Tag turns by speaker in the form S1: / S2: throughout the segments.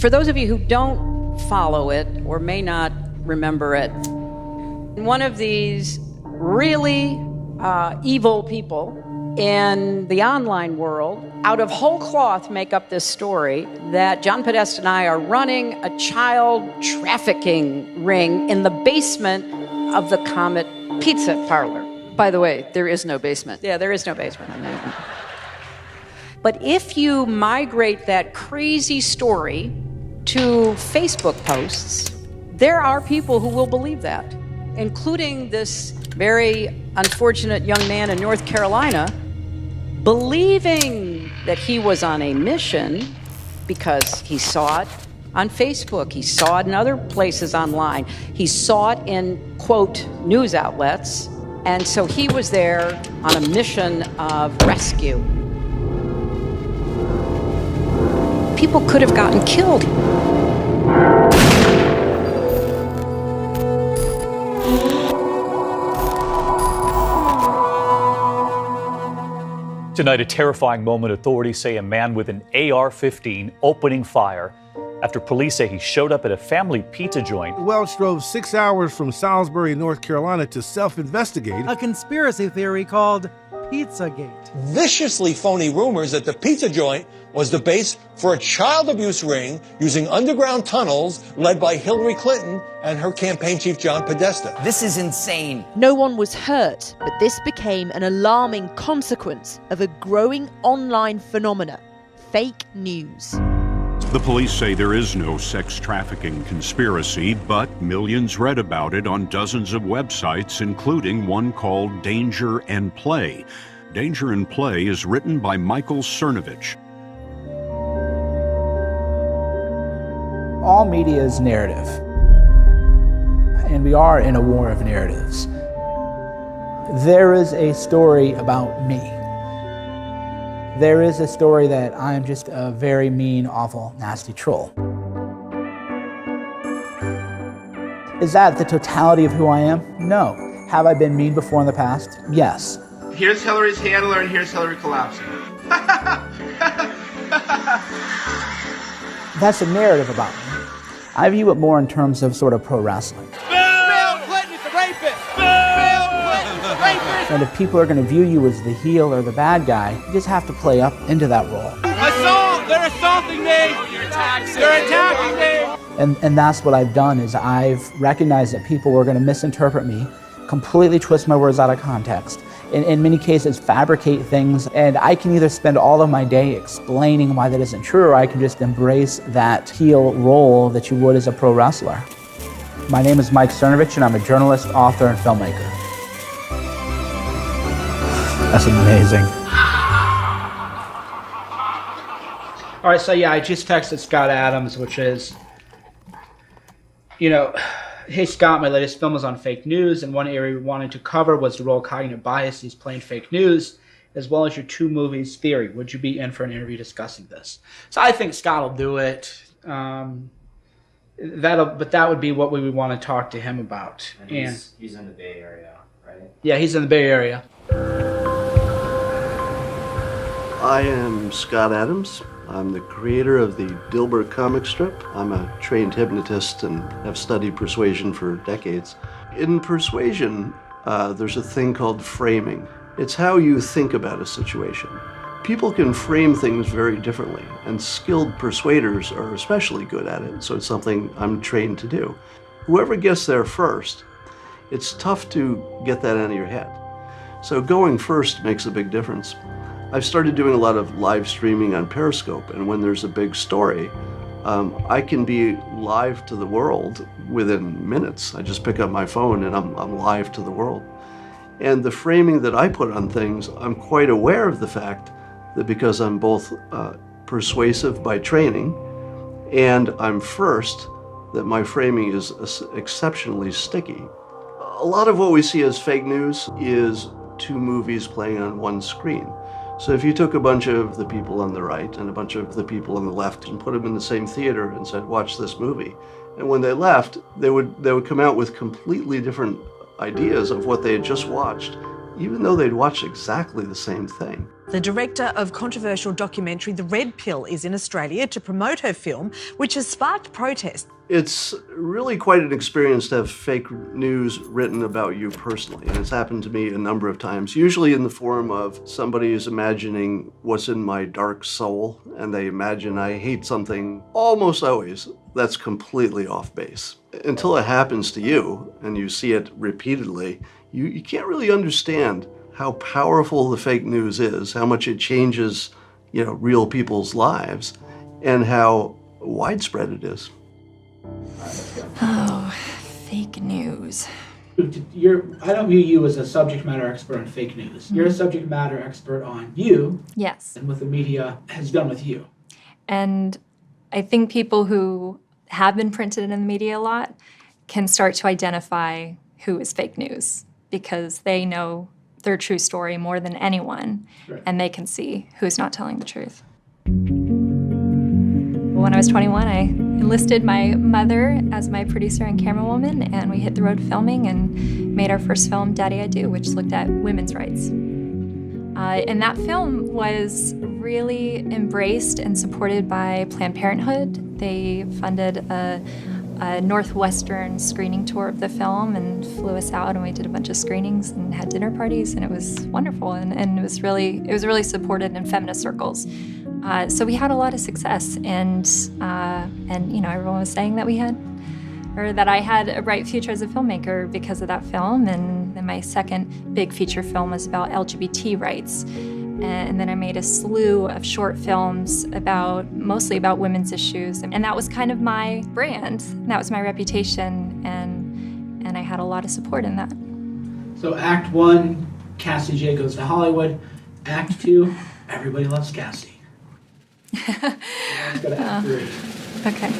S1: For those of you who don't follow it or may not remember it, one of these really evil people in the online world, out of whole cloth, make up this story that John Podesta and I are running a child trafficking ring in the basement of the Comet Pizza Parlor. By the way, there is no basement. Yeah, there is no basement. But if you migrate that crazy story to Facebook posts, there are people who will believe that, including this very unfortunate young man in North Carolina, believing that he was on a mission because he saw it on Facebook, he saw it in other places online, he saw it in, quote, news outlets, and so he was there on a mission of rescue. People could have gotten killed.
S2: Tonight, a terrifying moment. Authorities say a man with an AR-15 opening fire after police say he showed up at a family pizza joint.
S3: Welch drove 6 hours from Salisbury, North Carolina to self-investigate
S4: a conspiracy theory called Pizzagate.
S5: Viciously phony rumors that the pizza joint was the base for a child abuse ring using underground tunnels led by Hillary Clinton and her campaign chief, John Podesta.
S6: This is insane.
S7: No one was hurt, but this became an alarming consequence of a growing online phenomena, fake news.
S8: The police say there is no sex trafficking conspiracy, but millions read about it on dozens of websites, including one called Danger and Play. Danger and Play is written by Michael Cernovich.
S9: All media is narrative, and we are in a war of narratives. There is a story about me. There is a story that I am just a very mean, awful, nasty troll. Is that the totality of who I am? No. Have I been mean before in the past? Yes.
S10: Here's Hillary's handler, and here's Hillary collapsing.
S9: That's a narrative about me. I view it more in terms of sort of pro wrestling.
S4: Bill Clinton's a rapist! Bill Clinton's a rapist!
S9: And if people are going to view you as the heel or the bad guy, you just have to play up into that role.
S4: Assault! They're assaulting me! They're attacking me!
S9: And that's what I've done, is I've recognized that people were going to misinterpret me, completely twist my words out of context, in many cases fabricate things, and I can either spend all of my day explaining why that isn't true, or I can just embrace that heel role that you would as a pro wrestler. My name is Mike Cernovich, and I'm a journalist, author, and filmmaker. That's amazing. All right, so yeah, I just texted Scott Adams, which is, hey Scott, my latest film was on fake news, and one area we wanted to cover was the role cognitive biases play in fake news, as well as your two movies theory. Would you be in for an interview discussing this? So I think Scott will do it. But that would be what we would want to talk to him about.
S11: And he's in the Bay Area, right?
S9: Yeah, he's in the Bay Area.
S12: I am Scott Adams. I'm the creator of the Dilbert comic strip. I'm a trained hypnotist and have studied persuasion for decades. In persuasion, there's a thing called framing. It's how you think about a situation. People can frame things very differently, and skilled persuaders are especially good at it, so it's something I'm trained to do. Whoever gets there first, it's tough to get that out of your head. So going first makes a big difference. I've started doing a lot of live streaming on Periscope, and when there's a big story, I can be live to the world within minutes. I just pick up my phone and I'm live to the world. And the framing that I put on things, I'm quite aware of the fact that because I'm both persuasive by training and I'm first, that my framing is exceptionally sticky. A lot of what we see as fake news is two movies playing on one screen. So if you took a bunch of the people on the right and a bunch of the people on the left and put them in the same theater and said, watch this movie, and when they left, they would come out with completely different ideas of what they had just watched even though they'd watched exactly the same thing.
S6: The director of controversial documentary The Red Pill is in Australia to promote her film, which has sparked protest.
S12: It's really quite an experience to have fake news written about you personally, and it's happened to me a number of times, usually in the form of somebody who's imagining what's in my dark soul, and they imagine I hate something. Almost always, that's completely off base. Until it happens to you, and you see it repeatedly, you can't really understand how powerful the fake news is, how much it changes, real people's lives, and how widespread it is.
S13: Oh, fake news.
S9: I don't view you as a subject matter expert on fake news. You're a subject matter expert on you.
S13: Yes.
S9: And what the media has done with you.
S13: And I think people who have been printed in the media a lot can start to identify who is fake news because they know their true story more than anyone, right. And they can see who's not telling the truth. When I was 21, I enlisted my mother as my producer and camerawoman, and we hit the road filming and made our first film, Daddy I Do, which looked at women's rights. And that film was really embraced and supported by Planned Parenthood. They funded a Northwestern screening tour of the film and flew us out, and we did a bunch of screenings and had dinner parties, and it was wonderful, and it was really supported in feminist circles. So we had a lot of success, and everyone was saying that that I had a bright future as a filmmaker because of that film. And then my second big feature film was about LGBT rights. And then I made a slew of short films mostly about women's issues. And that was kind of my brand. That was my reputation. And I had a lot of support in that.
S9: So Act 1, Cassie J goes to Hollywood. Act 2, everybody loves Cassie. Let's go to Act 3.
S13: Okay.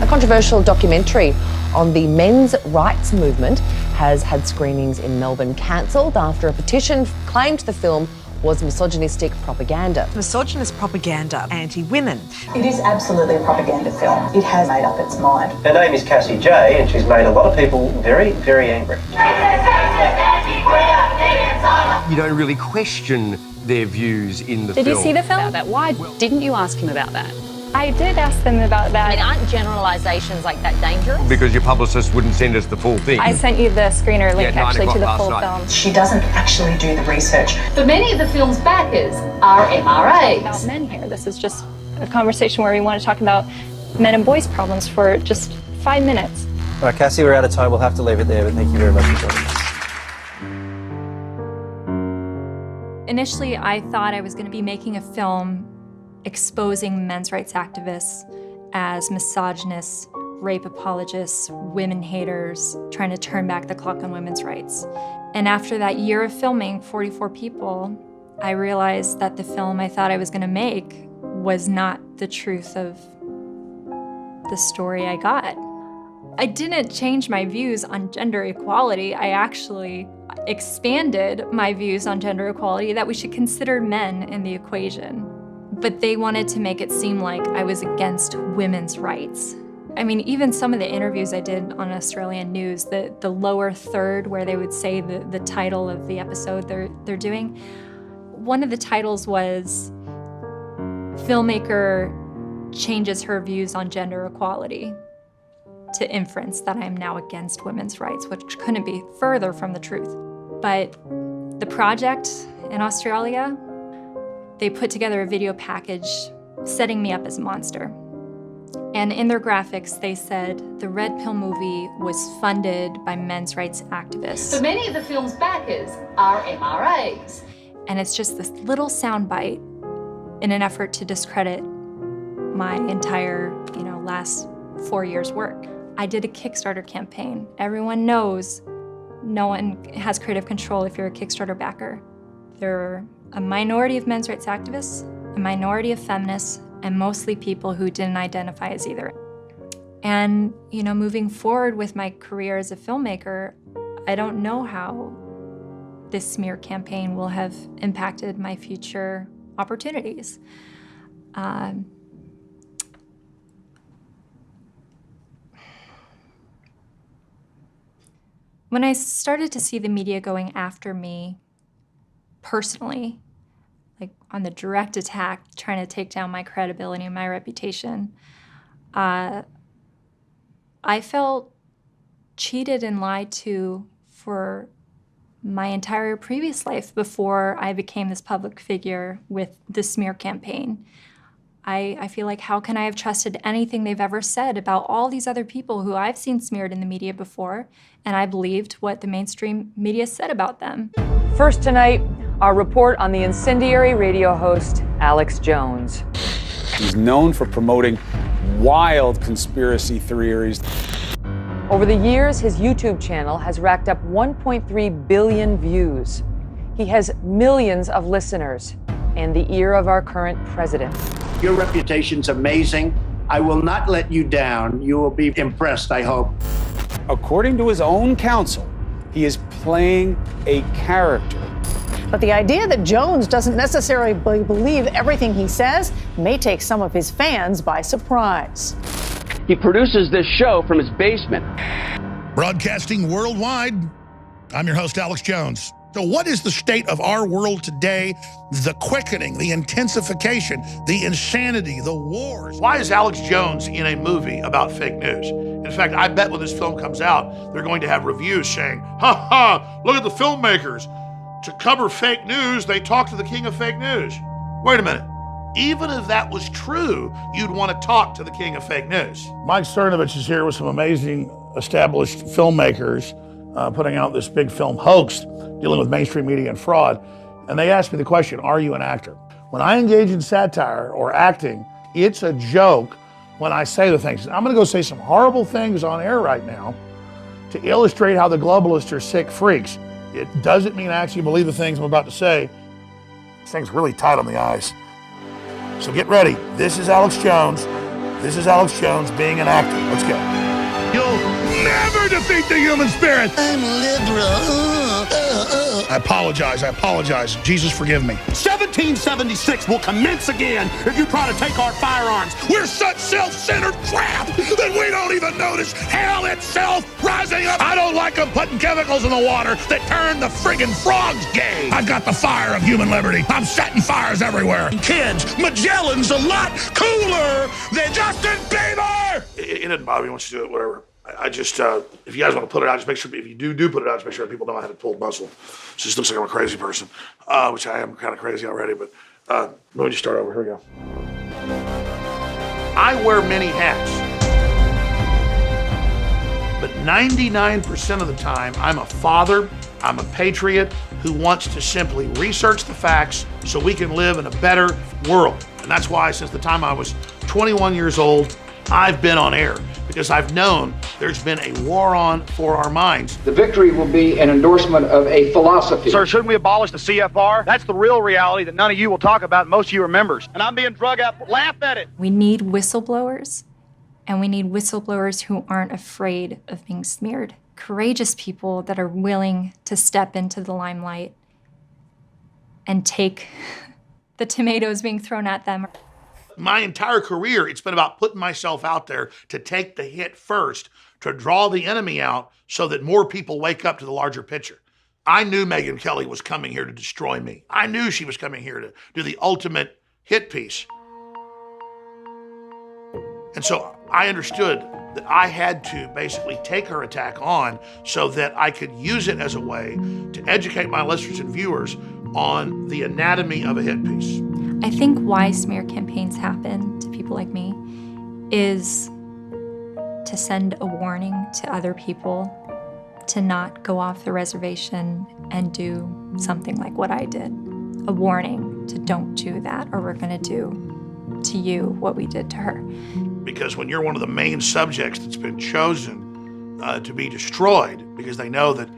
S14: A controversial documentary on the men's rights movement has had screenings in Melbourne cancelled after a petition claimed the film was misogynistic propaganda.
S6: Misogynist propaganda, anti-women.
S15: It is absolutely a propaganda film. It has made up its mind.
S16: Her name is Cassie J, and she's made a lot of people very, very angry.
S17: You don't really question their views in the film.
S18: Did you see the film?
S19: About that. Why didn't you ask him about that?
S18: I did ask them about that.
S19: I mean, aren't generalisations like that dangerous?
S17: Because your publicist wouldn't send us the full thing.
S18: I sent you the screener link actually to the full film.
S15: She doesn't actually do the research.
S19: But many of the film's backers are MRAs.
S18: About men here. This is just a conversation where we want to talk about men and boys' problems for just 5 minutes.
S11: All right, Cassie, we're out of time. We'll have to leave it there, but thank you very much for joining us.
S13: Initially, I thought I was going to be making a film exposing men's rights activists as misogynists, rape apologists, women haters, trying to turn back the clock on women's rights. And after that year of filming 44 people, I realized that the film I thought I was going to make was not the truth of the story I got. I didn't change my views on gender equality. I actually expanded my views on gender equality, that we should consider men in the equation. But they wanted to make it seem like I was against women's rights. I mean, even some of the interviews I did on Australian news, the lower third where they would say the title of the episode they're doing, one of the titles was "Filmmaker changes her views on gender equality to inference that I'm now against women's rights," which couldn't be further from the truth. But the project in Australia, they put together a video package setting me up as a monster. And in their graphics, they said the Red Pill movie was funded by men's rights activists.
S19: But many of the film's backers are MRAs.
S13: And it's just this little soundbite in an effort to discredit my entire, last 4 years' work. I did a Kickstarter campaign. Everyone knows no one has creative control if you're a Kickstarter backer. There are a minority of men's rights activists, a minority of feminists, and mostly people who didn't identify as either. And, moving forward with my career as a filmmaker, I don't know how this smear campaign will have impacted my future opportunities. When I started to see the media going after me personally, like on the direct attack, trying to take down my credibility and my reputation, I felt cheated and lied to for my entire previous life before I became this public figure with the smear campaign. I feel like, how can I have trusted anything they've ever said about all these other people who I've seen smeared in the media before, and I believed what the mainstream media said about them.
S20: First tonight, our report on the incendiary radio host, Alex Jones.
S21: He's known for promoting wild conspiracy theories.
S20: Over the years, his YouTube channel has racked up 1.3 billion views. He has millions of listeners and the ear of our current president.
S22: Your reputation's amazing. I will not let you down. You will be impressed, I hope.
S21: According to his own counsel, he is playing a character.
S23: But the idea that Jones doesn't necessarily believe everything he says may take some of his fans by surprise.
S24: He produces this show from his basement.
S25: Broadcasting worldwide, I'm your host, Alex Jones. So what is the state of our world today? The quickening, the intensification, the insanity, the wars.
S26: Why is Alex Jones in a movie about fake news? In fact, I bet when this film comes out, they're going to have reviews saying, ha ha, look at the filmmakers. To cover fake news, they talk to the king of fake news. Wait a minute. Even if that was true, you'd want to talk to the king of fake news.
S25: Mike Cernovich is here with some amazing established filmmakers putting out this big film, Hoaxed, dealing with mainstream media and fraud. And they asked me the question, are you an actor? When I engage in satire or acting, it's a joke when I say the things. I'm gonna go say some horrible things on air right now to illustrate how the globalists are sick freaks. It doesn't mean I actually believe the things I'm about to say. This thing's really tight on the eyes. So get ready. This is Alex Jones. This is Alex Jones being an actor. Let's go. You'll never defeat the human spirit. I'm liberal. I apologize. Jesus, forgive me.
S27: 1776 will commence again if you try to take our firearms.
S25: We're such self-centered crap that we don't even notice hell itself rising up. I don't like them putting chemicals in the water that turn the friggin' frogs gay. I've got the fire of human liberty. I'm setting fires everywhere. Kids, Magellan's a lot cooler than Justin Bieber.
S26: It doesn't bother me once you do it, whatever. I just, if you guys want to put it out, just make sure, if you do put it out, just make sure that people know I had to pull muscle. It just looks like I'm a crazy person, which I am kind of crazy already, but let me just start over. Here we go. I wear many hats, but 99% of the time, I'm a father, I'm a patriot who wants to simply research the facts so we can live in a better world. And that's why since the time I was 21 years old, I've been on air, because I've known there's been a war on for our minds.
S24: The victory will be an endorsement of a philosophy.
S27: Sir, shouldn't we abolish the CFR? That's the real reality that none of you will talk about, most of you are members. And I'm being drug out. Laugh at it.
S13: We need whistleblowers, and we need whistleblowers who aren't afraid of being smeared. Courageous people that are willing to step into the limelight and take the tomatoes being thrown at them.
S26: My entire career, it's been about putting myself out there to take the hit first, to draw the enemy out so that more people wake up to the larger picture. I knew Megyn Kelly was coming here to destroy me. I knew she was coming here to do the ultimate hit piece. And so I understood that I had to basically take her attack on so that I could use it as a way to educate my listeners and viewers on the anatomy of a hit piece.
S13: I think why smear campaigns happen to people like me is to send a warning to other people to not go off the reservation and do something like what I did. A warning to don't do that, or we're gonna do to you what we did to her.
S26: Because when you're one of the main subjects that's been chosen to be destroyed, because they know that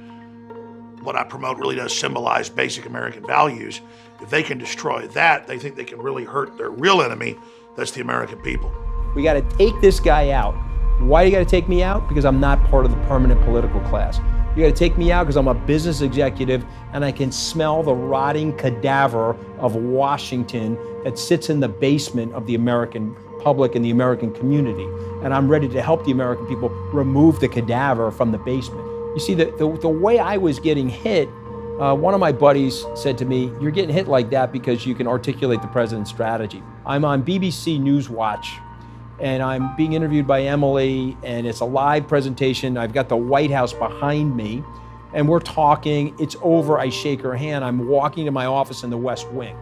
S26: what I promote really does symbolize basic American values, if they can destroy that, they think they can really hurt their real enemy, that's the American people.
S11: We got to take this guy out. Why do you got to take me out? Because I'm not part of the permanent political class. You got to take me out because I'm a business executive and I can smell the rotting cadaver of Washington that sits in the basement of the American public and the American community. And I'm ready to help the American people remove the cadaver from the basement. You see, the way I was getting hit One of my buddies said to me, "You're getting hit like that because you can articulate the president's strategy." I'm on BBC News Watch, and I'm being interviewed by Emily, and it's a live presentation. I've got the White House behind me, and we're talking. It's over. I shake her hand. I'm walking to my office in the West Wing.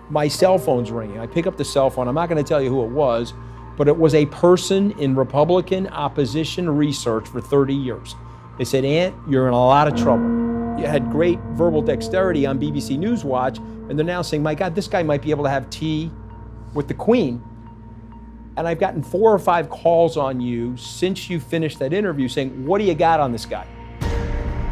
S11: My cell phone's ringing. I pick up the cell phone. I'm not going to tell you who it was, but it was a person in Republican opposition research for 30 years. They said, "Ant, you're in a lot of trouble. You had great verbal dexterity on BBC News Watch," and they're now saying, "My God, this guy might be able to have tea with the Queen." And I've gotten 4 or 5 calls on you since you finished that interview saying, "What do you got on this guy?"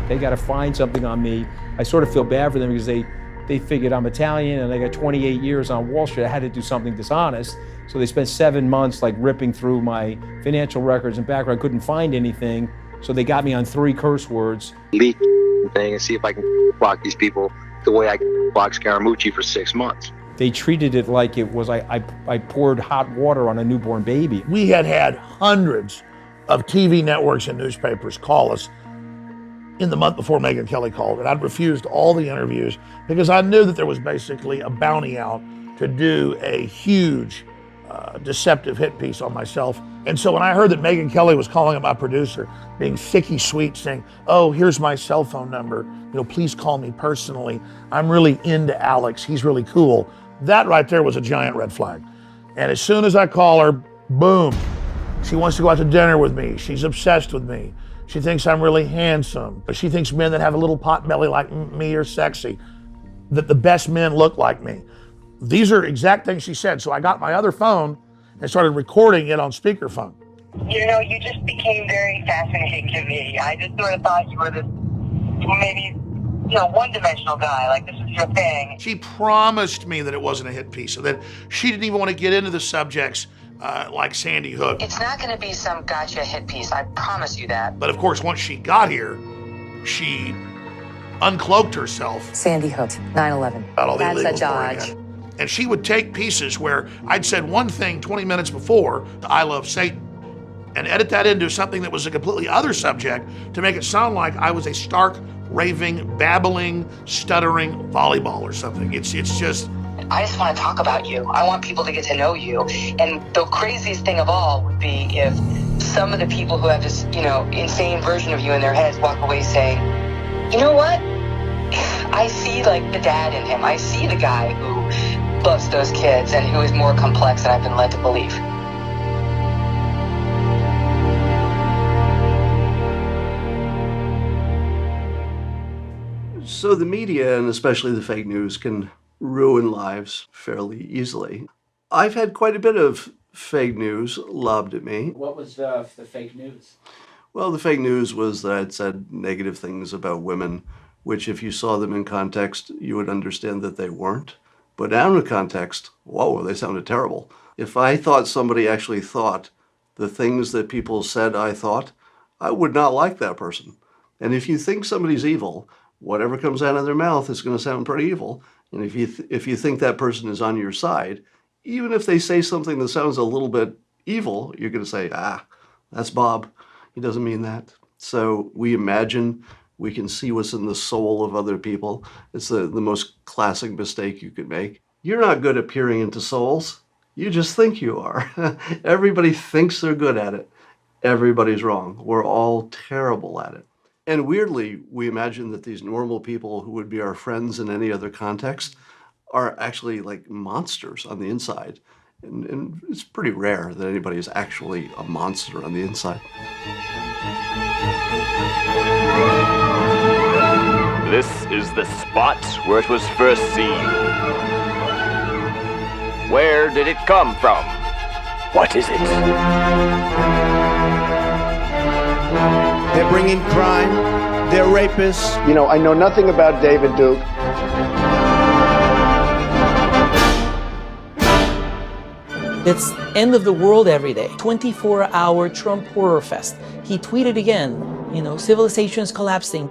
S11: They got to find something on me. I sort of feel bad for them because they figured I'm Italian and I got 28 years on Wall Street. I had to do something dishonest. So they spent 7 months like ripping through my financial records and background. Couldn't find anything. So they got me on 3 curse words.
S1: Leak thing and see if I can block these people the way I blocked Scaramucci for 6 months.
S11: They treated it like it was I poured hot water on a newborn baby.
S25: We had hundreds of TV networks and newspapers call us in the month before Megyn Kelly called, and I'd refused all the interviews because I knew that there was basically a bounty out to do a huge deceptive hit piece on myself. And so when I heard that Megyn Kelly was calling up my producer, being sicky sweet, saying, "Oh, here's my cell phone number, please call me personally. I'm really into Alex, he's really cool." That right there was a giant red flag. And as soon as I call her, boom, she wants to go out to dinner with me. She's obsessed with me. She thinks I'm really handsome. She thinks men that have a little pot belly like me are sexy, that the best men look like me. These are exact things she said. So I got my other phone and started recording it on speakerphone.
S2: You just became very fascinating to me. I just sort of thought you were this maybe, one-dimensional guy, like this is your thing.
S26: She promised me that it wasn't a hit piece, so that she didn't even want to get into the subjects like Sandy Hook.
S2: It's not going to be some gotcha hit piece, I promise you that.
S26: But of course, once she got here, she uncloaked herself.
S14: Sandy Hook, 9/11.
S2: That's a dodge.
S26: And she would take pieces where I'd said one thing 20 minutes before, "I love Satan," and edit that into something that was a completely other subject to make it sound like I was a stark, raving, babbling, stuttering volleyball or something. It's just...
S2: I just want to talk about you. I want people to get to know you. And the craziest thing of all would be if some of the people who have this, insane version of you in their heads walk away saying, "You know what? I see like the dad in him. I see the guy who loves those kids and who is more complex than I've been led to believe."
S12: So the media, and especially the fake news, can ruin lives fairly easily. I've had quite a bit of fake news lobbed at me.
S9: What was the fake news?
S12: Well, the fake news was that I'd said negative things about women, which if you saw them in context, you would understand that they weren't. But out of context, whoa, they sounded terrible. If I thought somebody actually thought the things that people said I thought, I would not like that person. And if you think somebody's evil, whatever comes out of their mouth is going to sound pretty evil. And if you think that person is on your side, even if they say something that sounds a little bit evil, you're going to say, that's Bob. He doesn't mean that. So we imagine we can see what's in the soul of other people. It's the most classic mistake you could make. You're not good at peering into souls. You just think you are. Everybody thinks they're good at it. Everybody's wrong. We're all terrible at it. And weirdly, we imagine that these normal people who would be our friends in any other context are actually like monsters on the inside. And it's pretty rare that anybody is actually a monster on the inside.
S3: This is the spot where it was first seen. Where did it come from? What is it?
S22: They're bringing crime. They're rapists. I know nothing about David Duke.
S5: It's end of the world every day. 24-hour Trump horror fest. He tweeted again, civilization is collapsing.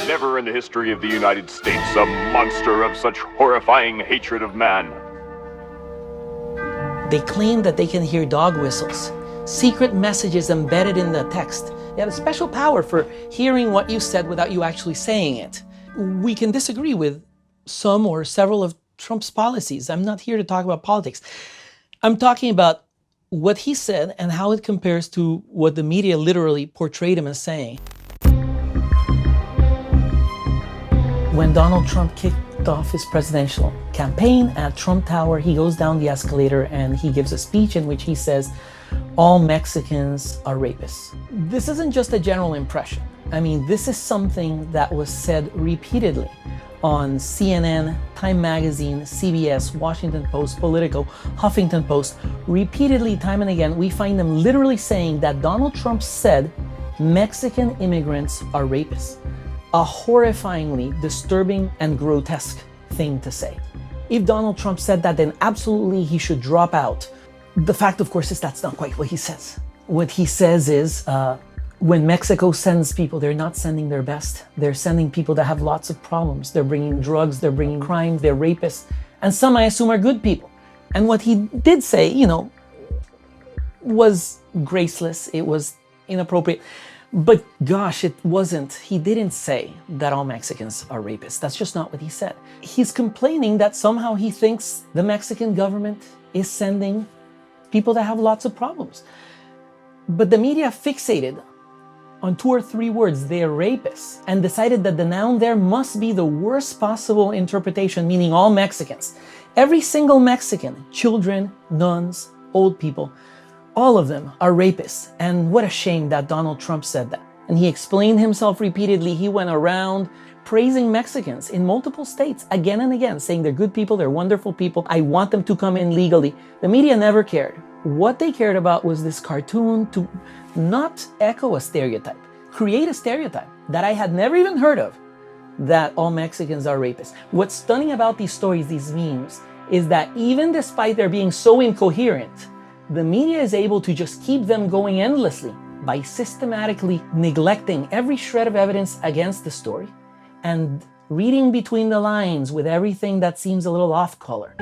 S3: Never in the history of the United States a monster of such horrifying hatred of man.
S5: They claim that they can hear dog whistles, secret messages embedded in the text. They have a special power for hearing what you said without you actually saying it. We can disagree with some or several of Trump's policies. I'm not here to talk about politics. I'm talking about what he said and how it compares to what the media literally portrayed him as saying. When Donald Trump kicked off his presidential campaign at Trump Tower, he goes down the escalator and he gives a speech in which he says, all Mexicans are rapists. This isn't just a general impression. I mean, this is something that was said repeatedly on CNN, Time Magazine, CBS, Washington Post, Politico, Huffington Post. Repeatedly, time and again, we find them literally saying that Donald Trump said Mexican immigrants are rapists. A horrifyingly disturbing and grotesque thing to say. If Donald Trump said that, then absolutely he should drop out. The fact, of course, is that's not quite what he says. What he says is, when Mexico sends people, they're not sending their best. They're sending people that have lots of problems. They're bringing drugs, they're bringing crime, they're rapists. And some, I assume, are good people. And what he did say, you know, was graceless. It was inappropriate. But gosh, it wasn't. He didn't say that all Mexicans are rapists. That's just not what he said. He's complaining that somehow he thinks the Mexican government is sending people that have lots of problems. But the media fixated on 2 or 3 words, they're rapists, and decided that the noun there must be the worst possible interpretation, meaning all Mexicans. Every single Mexican, children, nuns, old people, all of them are rapists. And what a shame that Donald Trump said that. And he explained himself repeatedly. He went around praising Mexicans in multiple states again and again, saying they're good people, they're wonderful people. I want them to come in legally. The media never cared. What they cared about was this cartoon to not echo a stereotype, create a stereotype that I had never even heard of, that all Mexicans are rapists. What's stunning about these stories, these memes, is that even despite their being so incoherent, the media is able to just keep them going endlessly by systematically neglecting every shred of evidence against the story and reading between the lines with everything that seems a little off color.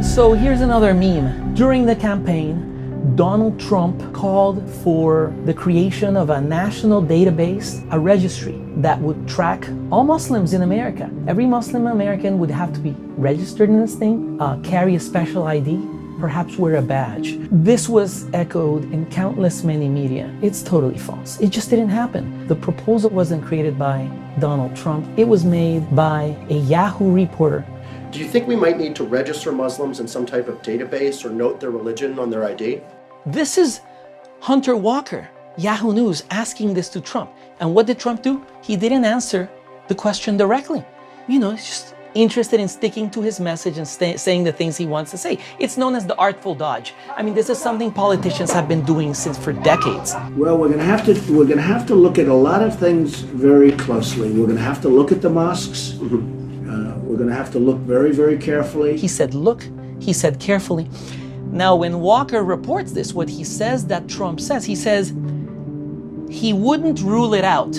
S5: So here's another meme. During the campaign, Donald Trump called for the creation of a national database, a registry that would track all Muslims in America. Every Muslim American would have to be registered in this thing, carry a special ID, perhaps wear a badge. This was echoed in countless many media. It's totally false. It just didn't happen. The proposal wasn't created by Donald Trump. It was made by a Yahoo reporter.
S4: Do you think we might need to register Muslims in some type of database or note their religion on their ID?
S5: This is Hunter Walker, Yahoo News, asking this to Trump. And what did Trump do? He didn't answer the question directly. You know, he's just interested in sticking to his message and saying the things he wants to say. It's known as the artful dodge. I mean, this is something politicians have been doing for decades.
S22: Well, we're going to have to look at a lot of things very closely. We're going to have to look at the mosques. We're going to have to look very, very carefully.
S5: He said, look, he said carefully. Now, when Walker reports this, what he says that Trump says, he says he wouldn't rule it out.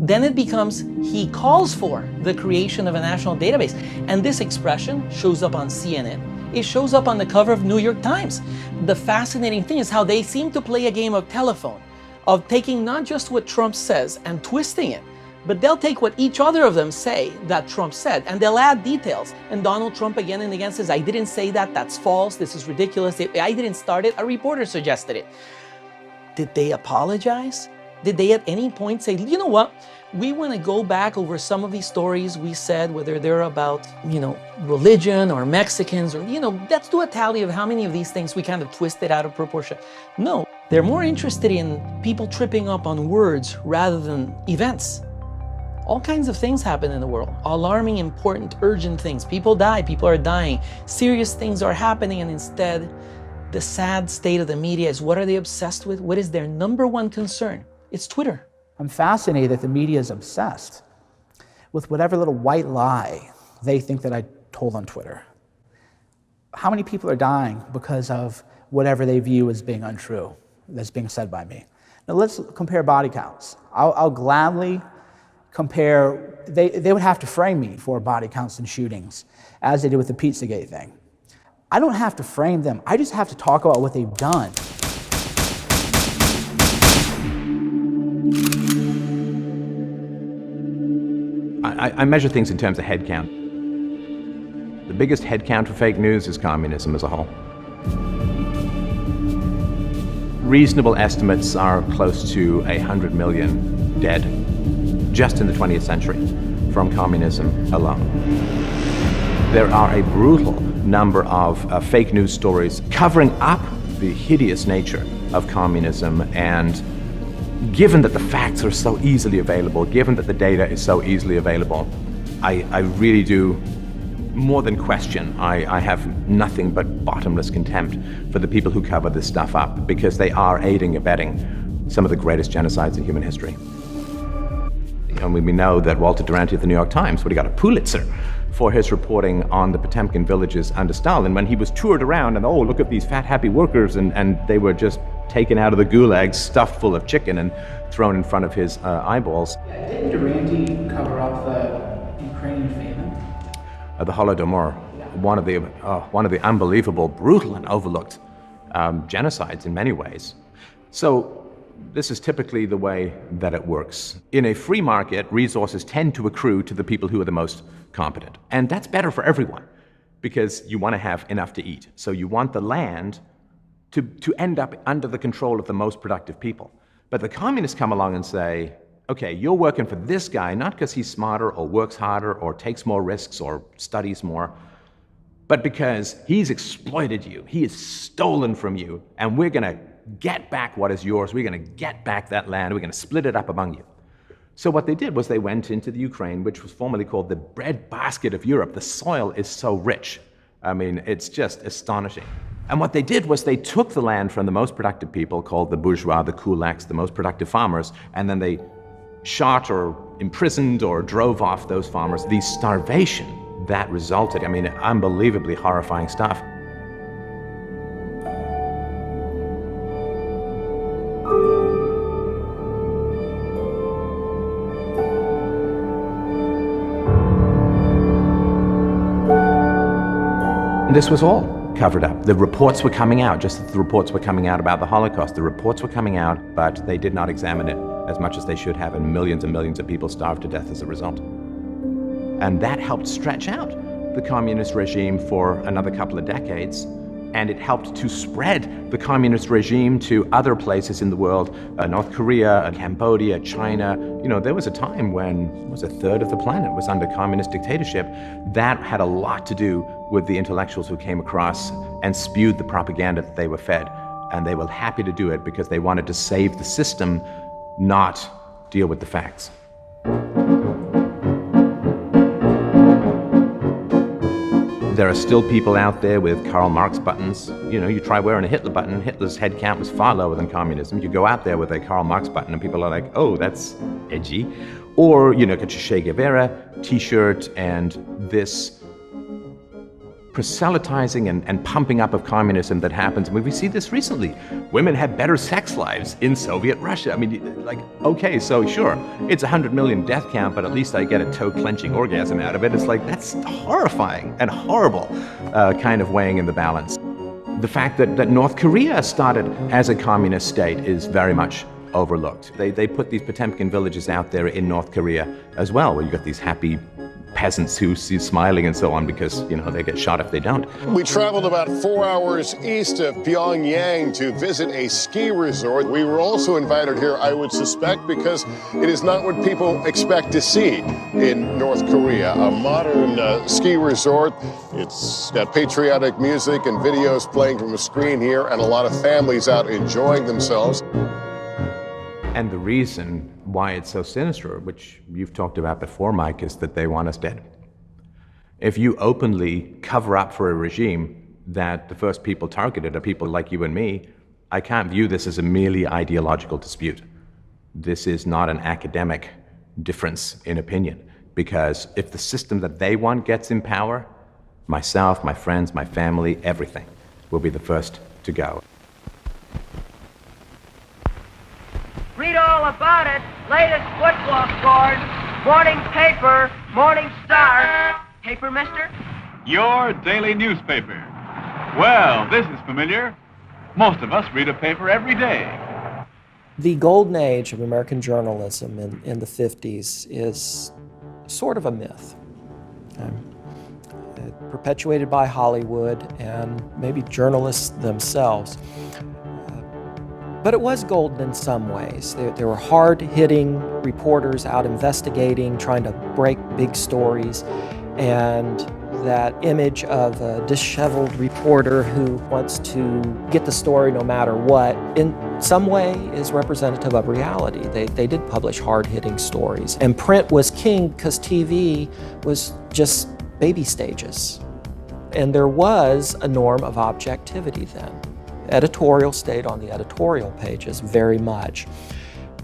S5: Then it becomes he calls for the creation of a national database. And this expression shows up on CNN. It shows up on the cover of New York Times. The fascinating thing is how they seem to play a game of telephone, of taking not just what Trump says and twisting it, but they'll take what each other of them say that Trump said, and they'll add details. And Donald Trump again and again says, I didn't say that, that's false, this is ridiculous, I didn't start it, a reporter suggested it. Did they apologize? Did they at any point say, you know what, we want to go back over some of these stories we said, whether they're about, you know, religion or Mexicans, or, you know, let's do a tally of how many of these things we kind of twisted out of proportion. No, they're more interested in people tripping up on words rather than events. All kinds of things happen in the world. Alarming, important, urgent things. People die, people are dying. Serious things are happening, and instead, the sad state of the media is, what are they obsessed with? What is their number one concern? It's Twitter.
S9: I'm fascinated that the media is obsessed with whatever little white lie they think that I told on Twitter. How many people are dying because of whatever they view as being untrue, that's being said by me? Now let's compare body counts. I'll gladly compare, they would have to frame me for body counts and shootings, as they did with the Pizzagate thing. I don't have to frame them, I just have to talk about what they've done.
S6: I measure things in terms of head count. The biggest head count for fake news is communism as a whole. Reasonable estimates are close to 100 million dead just in the 20th century from communism alone. There are a brutal number of fake news stories covering up the hideous nature of communism, and given that the facts are so easily available, given that the data is so easily available, I really do more than question. I have nothing but bottomless contempt for the people who cover this stuff up, because they are aiding and abetting some of the greatest genocides in human history. And we know that Walter Duranty of the New York Times, he got a Pulitzer for his reporting on the Potemkin villages under Stalin, when he was toured around and, oh, look at these fat, happy workers, and they were just taken out of the gulags, stuffed full of chicken and thrown in front of his eyeballs.
S9: Didn't Duranty cover up the Ukrainian famine?
S6: The Holodomor, one of the unbelievable, brutal and overlooked genocides in many ways. So this is typically the way that it works. In a free market, resources tend to accrue to the people who are the most competent. And that's better for everyone, because you want to have enough to eat. So you want the land to end up under the control of the most productive people. But the communists come along and say, okay, you're working for this guy, not because he's smarter or works harder or takes more risks or studies more, but because he's exploited you, he has stolen from you, and we're going to get back what is yours, we're going to get back that land, we're going to split it up among you. So what they did was they went into the Ukraine, which was formerly called the breadbasket of Europe. The soil is so rich. I mean, it's just astonishing. And what they did was they took the land from the most productive people, called the bourgeois, the kulaks, the most productive farmers, and then they shot or imprisoned or drove off those farmers. The starvation that resulted, I mean, unbelievably horrifying stuff. This was all covered up. The reports were coming out, just as the reports were coming out about the Holocaust. The reports were coming out, but they did not examine it as much as they should have, and millions of people starved to death as a result. And that helped stretch out the communist regime for another couple of decades, and it helped to spread the communist regime to other places in the world, North Korea, Cambodia, China. You know, there was a time when a third of the planet was under communist dictatorship. That had a lot to do with the intellectuals who came across and spewed the propaganda that they were fed. And they were happy to do it because they wanted to save the system, not deal with the facts. There are still people out there with Karl Marx buttons. You know, you try wearing a Hitler button, Hitler's head count was far lower than communism. You go out there with a Karl Marx button and people are like, oh, that's edgy. Or, you know, get your Che Guevara t-shirt and this proselytizing and pumping up of communism that happens. I mean, we see this recently. Women had better sex lives in Soviet Russia. I mean, like, okay, so sure, it's 100 million death count, but at least I get a toe-clenching orgasm out of it. It's like, that's horrifying and horrible kind of weighing in the balance. The fact that North Korea started as a communist state is very much overlooked. They put these Potemkin villages out there in North Korea as well, where you got these happy peasants who see smiling and so on because, you know, they get shot if they don't.
S7: We traveled about 4 hours east of Pyongyang to visit a ski resort. We were also invited here, I would suspect, because it is not what people expect to see in North Korea. A modern ski resort. It's got patriotic music and videos playing from a screen here, and a lot of families out enjoying themselves.
S6: And the reason why it's so sinister, which you've talked about before, Mike, is that they want us dead. If you openly cover up for a regime that the first people targeted are people like you and me, I can't view this as a merely ideological dispute. This is not an academic difference in opinion, because if the system that they want gets in power, myself, my friends, my family, everything will be the first to go.
S8: Read all about it. Latest football scores. Morning paper. Morning Star. Paper, mister?
S10: Your daily newspaper. Well, this is familiar. Most of us read a paper every day.
S15: The golden age of American journalism in the 50s is
S11: sort of a myth. Perpetuated by Hollywood and maybe journalists themselves. But it was golden in some ways. There were hard-hitting reporters out investigating, trying to break big stories, and that image of a disheveled reporter who wants to get the story no matter what, in some way is representative of reality. They did publish hard-hitting stories. And print was king because TV was just baby stages. And there was a norm of objectivity then. Editorial stayed on the editorial pages very much.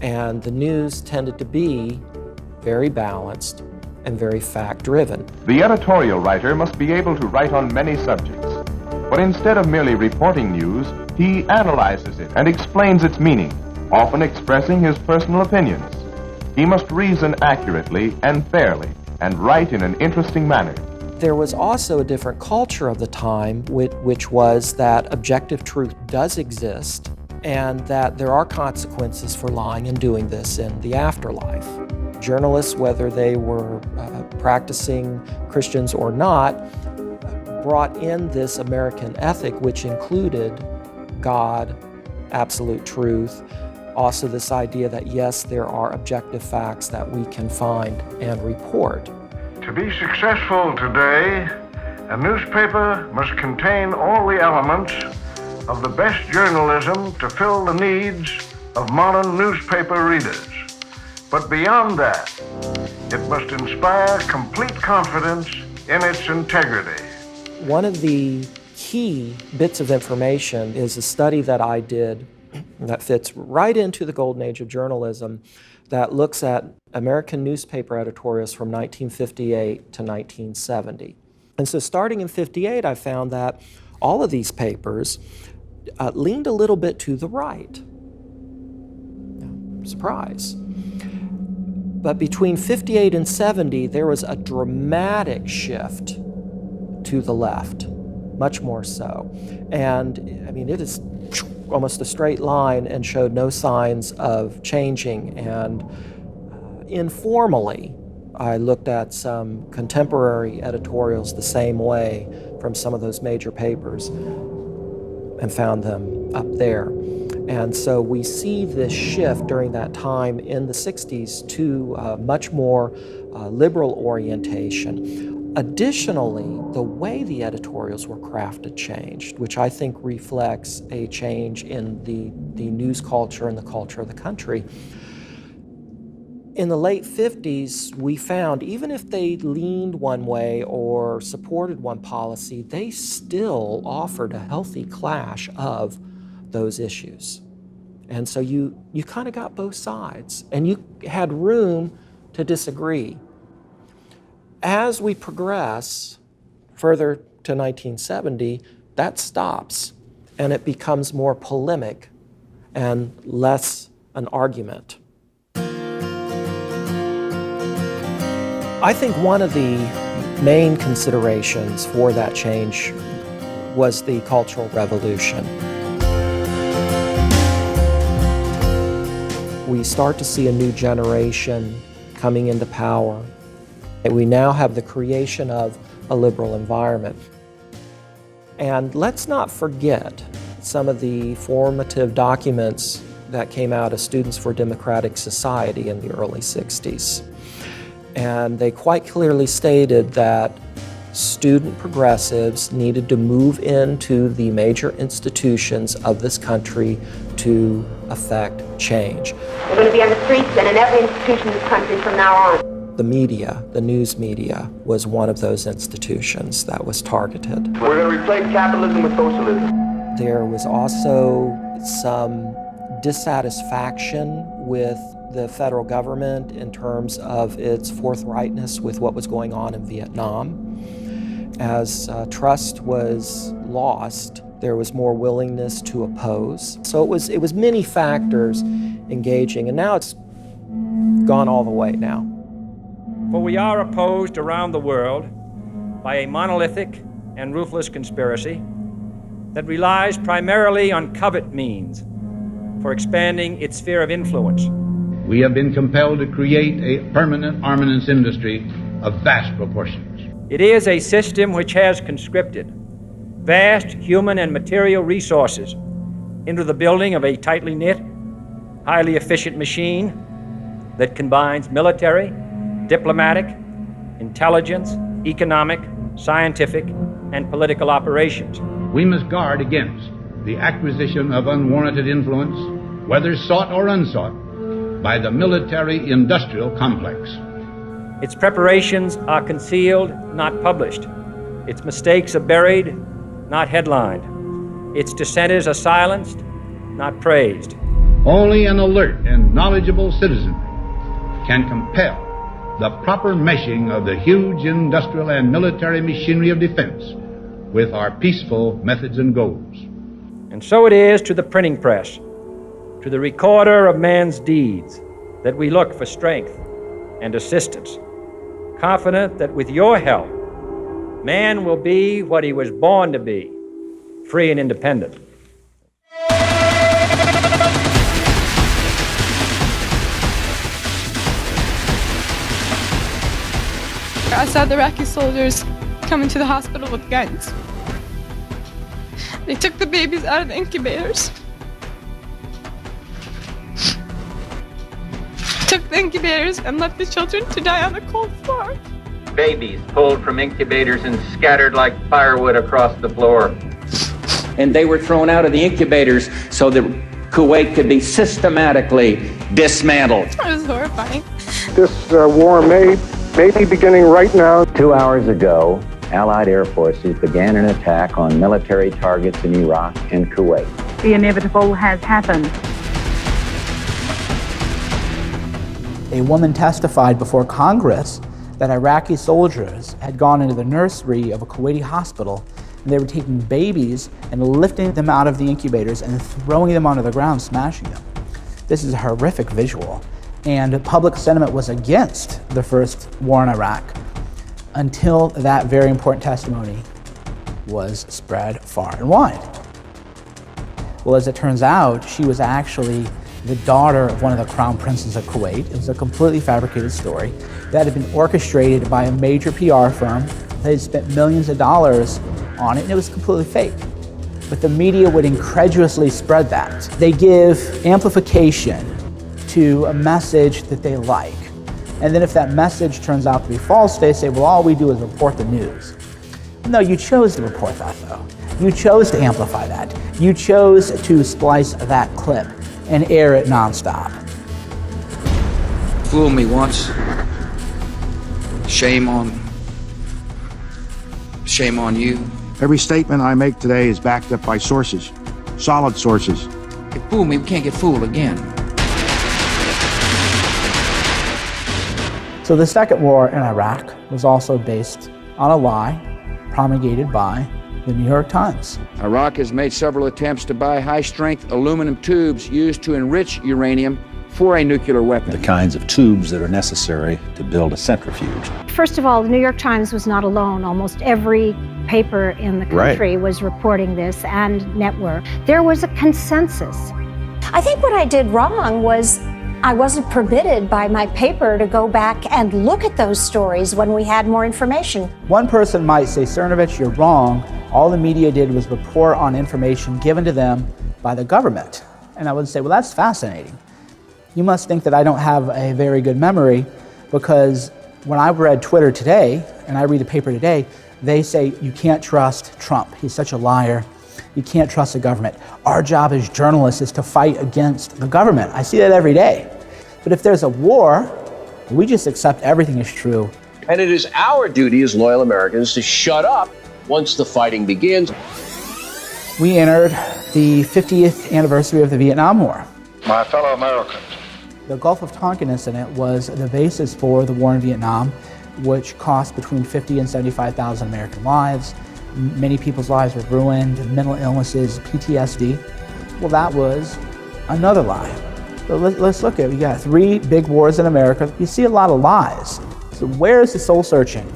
S11: And the news tended to be very balanced and very fact-driven.
S15: The editorial writer must be able to write on many subjects. But instead of merely reporting news, he analyzes it and explains its meaning, often expressing his personal opinions. He must reason accurately and fairly, and write in an interesting manner.
S11: There was also a different culture of the time, which was that objective truth does exist, and that there are consequences for lying and doing this in the afterlife. Journalists, whether they were practicing Christians or not, brought in this American ethic, which included God, absolute truth, also this idea that yes, there are objective facts that we can find and report.
S16: To be successful today, a newspaper must contain all the elements of the best journalism to fill the needs of modern newspaper readers. But beyond that, it must inspire complete confidence in its integrity.
S11: One of the key bits of information is a study that I did that fits right into the golden age of journalism that looks at American newspaper editorials from 1958 to 1970. And so starting in 58, I found that all of these papers leaned a little bit to the right. Surprise. But between 58 and 70, there was a dramatic shift to the left, much more so. And I mean, it is almost a straight line and showed no signs of changing. And informally, I looked at some contemporary editorials the same way from some of those major papers and found them up there. And so we see this shift during that time in the 60s to much more liberal orientation. Additionally, the way the editorials were crafted changed, which I think reflects a change in the news culture and the culture of the country. In the late 50s, we found even if they leaned one way or supported one policy, they still offered a healthy clash of those issues. And so you kind of got both sides, and you had room to disagree. As we progress further to 1970, that stops, and it becomes more polemic and less an argument. I think one of the main considerations for that change was the Cultural Revolution. We start to see a new generation coming into power. We now have the creation of a liberal environment. And let's not forget some of the formative documents that came out of Students for Democratic Society in the early 60s. And they quite clearly stated that student progressives needed to move into the major institutions of this country to affect change.
S17: We're going to be on the streets and in every institution in this country from now on.
S11: The media, the news media, was one of those institutions that was targeted.
S16: We're going to replace capitalism with socialism.
S11: There was also some dissatisfaction with the federal government in terms of its forthrightness with what was going on in Vietnam. As trust was lost, there was more willingness to oppose. So it was many factors engaging, and now it's gone all the way now.
S18: For we are opposed around the world by a monolithic and ruthless conspiracy that relies primarily on covert means for expanding its sphere of influence.
S13: we have been compelled to create a permanent armaments industry of vast proportions.
S18: It is a system which has conscripted vast human and material resources into the building of a tightly knit, highly efficient machine that combines military, diplomatic, intelligence, economic, scientific, and political operations.
S13: We must guard against the acquisition of unwarranted influence, whether sought or unsought, by the military-industrial complex.
S18: Its preparations are concealed, not published. Its mistakes are buried, not headlined. Its dissenters are silenced, not praised.
S13: Only an alert and knowledgeable citizen can compel the proper meshing of the huge industrial and military machinery of defense with our peaceful methods and goals.
S18: And so it is to the printing press, to the recorder of man's deeds, that we look for strength and assistance, confident that with your help, man will be what he was born to be, free and independent.
S19: I saw the Iraqi soldiers come into the hospital with guns. They took the babies out of the incubators. Took the incubators and left the children to die on the cold floor.
S20: Babies pulled from incubators and scattered like firewood across the floor.
S21: And they were thrown out of the incubators so that Kuwait could be systematically dismantled.
S19: It was horrifying.
S23: This war may be beginning right now.
S24: 2 hours ago, Allied air forces began an attack on military targets in Iraq and Kuwait.
S27: The inevitable has happened.
S9: A woman testified before Congress that Iraqi soldiers had gone into the nursery of a Kuwaiti hospital and they were taking babies and lifting them out of the incubators and throwing them onto the ground, smashing them. This is a horrific visual. And public sentiment was against the first war in Iraq until that very important testimony was spread far and wide. Well, as it turns out, she was actually the daughter of one of the crown princes of Kuwait. It was a completely fabricated story that had been orchestrated by a major PR firm. They had spent millions of dollars on it, and it was completely fake. But the media would incredulously spread that. They give amplification to a message that they like. And then if that message turns out to be false, they say, well, all we do is report the news. No, you chose to report that, though. You chose to amplify that. You chose to splice that clip and air it nonstop.
S28: Fool me once. Shame on you.
S29: Every statement I make today is backed up by sources, solid sources.
S28: You fool me, we can't get fooled again.
S9: So the second war in Iraq was also based on a lie promulgated by the New York Times.
S28: Iraq has made several attempts to buy high-strength aluminum tubes used to enrich uranium for a nuclear weapon.
S30: The kinds of tubes that are necessary to build a centrifuge.
S31: First of all, the New York Times was not alone. Almost every paper in the country was reporting this, and network. There was a consensus.
S32: I think what I did wrong was I wasn't permitted by my paper to go back and look at those stories when we had more information.
S9: One person might say, Cernovich, you're wrong. All the media did was report on information given to them by the government. And I would say, well, that's fascinating. You must think that I don't have a very good memory, because when I read Twitter today, and I read the paper today, they say you can't trust Trump. He's such a liar. You can't trust the government. Our job as journalists is to fight against the government. I see that every day. But if there's a war, we just accept everything is true.
S33: And it is our duty as loyal Americans to shut up once the fighting begins.
S9: We entered the 50th anniversary of the Vietnam War.
S16: My fellow Americans.
S9: The Gulf of Tonkin incident was the basis for the war in Vietnam, which cost between 50 and 75,000 American lives. Many people's lives were ruined, mental illnesses, PTSD. Well, that was another lie. So let's look at it. We got 3 big wars in America. You see a lot of lies. So where is the soul searching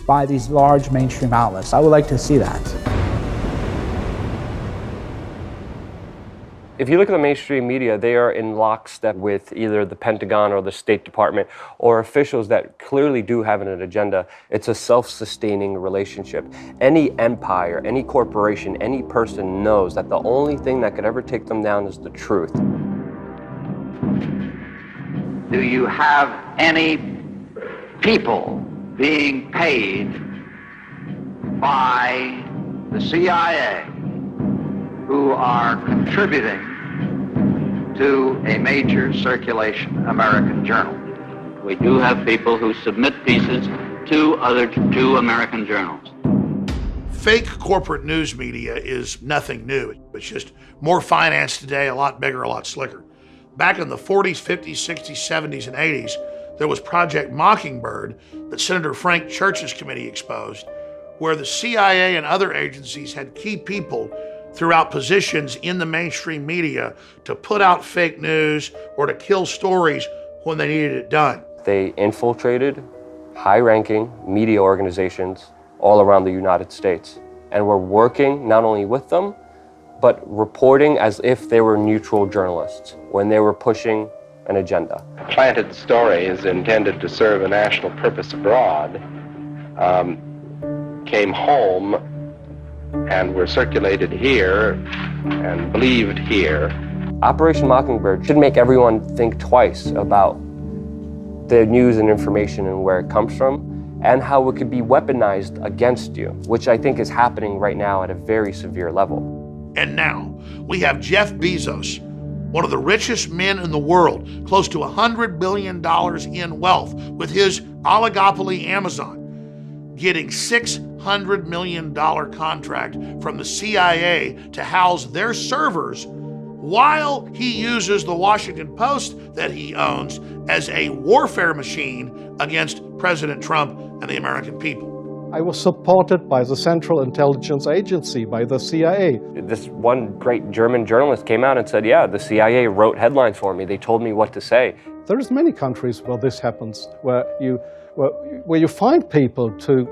S9: by these large mainstream outlets? I would like to see that.
S1: If you look at the mainstream media, they are in lockstep with either the Pentagon or the State Department or officials that clearly do have an agenda. It's a self-sustaining relationship. Any empire, any corporation, any person knows that the only thing that could ever take them down is the truth.
S21: Do you have any people being paid by the CIA who are contributing to a major circulation American journal? We do have people who submit pieces to American journals.
S2: Fake corporate news media is nothing new. It's just more financed today, a lot bigger, a lot slicker. Back in the 40s, 50s, 60s, 70s, and 80s, there was Project Mockingbird that Senator Frank Church's committee exposed, where the CIA and other agencies had key people throughout positions in the mainstream media to put out fake news or to kill stories when they needed it done.
S1: They infiltrated high-ranking media organizations all around the United States and were working not only with them, but reporting as if they were neutral journalists when they were pushing an agenda.
S33: Planted stories intended to serve a national purpose abroad came home and were circulated here and believed here.
S1: Operation Mockingbird should make everyone think twice about the news and information and where it comes from and how it could be weaponized against you, which I think is happening right now at a very severe level.
S2: And now we have Jeff Bezos, one of the richest men in the world, close to $100 billion in wealth with his oligopoly Amazon, getting $600 million contract from the CIA to house their servers while he uses the Washington Post that he owns as a warfare machine against President Trump and the American people.
S23: I was supported by the Central Intelligence Agency, by the CIA.
S1: This one great German journalist came out and said, yeah, the CIA wrote headlines for me. They told me what to say.
S23: There's many countries where this happens, where you find people to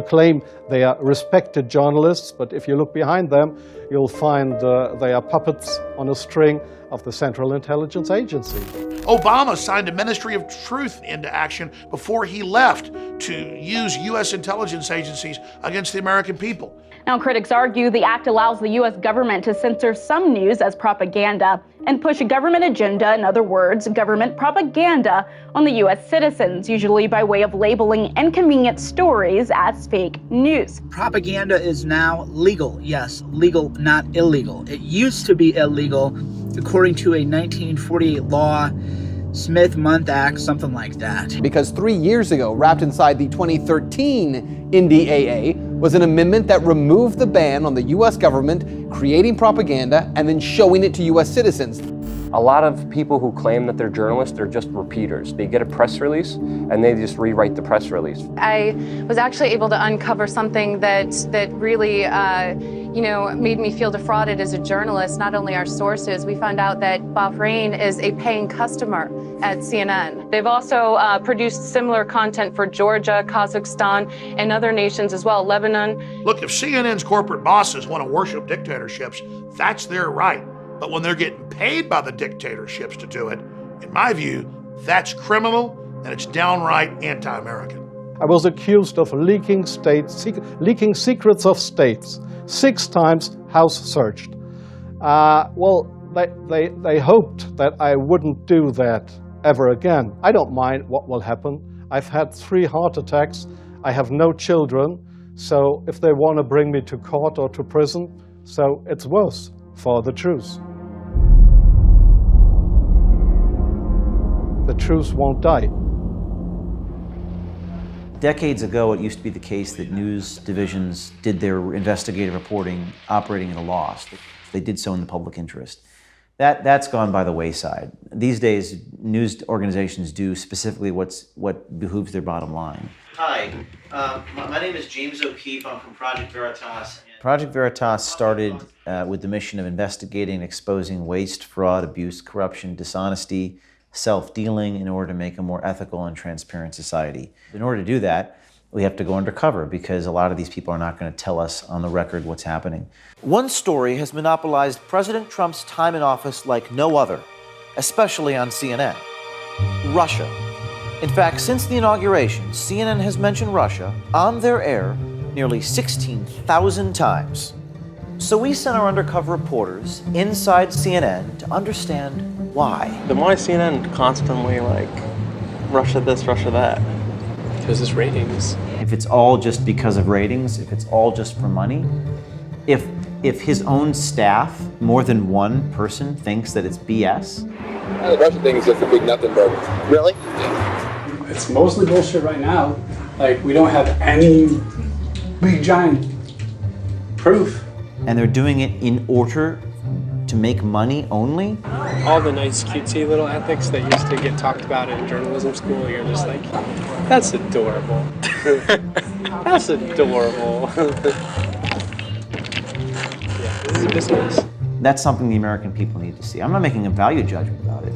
S23: claim they are respected journalists, but if you look behind them, you'll find they are puppets on a string of the Central Intelligence Agency.
S2: Obama signed a Ministry of Truth into action before he left to use U.S. intelligence agencies against the American people.
S3: Now, critics argue the act allows the U.S. government to censor some news as propaganda and push a government agenda, in other words, government propaganda, on the U.S. citizens, usually by way of labeling inconvenient stories as fake news.
S9: Propaganda is now legal. Yes, legal, not illegal. It used to be illegal, according to a 1948 law, Smith-Month Act, something like that.
S4: Because 3 years ago, wrapped inside the 2013 NDAA, was an amendment that removed the ban on the U.S. government creating propaganda and then showing it to U.S. citizens.
S1: A lot of people who claim that they're journalists, they're just repeaters. They get a press release and they just rewrite the press release.
S5: I was actually able to uncover something that really made me feel defrauded as a journalist. Not only our sources, we found out that Bahrain is a paying customer at CNN. They've also produced similar content for Georgia, Kazakhstan, and other nations as well, Lebanon.
S2: Look, if CNN's corporate bosses want to worship dictatorships, that's their right. But when they're getting paid by the dictatorships to do it, in my view, that's criminal and it's downright anti-American.
S23: I was accused of leaking secrets of states. 6 times house searched. They hoped that I wouldn't do that ever again. I don't mind what will happen. I've had 3 heart attacks. I have no children. So if they want to bring me to court or to prison, so it's worse for the truth. The truth won't die.
S6: Decades ago, it used to be the case that news divisions did their investigative reporting operating at a loss. They did so in the public interest. That's gone by the wayside. These days, news organizations do specifically what behooves their bottom line.
S7: Hi, my name is James O'Keefe. I'm from Project Veritas.
S6: Project Veritas started with the mission of investigating and exposing waste, fraud, abuse, corruption, dishonesty, self-dealing in order to make a more ethical and transparent society. In order to do that, We have to go undercover because a lot of these people are not going to tell us on the record what's happening.
S8: One story has monopolized President Trump's time in office like no other, especially on CNN. Russia. In fact, since the inauguration, CNN has mentioned Russia on their air nearly 16,000 times. So we sent our undercover reporters inside CNN to understand why.
S10: Then why is CNN constantly like, Russia this, Russia that? Because it's ratings.
S6: If it's all just because of ratings, if it's all just for money, if his own staff, more than one person, thinks that it's BS.
S11: The Russia thing is just a big nothing burger. Really?
S12: It's mostly bullshit right now. Like, we don't have any big giant proof.
S6: And they're doing it in order to make money only?
S12: All the nice cutesy little ethics that used to get talked about in journalism school, you're just like, that's adorable. That's adorable. Yeah, this is business.
S6: That's something the American people need to see. I'm not making a value judgment about it,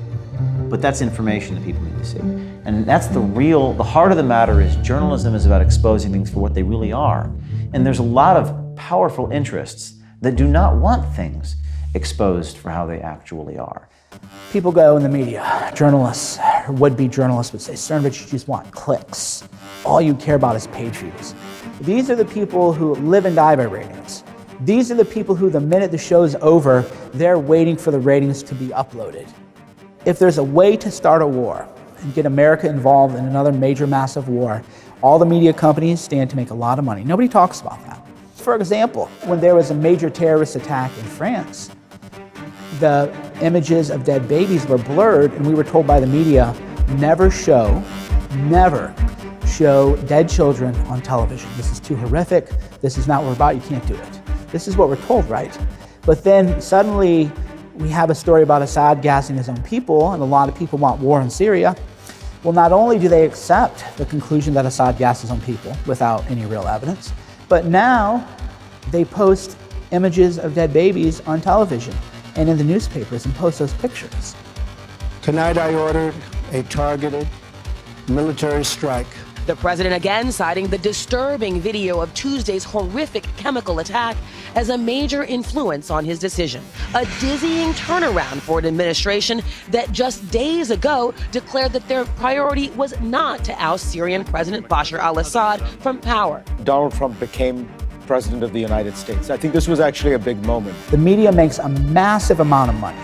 S6: but that's information that people need to see. And that's the heart of the matter is journalism is about exposing things for what they really are. And there's a lot of powerful interests that do not want things exposed for how they actually are.
S9: People go in the media, journalists, or would-be journalists would say, Cernovich, you just want clicks. All you care about is page views. These are the people who live and die by ratings. These are the people who, the minute the show's over, they're waiting for the ratings to be uploaded. If there's a way to start a war and get America involved in another major massive war, all the media companies stand to make a lot of money. Nobody talks about that. For example, when there was a major terrorist attack in France, the images of dead babies were blurred, and we were told by the media, never show dead children on television. This is too horrific. This is not what we're about. You can't do it. This is what we're told, right? But then suddenly we have a story about Assad gassing his own people, and a lot of people want war in Syria. Well, not only do they accept the conclusion that Assad gassed his own people without any real evidence, but now they post images of dead babies on television and in the newspapers and post those pictures.
S13: Tonight I ordered a targeted military strike.
S14: The president again citing the disturbing video of Tuesday's horrific chemical attack as a major influence on his decision. A dizzying turnaround for an administration that just days ago declared that their priority was not to oust Syrian President Bashar al-Assad from power.
S15: Donald Trump became president of the United States. I think this was actually a big moment.
S9: The media makes a massive amount of money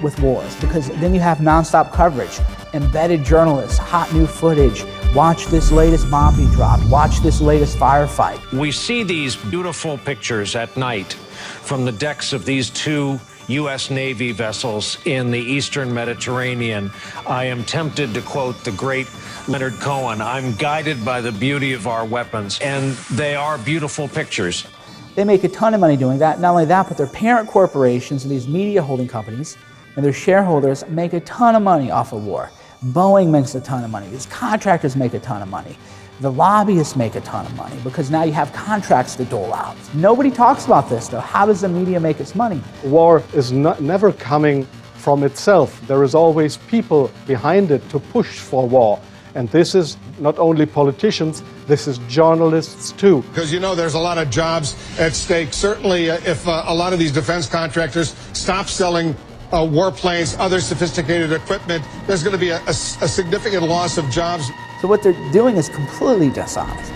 S9: with wars because then you have nonstop coverage, embedded journalists, hot new footage. Watch this latest bomb be dropped. Watch this latest firefight.
S17: We see these beautiful pictures at night from the decks of these two U.S. Navy vessels in the Eastern Mediterranean. I am tempted to quote the great Leonard Cohen, I'm guided by the beauty of our weapons, and they are beautiful pictures.
S9: They make a ton of money doing that. Not only that, but their parent corporations and these media holding companies and their shareholders make a ton of money off of war. Boeing makes a ton of money. These contractors make a ton of money. The lobbyists make a ton of money because now you have contracts to dole out. Nobody talks about this, though. How does the media make its money?
S23: War is never coming from itself. There is always people behind it to push for war. And this is not only politicians, this is journalists too.
S18: Because you know there's a lot of jobs at stake. Certainly if a lot of these defense contractors stop selling warplanes, other sophisticated equipment, there's going to be a significant loss of jobs.
S9: So what they're doing is completely dishonest.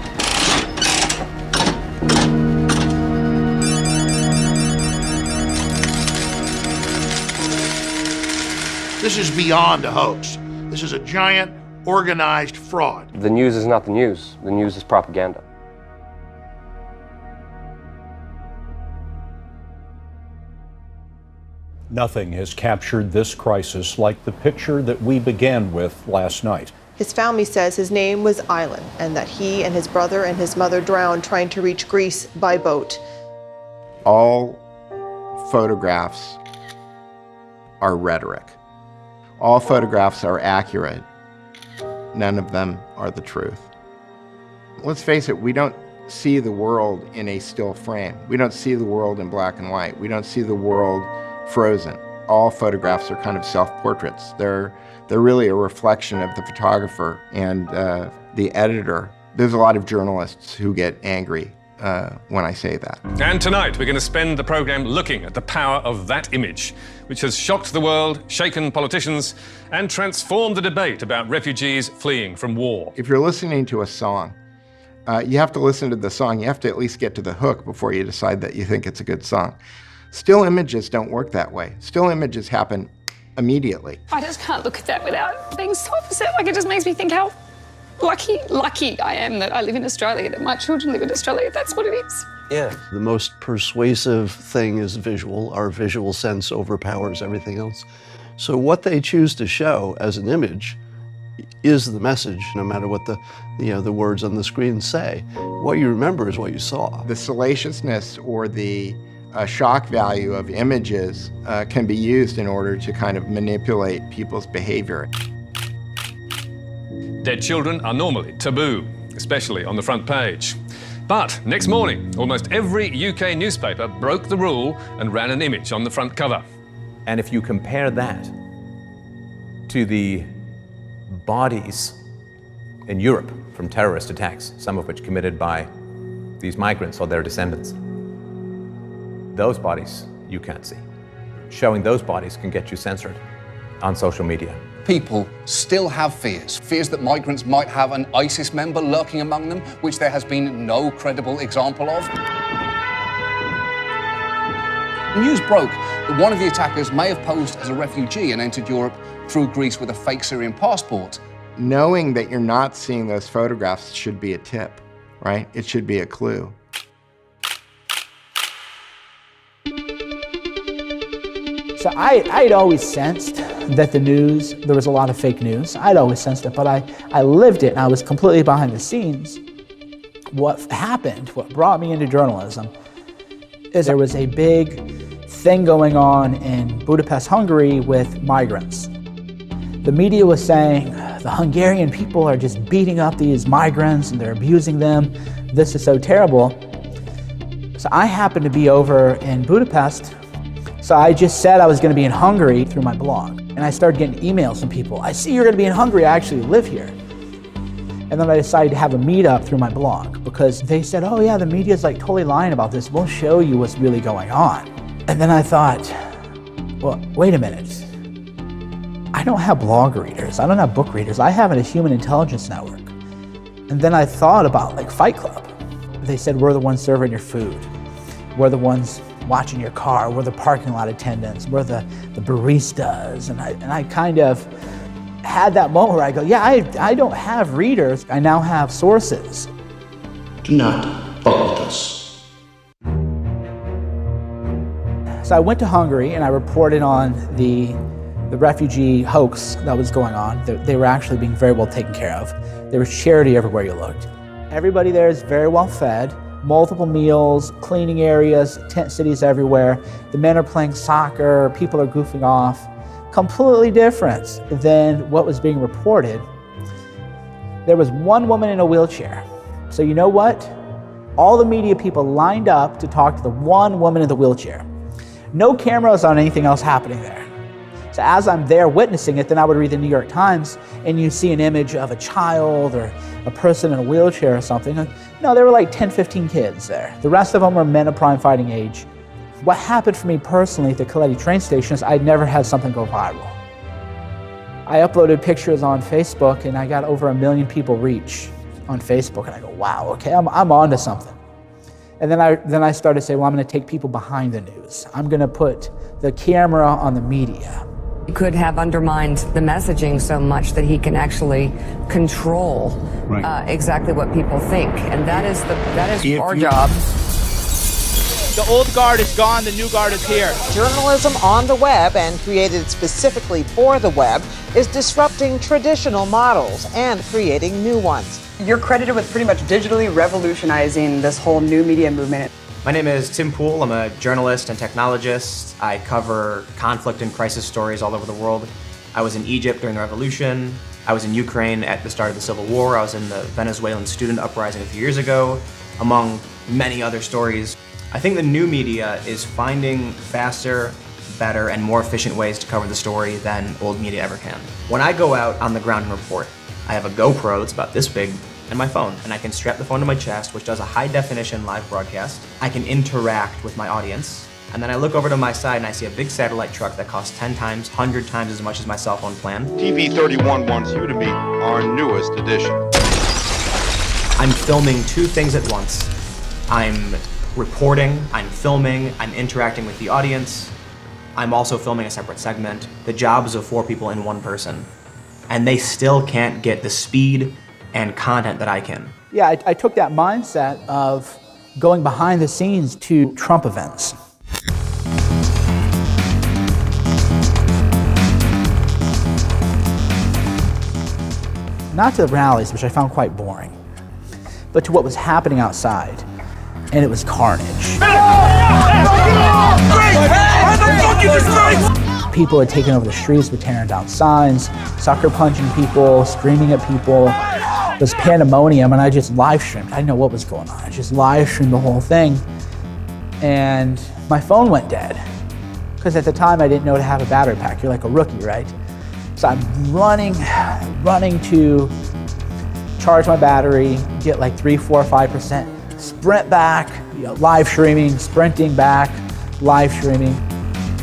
S2: This is beyond a hoax. This is a giant organized fraud.
S1: The news is not the news. The news is propaganda.
S30: Nothing has captured this crisis like the picture that we began with last night.
S20: His family says his name was Aylan and that he and his brother and his mother drowned trying to reach Greece by boat.
S22: All photographs are rhetoric. All photographs are accurate. None of them are the truth. Let's face it, we don't see the world in a still frame. We don't see the world in black and white. We don't see the world frozen. All photographs are kind of self-portraits. They're really a reflection of the photographer and the editor There's a lot of journalists who get angry when I say that.
S3: And tonight we're going to spend the program looking at the power of that image, which has shocked the world, shaken politicians, and transformed the debate about refugees fleeing from war.
S22: If you're listening to a song, you have to listen to the song. You have to at least get to the hook before you decide that you think it's a good song. Still images don't work that way. Still images happen immediately.
S16: I just can't look at that without being so upset. Like, it just makes me think how lucky I am that I live in Australia, that my children live in Australia. That's what it is.
S19: Yeah. The most persuasive thing is visual. Our visual sense overpowers everything else. So what they choose to show as an image is the message, no matter what the words on the screen say. What you remember is what you saw.
S22: The salaciousness or the shock value of images can be used in order to kind of manipulate people's behavior.
S3: Dead children are normally taboo, especially on the front page. But next morning, almost every UK newspaper broke the rule and ran an image on the front cover.
S21: And if you compare that to the bodies in Europe from terrorist attacks, some of which committed by these migrants or their descendants, those bodies you can't see. Showing those bodies can get you censored on social media.
S24: People still have fears that migrants might have an ISIS member lurking among them, which there has been no credible example of. News broke that one of the attackers may have posed as a refugee and entered Europe through Greece with a fake Syrian passport.
S22: Knowing that you're not seeing those photographs should be a tip, right? It should be a clue.
S9: So I'd always sensed that there was a lot of fake news. I'd always sensed it, but I lived it and I was completely behind the scenes. What happened, what brought me into journalism, is there was a big thing going on in Budapest, Hungary with migrants. The media was saying the Hungarian people are just beating up these migrants and they're abusing them. This is so terrible. So I happened to be over in Budapest. So I just said I was going to be in Hungary through my blog. And I started getting emails from people. I see you're going to be in Hungary. I actually live here. And then I decided to have a meetup through my blog because they said, oh yeah, the media's like totally lying about this. We'll show you what's really going on. And then I thought, well, wait a minute. I don't have blog readers. I don't have book readers. I have a human intelligence network. And then I thought about like Fight Club. They said, we're the ones serving your food. We're the ones watching your car. We're the parking lot attendants. We're the baristas. And I kind of had that moment where I go, yeah, I don't have readers. I now have sources.
S2: Do not fuck with us.
S9: So I went to Hungary and I reported on the refugee hoax that was going on. They were actually being very well taken care of. There was charity everywhere you looked. Everybody there is very well fed, multiple meals, cleaning areas, tent cities everywhere. The men are playing soccer, people are goofing off. Completely different than what was being reported. There was one woman in a wheelchair. So you know what? All the media people lined up to talk to the one woman in the wheelchair. No cameras on anything else happening there. So as I'm there witnessing it, then I would read the New York Times and you see an image of a child or a person in a wheelchair or something. No, there were like 10, 15 kids there. The rest of them were men of prime fighting age. What happened for me personally at the Coletti train station is I'd never had something go viral. I uploaded pictures on Facebook and I got over 1 million people reach on Facebook and I go, wow, okay, I'm onto something. And then I started to say, well, I'm going to take people behind the news. I'm going to put the camera on the media.
S25: He could have undermined the messaging so much that he can actually control exactly what people think, and that is our job.
S26: The old guard is gone, the new guard is here.
S27: Journalism on the web and created specifically for the web is disrupting traditional models and creating new ones.
S28: You're credited with pretty much digitally revolutionizing this whole new media movement.
S29: My name is Tim Poole. I'm a journalist and technologist. I cover conflict and crisis stories all over the world. I was in Egypt during the revolution. I was in Ukraine at the start of the Civil War. I was in the Venezuelan student uprising a few years ago, among many other stories. I think the new media is finding faster, better, and more efficient ways to cover the story than old media ever can. When I go out on the ground and report, I have a GoPro that's about this big and my phone. And I can strap the phone to my chest, which does a high-definition live broadcast. I can interact with my audience. And then I look over to my side and I see a big satellite truck that costs 10 times, 100 times as much as my cell phone plan.
S4: TV31 wants you to meet our newest addition.
S29: I'm filming two things at once. I'm reporting, I'm filming, I'm interacting with the audience. I'm also filming a separate segment. The jobs of 4 people in one person. And they still can't get the speed and content that I can.
S9: Yeah, I took that mindset of going behind the scenes to Trump events. Not to the rallies, which I found quite boring, but to what was happening outside, and it was carnage. People had taken over the streets, were tearing down signs, sucker punching people, screaming at people. It was pandemonium, and I just live streamed. I didn't know what was going on. I just live streamed the whole thing, and my phone went dead. Because at the time, I didn't know to have a battery pack. You're like a rookie, right? So I'm running to charge my battery, get like 3, 4, 5%, sprint back, live streaming, sprinting back, live streaming.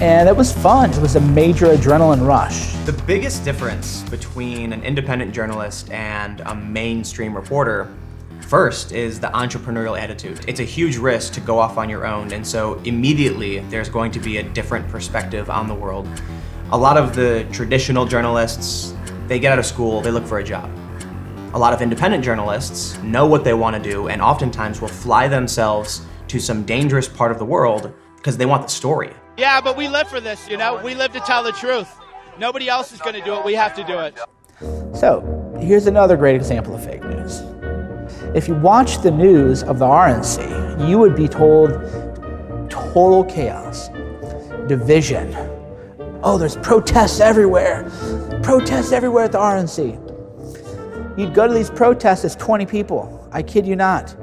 S9: And it was fun. It was a major adrenaline rush.
S29: The biggest difference between an independent journalist and a mainstream reporter, first, is the entrepreneurial attitude. It's a huge risk to go off on your own, and so immediately there's going to be a different perspective on the world. A lot of the traditional journalists, they get out of school, they look for a job. A lot of independent journalists know what they want to do and oftentimes will fly themselves to some dangerous part of the world because they want the story.
S26: Yeah, but we live for this, you know? We live to tell the truth. Nobody else is going to do it. We have to do it.
S9: So, here's another great example of fake news. If you watch the news of the RNC, you would be told total chaos, division. Oh, there's protests everywhere. Protests everywhere at the RNC. You'd go to these protests, it's 20 people. I kid you not.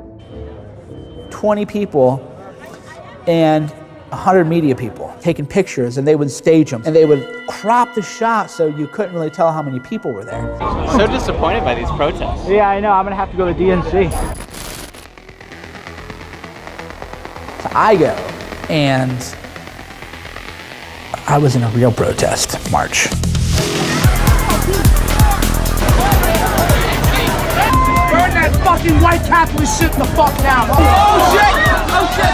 S9: 20 people and 100 media people taking pictures, and they would stage them. And they would crop the shot so you couldn't really tell how many people were there.
S28: So disappointed by these protests.
S9: Yeah, I know. I'm going to have to go to DNC. So I go, and I was in a real protest march.
S26: Burn that fucking white capitalist shit the fuck down. Oh shit! Oh shit!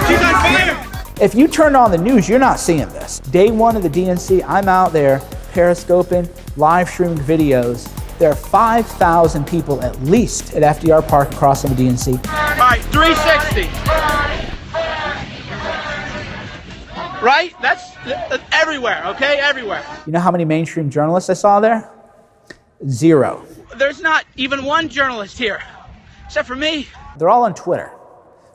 S26: She's on fire!
S9: If you turn on the news, you're not seeing this. Day one of the DNC, I'm out there periscoping, live streaming videos. There are 5,000 people at least at FDR Park across from the DNC.
S26: All right, 360. Right? That's everywhere, okay? Everywhere.
S9: You know how many mainstream journalists I saw there? 0.
S26: There's not even one journalist here, except for me.
S9: They're all on Twitter,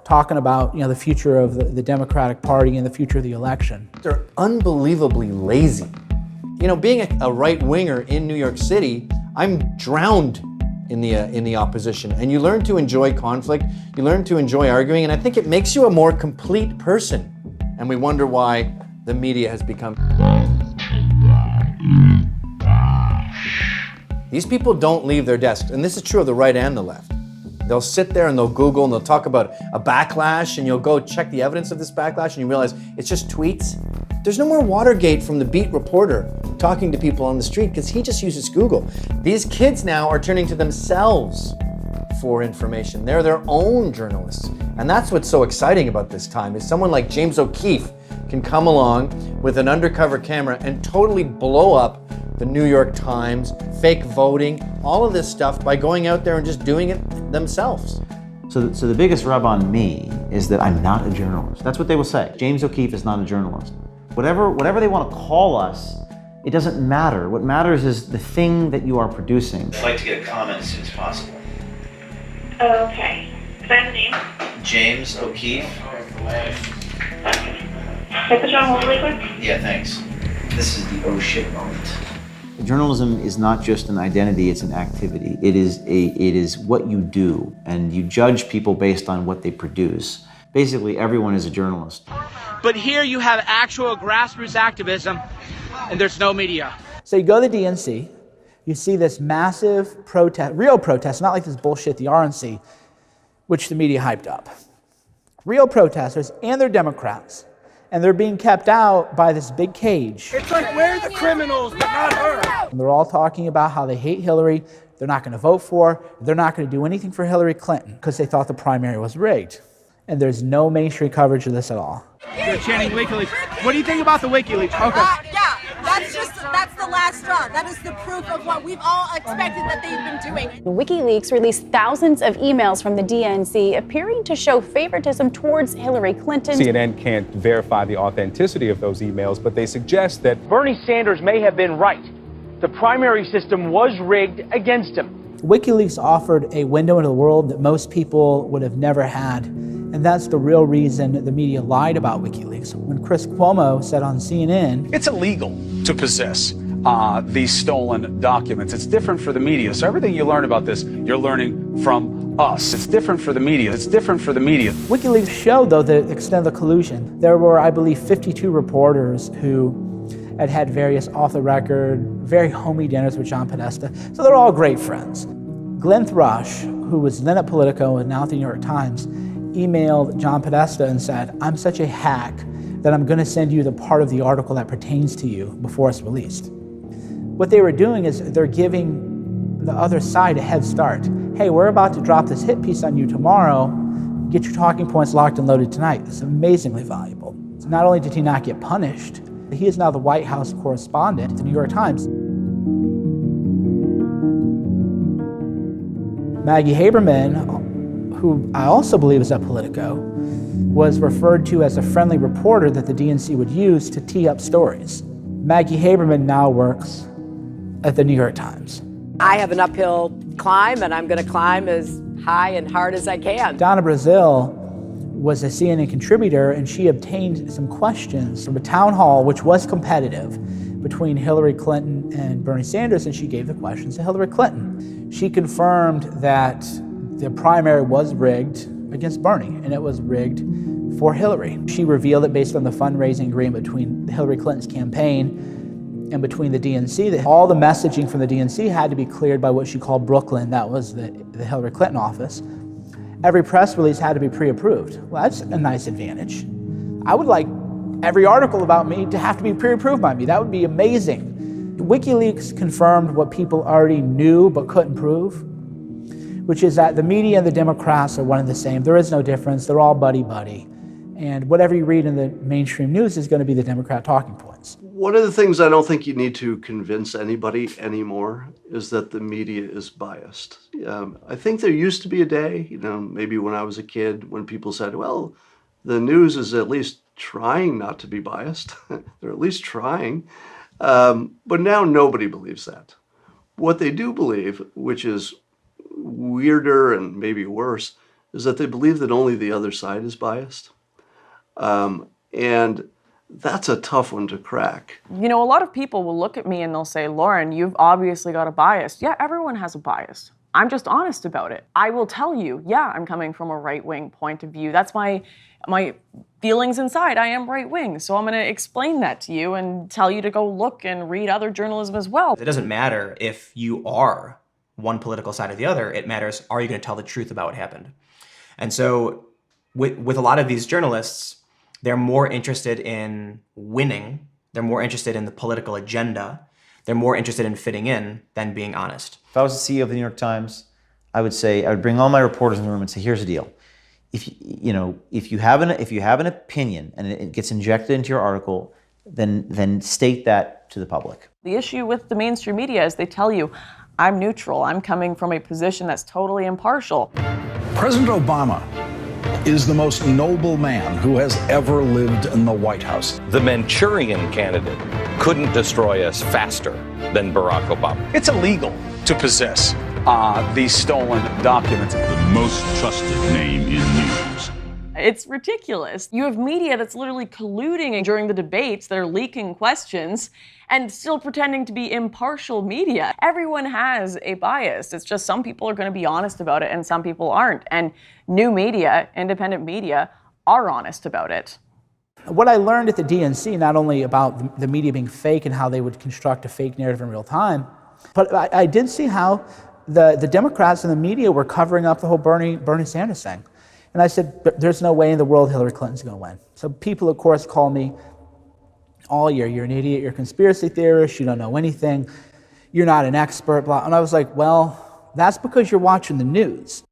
S9: talking about the future of the Democratic Party and the future of the election.
S5: They're unbelievably lazy. Being a right-winger in New York City, I'm drowned in the opposition. And you learn to enjoy conflict, you learn to enjoy arguing, and I think it makes you a more complete person. And we wonder why the media has become... These people don't leave their desks, and this is true of the right and the left. They'll sit there and they'll Google and they'll talk about a backlash, and you'll go check the evidence of this backlash and you realize it's just tweets. There's no more Watergate from the beat reporter talking to people on the street because he just uses Google. These kids now are turning to themselves for information. They're their own journalists. And that's what's so exciting about this time is someone like James O'Keefe can come along with an undercover camera and totally blow up the New York Times, fake voting, all of this stuff by going out there and just doing it themselves.
S6: So the biggest rub on me is that I'm not a journalist. That's what they will say. James O'Keefe is not a journalist. Whatever they want to call us, it doesn't matter. What matters is the thing that you are producing.
S7: I'd like to get a comment as soon as possible.
S8: Oh, okay. Can I have the name?
S7: James O'Keefe.
S8: Okay. Can I put you on hold really quick?
S7: Yeah, thanks. This is the oh shit moment.
S6: Journalism is not just an identity, it's an activity. It is what you do, and you judge people based on what they produce. Basically, everyone is a journalist.
S26: But here you have actual grassroots activism, and there's no media.
S9: So you go to the DNC, you see this massive protest, real protest, not like this bullshit, the RNC, which the media hyped up. Real protesters, and they're Democrats, and they're being kept out by this big cage.
S26: It's like we're the criminals, but not her.
S9: And they're all talking about how they hate Hillary, they're not going to vote for her, they're not going to do anything for Hillary Clinton because they thought the primary was rigged. And there's no mainstream coverage of this at all.
S26: They're chanting WikiLeaks. What do you think about the WikiLeaks? Okay.
S1: Yeah, that's the last straw. That is the proof of what we've all expected that they've been doing.
S10: WikiLeaks released thousands of emails from the DNC appearing to show favoritism towards Hillary Clinton.
S11: CNN can't verify the authenticity of those emails, but they suggest that
S26: Bernie Sanders may have been right. The primary system was rigged against him.
S9: WikiLeaks offered a window into the world that most people would have never had. And that's the real reason the media lied about WikiLeaks. When Chris Cuomo said on CNN,
S12: it's illegal to possess these stolen documents. It's different for the media. So everything you learn about this, you're learning from us. It's different for the media. It's different for the media.
S9: WikiLeaks showed, though, the extent of the collusion. There were, I believe, 52 reporters who had various off-the-record, very homey dinners with John Podesta. So they're all great friends. Glenn Thrush, who was then at Politico and now at the New York Times, emailed John Podesta and said, I'm such a hack that I'm going to send you the part of the article that pertains to you before it's released. What they were doing is they're giving the other side a head start. Hey, we're about to drop this hit piece on you tomorrow. Get your talking points locked and loaded tonight. It's amazingly valuable. So not only did he not get punished, he is now the White House correspondent at the New York Times. Maggie Haberman, who I also believe is at Politico, was referred to as a friendly reporter that the DNC would use to tee up stories. Maggie Haberman now works at the New York Times.
S27: I have an uphill climb, and I'm going to climb as high and hard as I can.
S9: Donna Brazile was a CNN contributor, and she obtained some questions from a town hall, which was competitive, between Hillary Clinton and Bernie Sanders, and she gave the questions to Hillary Clinton. She confirmed that the primary was rigged against Bernie, and it was rigged for Hillary. She revealed it based on the fundraising agreement between Hillary Clinton's campaign and between the DNC, that all the messaging from the DNC had to be cleared by what she called Brooklyn. That was the Hillary Clinton office. Every press release had to be pre-approved. Well, that's a nice advantage. I would like every article about me to have to be pre-approved by me. That would be amazing. WikiLeaks confirmed what people already knew but couldn't prove, which is that the media and the Democrats are one and the same. There is no difference. They're all buddy-buddy. And whatever you read in the mainstream news is going to be the Democrat talking points.
S19: One of the things I don't think you need to convince anybody anymore is that the media is biased. I think there used to be a day, maybe when I was a kid, when people said, well, the news is at least trying not to be biased. They're at least trying. But now nobody believes that. What they do believe, which is weirder and maybe worse, is that they believe that only the other side is biased. And that's a tough one to crack.
S28: A lot of people will look at me and they'll say, Lauren, you've obviously got a bias. Yeah, everyone has a bias. I'm just honest about it. I will tell you, yeah, I'm coming from a right-wing point of view. That's my feelings inside. I am right-wing. So I'm going to explain that to you and tell you to go look and read other journalism as well.
S29: It doesn't matter if you are one political side or the other. It matters, are you going to tell the truth about what happened? And so with a lot of these journalists, they're more interested in winning. They're more interested in the political agenda. They're more interested in fitting in than being honest.
S6: If I was the CEO of the New York Times, I would bring all my reporters in the room and say, here's the deal. If you have an opinion and it gets injected into your article, then state that to the public.
S28: The issue with the mainstream media is they tell you, I'm neutral. I'm coming from a position that's totally impartial.
S30: President Obama is the most noble man who has ever lived in the White House.
S13: The Manchurian candidate couldn't destroy us faster than Barack Obama.
S12: It's illegal to possess these stolen documents.
S14: The most trusted name in news.
S28: It's ridiculous. You have media that's literally colluding during the debates that are leaking questions and still pretending to be impartial media. Everyone has a bias. It's just some people are going to be honest about it and some people aren't. And new media, independent media, are honest about it.
S9: What I learned at the DNC, not only about the media being fake and how they would construct a fake narrative in real time, But I did see how the Democrats and the media were covering up the whole Bernie Sanders thing. And I said, there's no way in the world Hillary Clinton's going to win. So people, of course, call me all year, you're an idiot, you're a conspiracy theorist, you don't know anything, you're not an expert, blah. And I was like, well, that's because you're watching the news.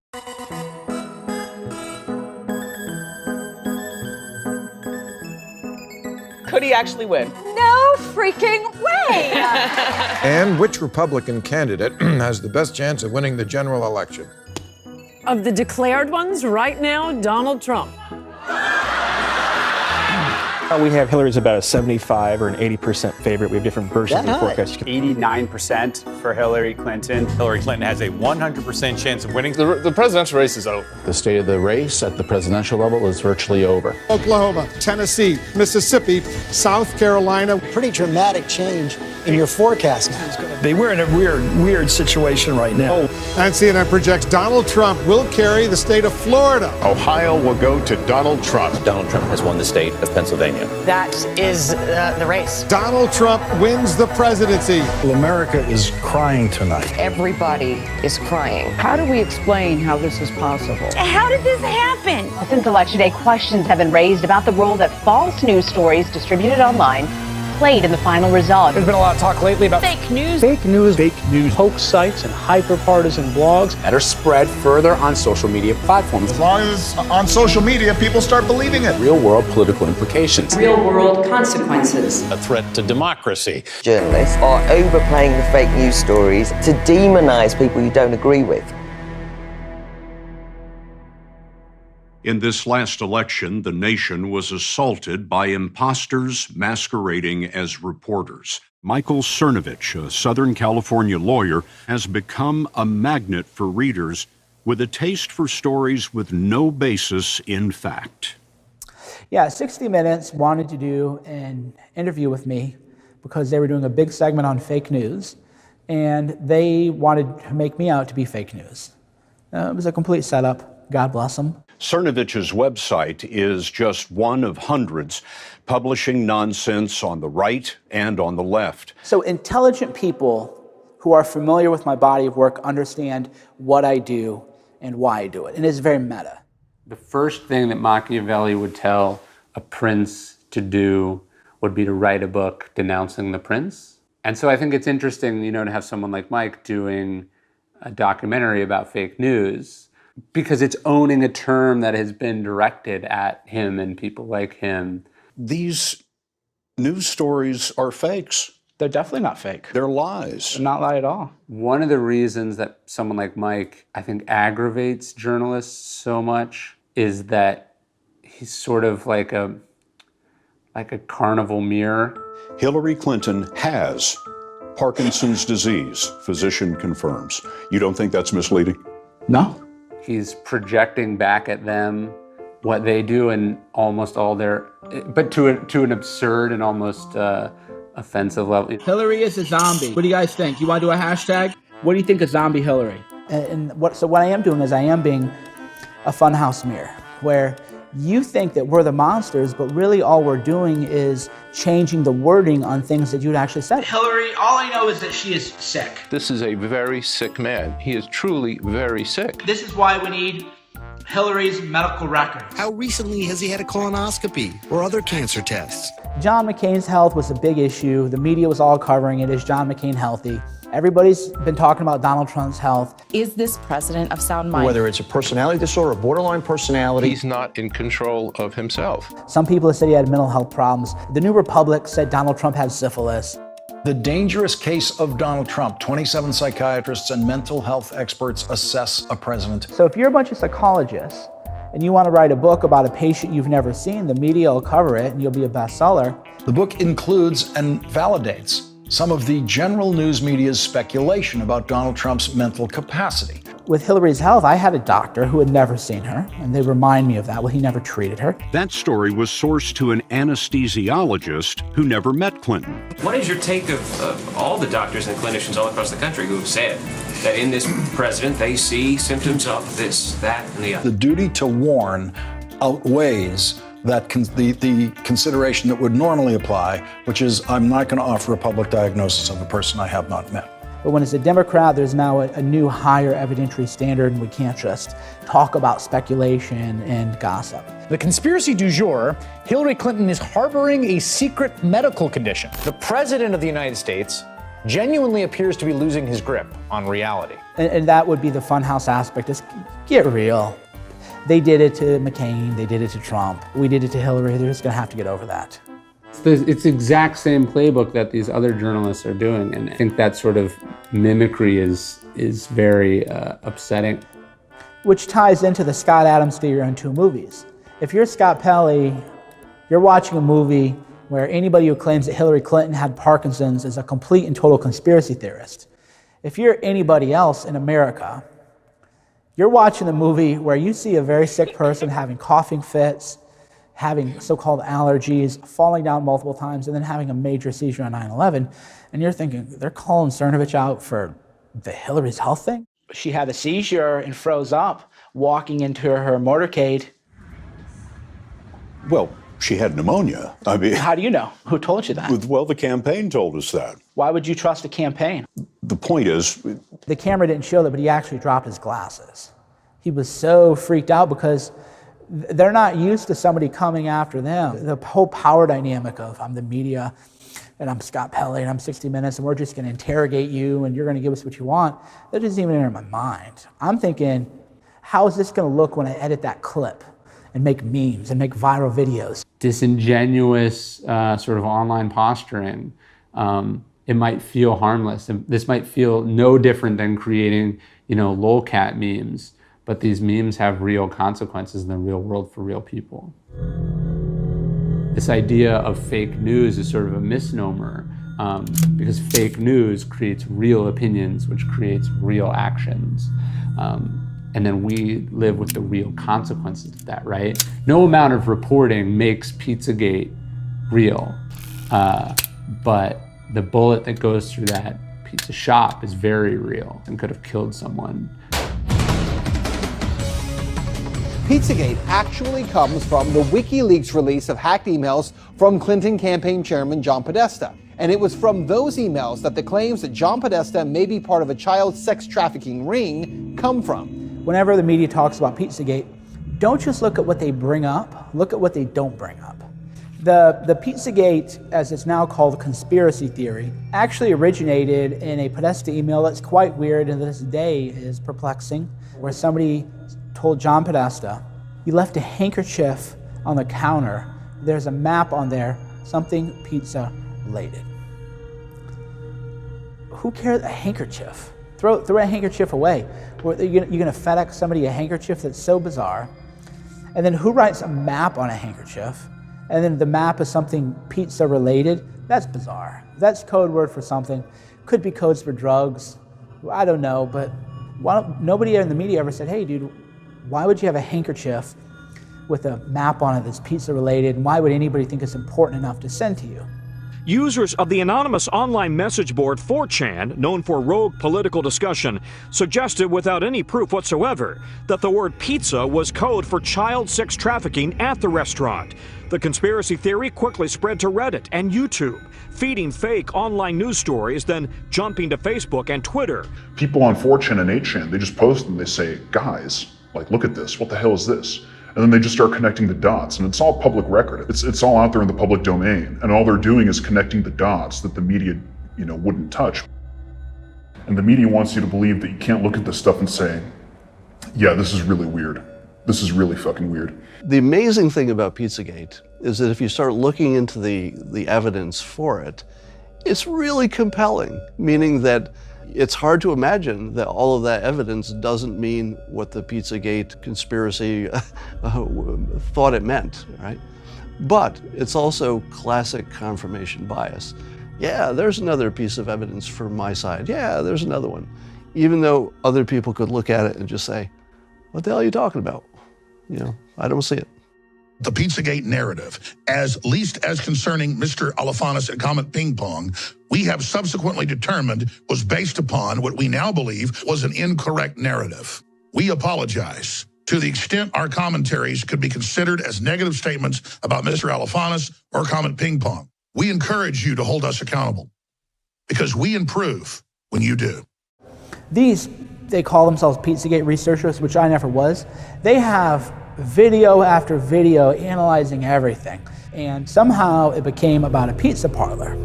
S3: Could he actually win?
S15: No freaking way!
S16: And which Republican candidate has the best chance of winning the general election?
S15: Of the declared ones right now, Donald Trump.
S11: We have Hillary's about a 75 or an 80% favorite. We have different versions of the forecast.
S17: 89% for Hillary Clinton. Hillary Clinton has a 100% chance of winning. The presidential race is over.
S18: The state of the race at the presidential level is virtually over.
S20: Oklahoma, Tennessee, Mississippi, South Carolina.
S21: Pretty dramatic change in your forecast now.
S20: We're in a weird situation right now. And CNN projects Donald Trump will carry the state of Florida.
S14: Ohio will go to Donald Trump.
S13: Donald Trump has won the state of Pennsylvania.
S15: That is the race.
S20: Donald Trump wins the presidency.
S30: Well, America is crying tonight.
S25: Everybody is crying.
S15: How do we explain how this is possible? How did this happen?
S22: Since Election Day, questions have been raised about the role that false news stories distributed online played in the final result.
S17: There's been a lot of talk lately about
S15: Fake news.
S11: Fake news, hoax sites, and hyper-partisan blogs
S17: that are spread further on social media platforms.
S16: As long as on social media people start believing it.
S13: Real-world political implications.
S15: Real-world consequences.
S13: A threat to democracy.
S27: Journalists are overplaying the fake news stories to demonize people you don't agree with.
S14: In this last election, the nation was assaulted by imposters masquerading as reporters. Michael Cernovich, a Southern California lawyer, has become a magnet for readers with a taste for stories with no basis in fact.
S9: Yeah, 60 Minutes wanted to do an interview with me because they were doing a big segment on fake news, and they wanted to make me out to be fake news. It was a complete setup. God bless them.
S14: Cernovich's website is just one of hundreds publishing nonsense on the right and on the left.
S9: So intelligent people who are familiar with my body of work understand what I do and why I do it. And it's very meta.
S23: The first thing that Machiavelli would tell a prince to do would be to write a book denouncing the prince. And so I think it's interesting, to have someone like Mike doing a documentary about fake news, because it's owning a term that has been directed at him and people like him.
S14: These news stories are fakes.
S9: They're definitely not fake.
S14: They're lies.
S9: They're not lie at all.
S23: One of the reasons that someone like Mike, I think, aggravates journalists so much is that he's sort of like a carnival mirror.
S14: Hillary Clinton has Parkinson's disease, physician confirms. You don't think that's misleading?
S9: No.
S23: He's projecting back at them what they do and almost all but to an absurd and almost offensive level.
S9: Hillary is a zombie. What do you guys think? You want to do a hashtag? What do you think of zombie Hillary? So what I am doing is I am being a funhouse mirror, where you think that we're the monsters, but really all we're doing is changing the wording on things that you'd actually said.
S20: Hillary, all I know is that she is sick.
S18: This is a very sick man. He is truly very sick.
S20: This is why we need Hillary's medical records.
S21: How recently has he had a colonoscopy or other cancer tests?
S9: John McCain's health was a big issue. The media was all covering it. Is John McCain healthy? Everybody's been talking about Donald Trump's health.
S15: Is this president of sound mind?
S18: Whether it's a personality disorder or borderline personality, he's not in control of himself.
S9: Some people have said he had mental health problems. The New Republic said Donald Trump had syphilis.
S30: The dangerous case of Donald Trump. 27 psychiatrists and mental health experts assess a president.
S9: So if you're a bunch of psychologists and you want to write a book about a patient you've never seen, the media will cover it and you'll be a bestseller.
S30: The book includes and validates some of the general news media's speculation about Donald Trump's mental capacity.
S9: With Hillary's health, I had a doctor who had never seen her, and they remind me of that. Well, he never treated her.
S14: That story was sourced to an anesthesiologist who never met Clinton.
S24: What is your take of all the doctors and clinicians all across the country who have said that in this president they see symptoms of this, that, and the other?
S30: The duty to warn outweighs that the consideration that would normally apply, which is I'm not going to offer a public diagnosis of a person I have not met.
S9: But when it's a Democrat, there's now a new higher evidentiary standard, and we can't just talk about speculation and gossip.
S1: The conspiracy du jour, Hillary Clinton is harboring a secret medical condition. The president of the United States genuinely appears to be losing his grip on reality.
S9: And that would be the funhouse aspect, is get real. They did it to McCain, they did it to Trump, we did it to Hillary, they're just gonna have to get over that.
S23: It's the exact same playbook that these other journalists are doing, and I think that sort of mimicry is very upsetting.
S9: Which ties into the Scott Adams theory on two movies. If you're Scott Pelley, you're watching a movie where anybody who claims that Hillary Clinton had Parkinson's is a complete and total conspiracy theorist. If you're anybody else in America, you're watching a movie where you see a very sick person having coughing fits, having so-called allergies, falling down multiple times, and then having a major seizure on 9/11, and you're thinking, they're calling Cernovich out for the Hillary's health thing? She had a seizure and froze up walking into her motorcade.
S2: Well, she had pneumonia. I mean,
S9: how do you know? Who told you that?
S2: Well, the campaign told us that.
S9: Why would you trust a campaign?
S2: The point is,
S9: the camera didn't show that, but he actually dropped his glasses. He was so freaked out because they're not used to somebody coming after them. The whole power dynamic of I'm the media and I'm Scott Pelley and I'm 60 Minutes and we're just gonna interrogate you and you're gonna give us what you want, that doesn't even enter my mind. I'm thinking, how is this gonna look when I edit that clip and make memes and make viral videos?
S23: Disingenuous sort of online posturing. It might feel harmless. This might feel no different than creating, lolcat memes. But these memes have real consequences in the real world for real people. This idea of fake news is sort of a misnomer because fake news creates real opinions, which creates real actions. And then we live with the real consequences of that, right? No amount of reporting makes Pizzagate real, but the bullet that goes through that pizza shop is very real and could have killed someone.
S3: Pizzagate actually comes from the WikiLeaks release of hacked emails from Clinton campaign chairman John Podesta. And it was from those emails that the claims that John Podesta may be part of a child sex trafficking ring come from.
S9: Whenever the media talks about Pizzagate, don't just look at what they bring up, look at what they don't bring up. The Pizzagate, as it's now called, conspiracy theory, actually originated in a Podesta email that's quite weird and to this day is perplexing, where somebody told John Podesta, he left a handkerchief on the counter. There's a map on there, something pizza related. Who cares a handkerchief? Throw a handkerchief away. You're gonna FedEx somebody a handkerchief that's so bizarre. And then who writes a map on a handkerchief? And then the map is something pizza related? That's bizarre. That's code word for something. Could be codes for drugs. I don't know, but nobody in the media ever said, hey dude, why would you have a handkerchief with a map on it that's pizza related, and why would anybody think it's important enough to send to you?
S4: Users of the anonymous online message board 4chan, known for rogue political discussion, suggested without any proof whatsoever that the word pizza was code for child sex trafficking at the restaurant. The conspiracy theory quickly spread to Reddit and YouTube, feeding fake online news stories, then jumping to Facebook and Twitter.
S5: People on 4chan and 8chan, they just post and they say, guys, like, look at this, what the hell is this? And then they just start connecting the dots, and it's all public record. It's all out there in the public domain, and all they're doing is connecting the dots that the media, wouldn't touch. And the media wants you to believe that you can't look at this stuff and say, yeah, this is really weird. This is really fucking weird.
S18: The amazing thing about Pizzagate is that if you start looking into the evidence for it, it's really compelling, meaning that it's hard to imagine that all of that evidence doesn't mean what the Pizzagate conspiracy thought it meant, right? But it's also classic confirmation bias. Yeah, there's another piece of evidence from my side. Yeah, there's another one. Even though other people could look at it and just say, what the hell are you talking about? I don't see it.
S7: The Pizzagate narrative, as least as concerning Mr. Alefantis and Comet Ping Pong, we have subsequently determined was based upon what we now believe was an incorrect narrative. We apologize. To the extent our commentaries could be considered as negative statements about Mr. Alefantis or Comet Ping Pong, we encourage you to hold us accountable because we improve when you do.
S9: They call themselves Pizzagate researchers, which I never was. They have video after video analyzing everything. And somehow it became about a pizza parlor.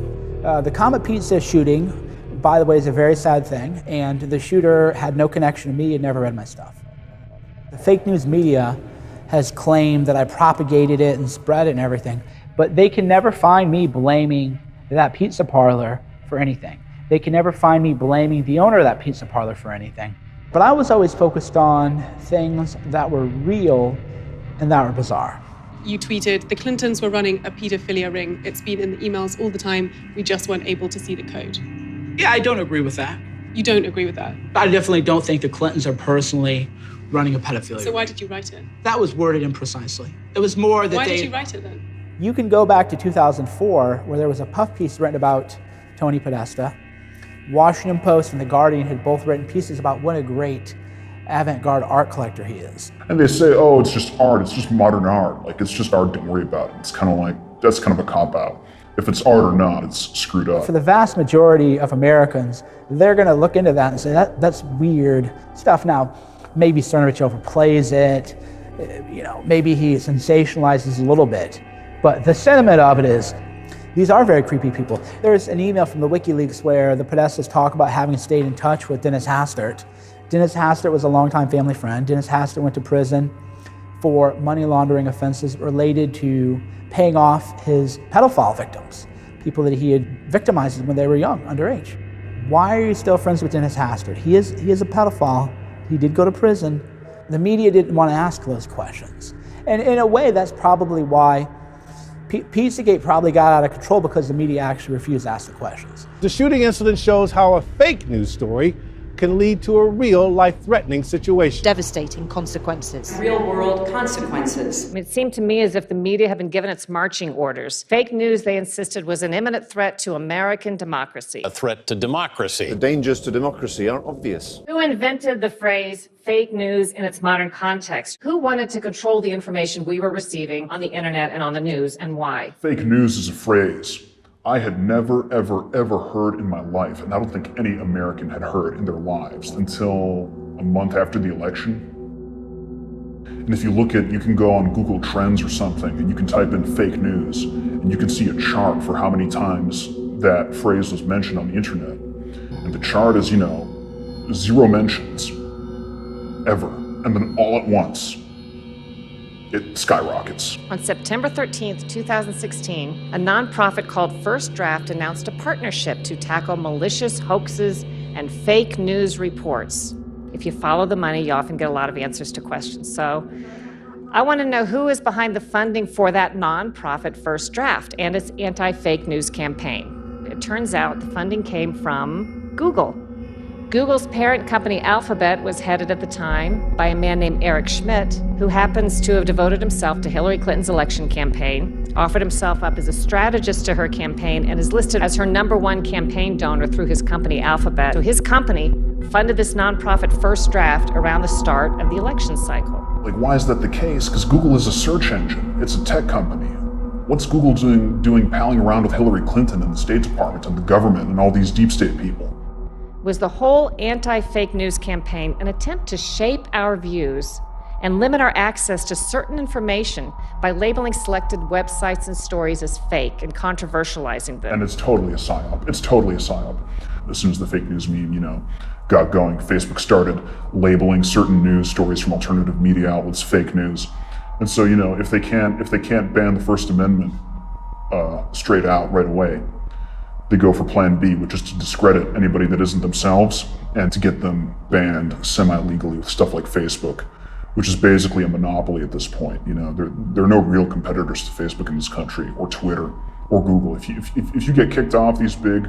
S9: The Comet Pizza shooting, by the way, is a very sad thing. And the shooter had no connection to me, had never read my stuff. The fake news media has claimed that I propagated it and spread it and everything. But they can never find me blaming that pizza parlor for anything. They can never find me blaming the owner of that pizza parlor for anything. But I was always focused on things that were real and that were bizarre.
S6: You tweeted, the Clintons were running a pedophilia ring. It's been in the emails all the time. We just weren't able to see the code.
S9: Yeah, I don't agree with that.
S6: You don't agree with that?
S9: I definitely don't think the Clintons are personally running a pedophilia ring.
S6: So why did you write it?
S9: That was worded imprecisely. It was more that
S6: Why did you write it then?
S9: You can go back to 2004, where there was a puff piece written about Tony Podesta. Washington Post and The Guardian had both written pieces about what a great avant-garde art collector he is.
S5: And they say, oh, it's just art, it's just modern art. Like, it's just art, don't worry about it. It's kind of like, that's kind of a cop-out. If it's art or not, it's screwed up.
S9: For the vast majority of Americans, they're gonna look into that and say, that's weird stuff. Now, maybe Cernovich overplays it, maybe he sensationalizes a little bit, but the sentiment of it is, these are very creepy people. There's an email from the WikiLeaks where the Podestas talk about having stayed in touch with Dennis Hastert. Dennis Hastert was a longtime family friend. Dennis Hastert went to prison for money laundering offenses related to paying off his pedophile victims, people that he had victimized when they were young, underage. Why are you still friends with Dennis Hastert? He is a pedophile. He did go to prison. The media didn't want to ask those questions. And in a way, that's probably why Pizzagate probably got out of control, because the media actually refused to ask the questions.
S8: The shooting incident shows how a fake news story can lead to a real life-threatening situation.
S10: Devastating consequences.
S12: Real-world consequences.
S19: It seemed to me as if the media had been given its marching orders. Fake news, they insisted, was an imminent threat to American democracy.
S13: A threat to democracy.
S22: The dangers to democracy aren't obvious.
S19: Who invented the phrase fake news in its modern context? Who wanted to control the information we were receiving on the internet and on the news, and why?
S5: Fake news is a phrase I had never, ever, ever heard in my life, and I don't think any American had heard in their lives until a month after the election. And if you can go on Google Trends or something, and you can type in fake news, and you can see a chart for how many times that phrase was mentioned on the internet. And the chart is, 0 mentions, ever. And then all at once, it skyrockets.
S19: On September 13th, 2016, a nonprofit called First Draft announced a partnership to tackle malicious hoaxes and fake news reports. If you follow the money, you often get a lot of answers to questions. So I want to know who is behind the funding for that nonprofit First Draft and its anti-fake news campaign. It turns out the funding came from Google. Google's parent company Alphabet was headed at the time by a man named Eric Schmidt, who happens to have devoted himself to Hillary Clinton's election campaign, offered himself up as a strategist to her campaign, and is listed as her #1 campaign donor through his company Alphabet. So his company funded this nonprofit First Draft around the start of the election cycle.
S5: Like, why is that the case? Because Google is a search engine. It's a tech company. What's Google doing palling around with Hillary Clinton and the State Department and the government and all these deep state people?
S19: Was the whole anti-fake news campaign an attempt to shape our views and limit our access to certain information by labeling selected websites and stories as fake and controversializing them?
S5: And it's totally a psyop. It's totally a psyop. As soon as the fake news meme, got going, Facebook started labeling certain news stories from alternative media outlets fake news. And so, if they can't ban the First Amendment straight out right away, they go for plan B, which is to discredit anybody that isn't themselves and to get them banned semi-legally with stuff like Facebook, which is basically a monopoly at this point. There are no real competitors to Facebook in this country, or Twitter, or Google. If you get kicked off these big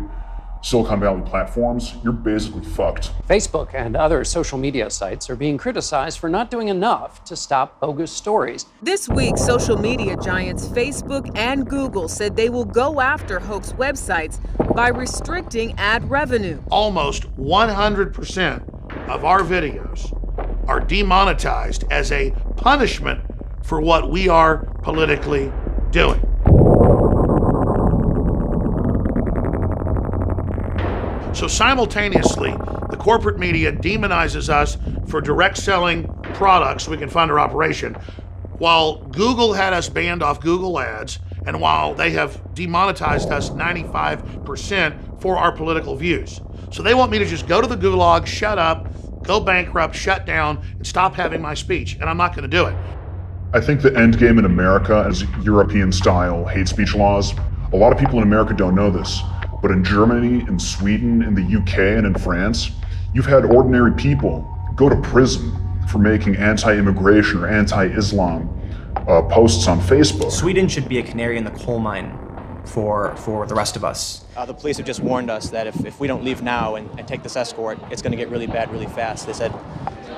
S5: Silicon Valley platforms, you're basically fucked.
S12: Facebook and other social media sites are being criticized for not doing enough to stop bogus stories.
S25: This week, social media giants Facebook and Google said they will go after hoax websites by restricting ad revenue.
S7: Almost 100% of our videos are demonetized as a punishment for what we are politically doing.
S11: So simultaneously, the corporate media demonizes us for direct selling products so we can fund our operation, while Google had us banned off Google Ads, and while they have demonetized us 95% for our political views. So they want me to just go to the gulag, shut up, go bankrupt, shut down, and stop having my speech, and I'm not gonna do it.
S5: I think the end game in America is European-style hate speech laws. A lot of people in America don't know this, but in Germany, in Sweden, in the UK, and in France, you've had ordinary people go to prison for making anti-immigration or anti-Islam posts on Facebook.
S15: Sweden should be a canary in the coal mine for the rest of us.
S16: The police have just warned us that if we don't leave now and take this escort, it's going to get really bad really fast. They said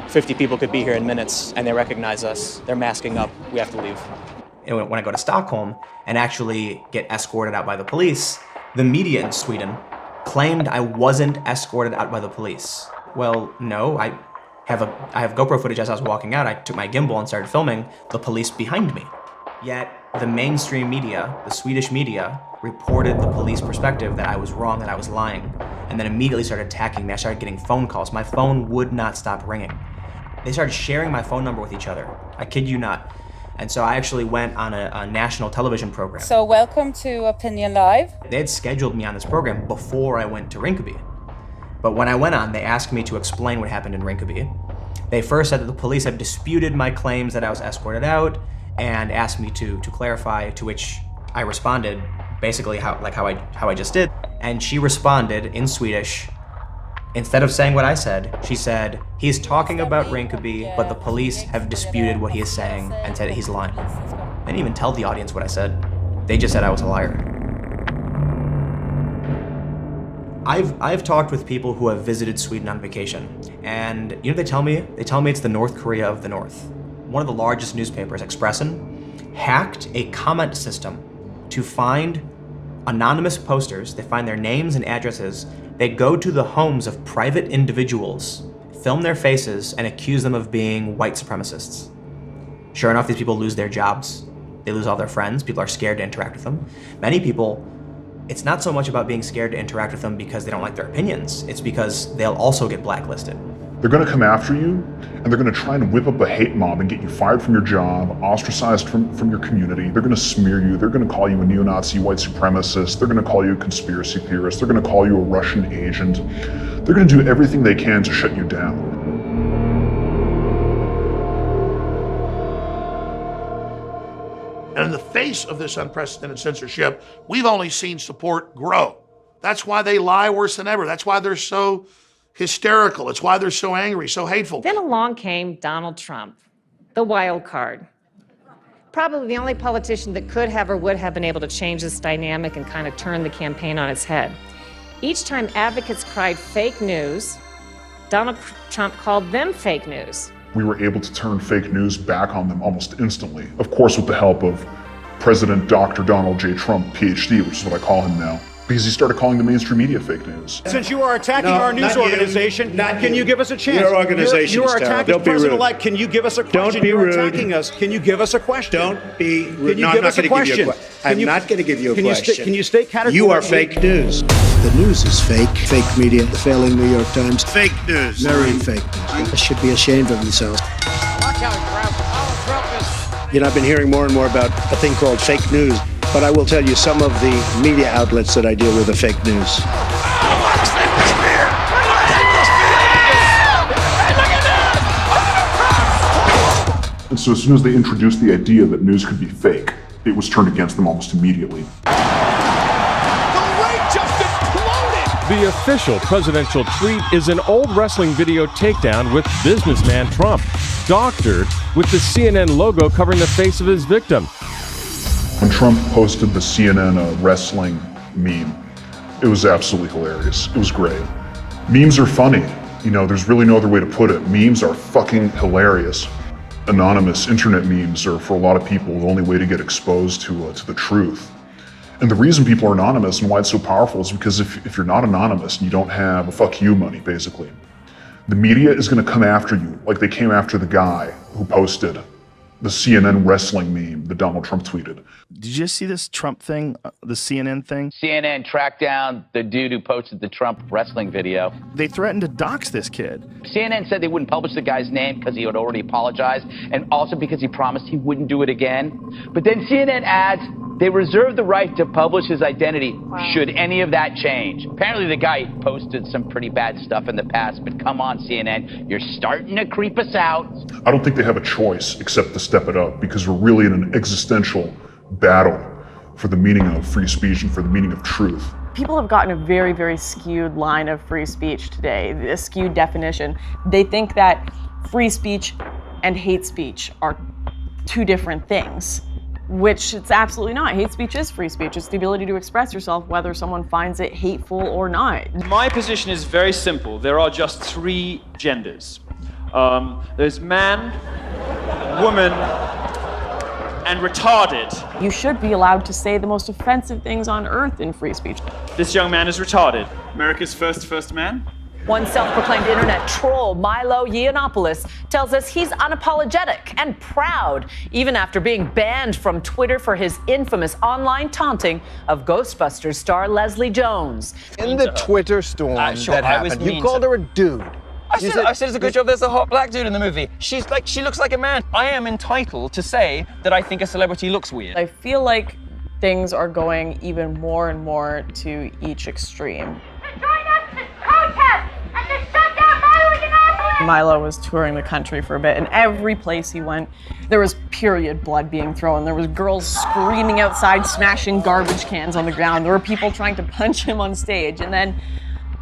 S16: 50 people could be here in minutes, and they recognize us. They're masking up. We have to leave.
S15: And when I go to Stockholm and actually get escorted out by the police, the media in Sweden claimed I wasn't escorted out by the police. Well, no, I have GoPro footage as I was walking out. I took my gimbal and started filming the police behind me. Yet the mainstream media, the Swedish media, reported the police perspective that I was wrong, that I was lying, and then immediately started attacking me. I started getting phone calls. My phone would not stop ringing. They started sharing my phone number with each other. I kid you not. And so I actually went on a national television program.
S17: So welcome to Opinion Live.
S15: They had scheduled me on this program before I went to Rinkeby. But when I went on, they asked me to explain what happened in Rinkeby. They first said that the police had disputed my claims that I was escorted out and asked me to clarify, to which I responded basically how I just did. And she responded in Swedish. Instead of saying what I said, she said, he's talking about Rinkeby, but the police have disputed what he is saying and said he's lying. I didn't even tell the audience what I said. They just said I was a liar. I've talked with people who have visited Sweden on vacation, and you know what they tell me? They tell me it's the North Korea of the North. One of the largest newspapers, Expressen, hacked a comment system to find anonymous posters. They find their names and addresses. They go to the homes of private individuals, film their faces, and accuse them of being white supremacists. Sure enough, these people lose their jobs. They lose all their friends. People are scared to interact with them. Many people, it's not so much about being scared to interact with them because they don't like their opinions. It's because they'll also get blacklisted.
S5: They're gonna come after you, and they're gonna try and whip up a hate mob and get you fired from your job, ostracized from your community. They're gonna smear you. They're gonna call you a neo-Nazi white supremacist. They're gonna call you a conspiracy theorist. They're gonna call you a Russian agent. They're gonna do everything they can to shut you down.
S11: And in the face of this unprecedented censorship, we've only seen support grow. That's why they lie worse than ever. That's why they're so hysterical. It's why they're so angry, so hateful.
S19: Then along came Donald Trump, the wild card. Probably the only politician that could have or would have been able to change this dynamic and kind of turn the campaign on its head. Each time advocates cried fake news, Donald Trump called them fake news.
S5: We were able to turn fake news back on them almost instantly. Of course, with the help of President Dr. Donald J. Trump, PhD, which is what I call him now. Because he started calling the mainstream media fake news.
S20: Since you are attacking our news organization, can you give us a chance?
S22: Your organization
S20: you are attacking President-elect. Can you give us a question?
S22: Don't be rude.
S20: You're attacking us. Can you give us a question?
S22: Don't be rude.
S20: Can you give us a question?
S22: I'm not going to give you a question.
S20: Can you state categorically?
S22: You are fake news.
S21: The news is fake. Fake media, the failing New York Times.
S22: Fake news.
S21: Very fake news. They should be ashamed of themselves. You know, I've been hearing more and more about a thing called fake news. But I will tell you, some of the media outlets that I deal with are fake news.
S5: And so as soon as they introduced the idea that news could be fake, it was turned against them almost immediately.
S26: The official presidential tweet is an old wrestling video takedown with businessman Trump, doctored with the CNN logo covering the face of his victim.
S5: When Trump posted the CNN wrestling meme, it was absolutely hilarious. It was great. Memes are funny. You know, there's really no other way to put it. Memes are fucking hilarious. Anonymous internet memes are, for a lot of people, the only way to get exposed to the truth. And the reason people are anonymous and why it's so powerful is because if you're not anonymous and you don't have a fuck you money, basically, the media is gonna come after you like they came after the guy who posted the CNN wrestling meme that Donald Trump tweeted.
S1: Did you see this Trump thing, the CNN thing?
S2: CNN tracked down the dude who posted the Trump wrestling video.
S1: They threatened to dox this kid.
S2: CNN said they wouldn't publish the guy's name because he had already apologized, and also because he promised he wouldn't do it again. But then CNN adds they reserve the right to publish his identity should any of that change. Apparently the guy posted some pretty bad stuff in the past, but come on, CNN, you're starting to creep us out.
S5: I don't think they have a choice except to step it up, because we're really in an existential battle for the meaning of free speech and for the meaning of truth.
S3: People have gotten a very, very skewed line of free speech today, a skewed definition. They think that free speech and hate speech are two different things, which it's absolutely not. Hate speech is free speech. It's the ability to express yourself whether someone finds it hateful or not.
S14: My position is very simple. There are just three genders. There's man, woman, and retarded.
S3: You should be allowed to say the most offensive things on earth in free speech.
S14: This young man is retarded. America's first man.
S23: One self-proclaimed internet troll, Milo Yiannopoulos, tells us he's unapologetic and proud, even after being banned from Twitter for his infamous online taunting of Ghostbusters star Leslie Jones.
S24: In the Twitter storm that happened, you called her a dude.
S27: I said it's a good job there's a hot black dude in the movie. She looks like a man. I am entitled to say that I think a celebrity looks weird.
S3: I feel like things are going even more and more to each extreme. Milo was touring the country for a bit, and every place he went, there was period blood being thrown. There was girls screaming outside, smashing garbage cans on the ground. There were people trying to punch him on stage. And then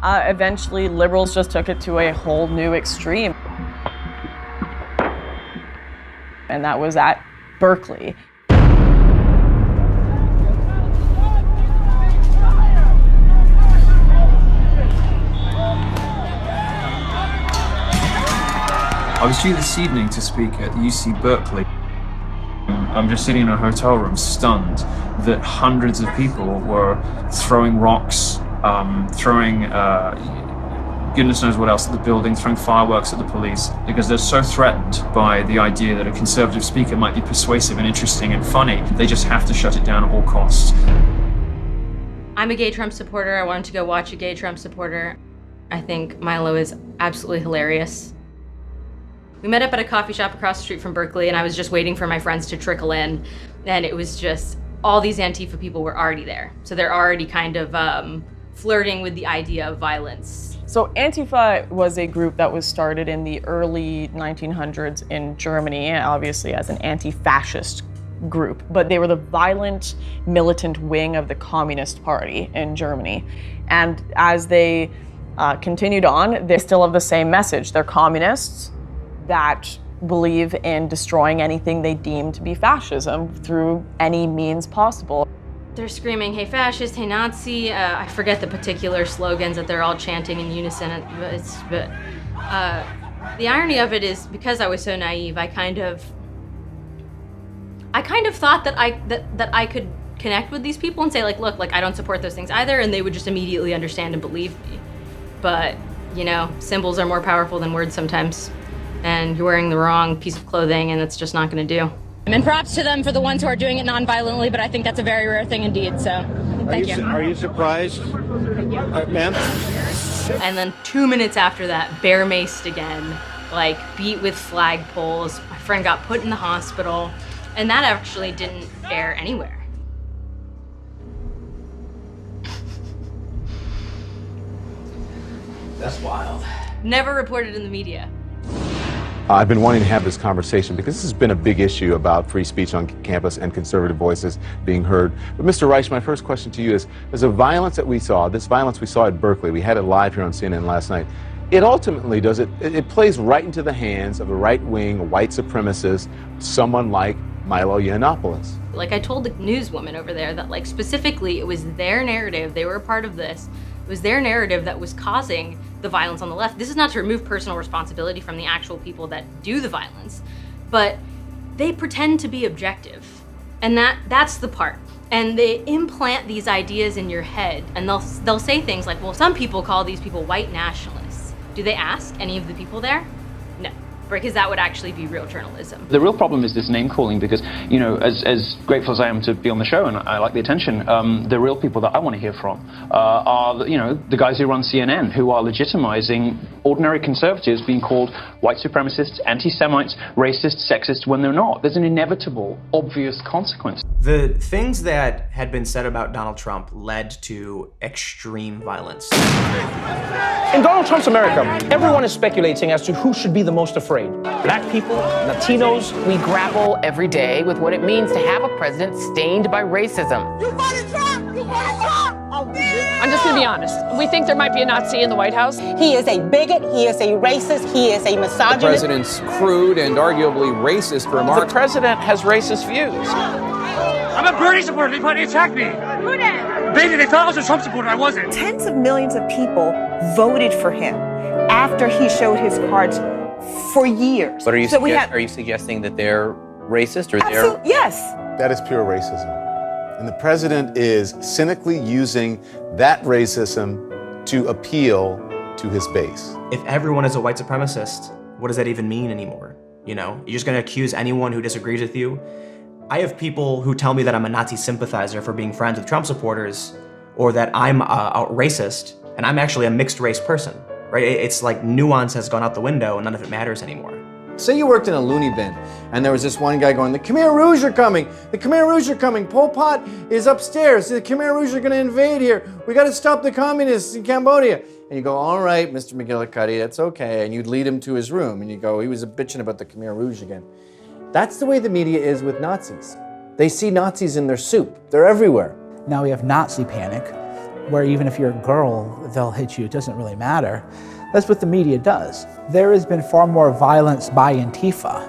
S3: eventually liberals just took it to a whole new extreme. And that was at Berkeley.
S28: I was due this evening to speak at UC Berkeley. I'm just sitting in a hotel room stunned that hundreds of people were throwing rocks, throwing goodness knows what else at the building, throwing fireworks at the police, because they're so threatened by the idea that a conservative speaker might be persuasive and interesting and funny. They just have to shut it down at all costs.
S29: I'm a gay Trump supporter. I wanted to go watch a gay Trump supporter. I think Milo is absolutely hilarious. We met up at a coffee shop across the street from Berkeley, and I was just waiting for my friends to trickle in, and it was just all these Antifa people were already there. So they're already kind of flirting with the idea of violence.
S3: So Antifa was a group that was started in the early 1900s in Germany, obviously as an anti-fascist group, but they were the violent, militant wing of the Communist Party in Germany. And as they continued on, they still have the same message. They're communists that believe in destroying anything they deem to be fascism through any means possible.
S29: They're screaming, hey fascist, hey Nazi. I forget the particular slogans that they're all chanting in unison. But the irony of it is, because I was so naive, I kind of thought that I could connect with these people and say, like, look, like, I don't support those things either, and they would just immediately understand and believe me. But, you know, symbols are more powerful than words sometimes. And you're wearing the wrong piece of clothing, and it's just not going to do.
S30: And props to them for the ones who are doing it non-violently, but I think that's a very rare thing indeed, so thank you.
S21: Are you surprised, ma'am?
S29: And then 2 minutes after that, bear-maced again, like beat with flagpoles. My friend got put in the hospital, and that actually didn't air anywhere.
S31: That's wild.
S29: Never reported in the media.
S31: I've been wanting to have this conversation because this has been a big issue about free speech on campus and conservative voices being heard. But Mr. Reich, my first question to you is the violence that we saw, this violence we saw at Berkeley, we had it live here on CNN last night, it ultimately it plays right into the hands of a right-wing white supremacist, someone like Milo Yiannopoulos.
S29: Like I told the newswoman over there that, like, specifically it was their narrative, they were a part of this, it was their narrative that was causing the violence on the left. This is not to remove personal responsibility from the actual people that do the violence, but they pretend to be objective. And that's the part. And they implant these ideas in your head, and they'll say things like, well, some people call these people white nationalists. Do they ask any of the people there? No. because that would actually be real journalism.
S27: The real problem is this name calling because, you know, as grateful as I am to be on the show and I like the attention, the real people that I want to hear from are, you know, the guys who run CNN, who are legitimizing ordinary conservatives being called white supremacists, anti-Semites, racist, sexist when they're not. There's an inevitable, obvious consequence.
S15: The things that had been said about Donald Trump led to extreme violence.
S20: In Donald Trump's America, everyone is speculating as to who should be the most afraid. Black people, Latinos.
S4: We grapple every day with what it means to have a president stained by racism.
S6: You voted Trump! You voted Trump!
S7: I'm just gonna be honest. We think there might be a Nazi in the White House.
S6: He is a bigot, he is a racist, he is a misogynist.
S27: The president's crude and arguably racist remarks.
S20: The president has racist views.
S8: I'm a Bernie supporter. They attacked me.
S6: Who did?
S8: They did. They thought I was a Trump supporter. I wasn't.
S9: Tens of millions of people voted for him after he showed his cards for years.
S10: But are you suggesting that they're racist or they're...
S9: Yes.
S31: That is pure racism. And the president is cynically using that racism to appeal to his base.
S15: If everyone is a white supremacist, what does that even mean anymore? You know, you're just gonna accuse anyone who disagrees with you? I have people who tell me that I'm a Nazi sympathizer for being friends with Trump supporters, or that I'm a racist, and I'm actually a mixed race person, right? It's like nuance has gone out the window and none of it matters anymore.
S24: Say you worked in a loony bin, and there was this one guy going, the Khmer Rouge are coming! The Khmer Rouge are coming! Pol Pot is upstairs! The Khmer Rouge are gonna invade here! We gotta stop the communists in Cambodia! And you go, all right, Mr. McGillicuddy, that's okay. And you'd lead him to his room, and you go, he was bitching about the Khmer Rouge again. That's the way the media is with Nazis. They see Nazis in their soup. They're everywhere.
S12: Now we have Nazi panic, where even if you're a girl, they'll hit you. It doesn't really matter. That's what the media does. There has been far more violence by Antifa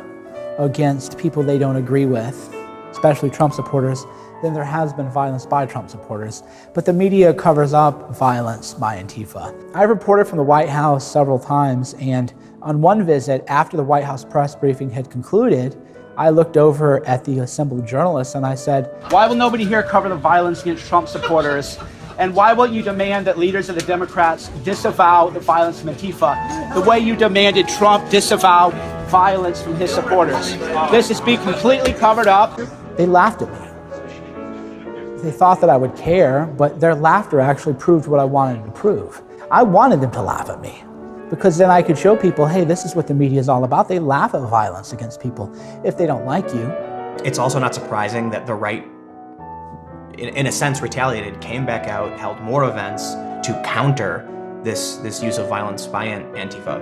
S12: against people they don't agree with, especially Trump supporters, than there has been violence by Trump supporters. But the media covers up violence by Antifa. I've reported from the White House several times, and on one visit, after the White House press briefing had concluded, I looked over at the assembled journalists and I said,
S20: Why will nobody here cover the violence against Trump supporters? And why won't you demand that leaders of the Democrats disavow the violence from Antifa the way you demanded Trump disavow violence from his supporters? This is being completely covered up.
S12: They laughed at me. They thought that I would care, but their laughter actually proved what I wanted to prove. I wanted them to laugh at me, because then I could show people, hey, this is what the media is all about. They laugh at violence against people if they don't like you.
S15: It's also not surprising that the right, in a sense, retaliated, came back out, held more events to counter this use of violence by Antifa.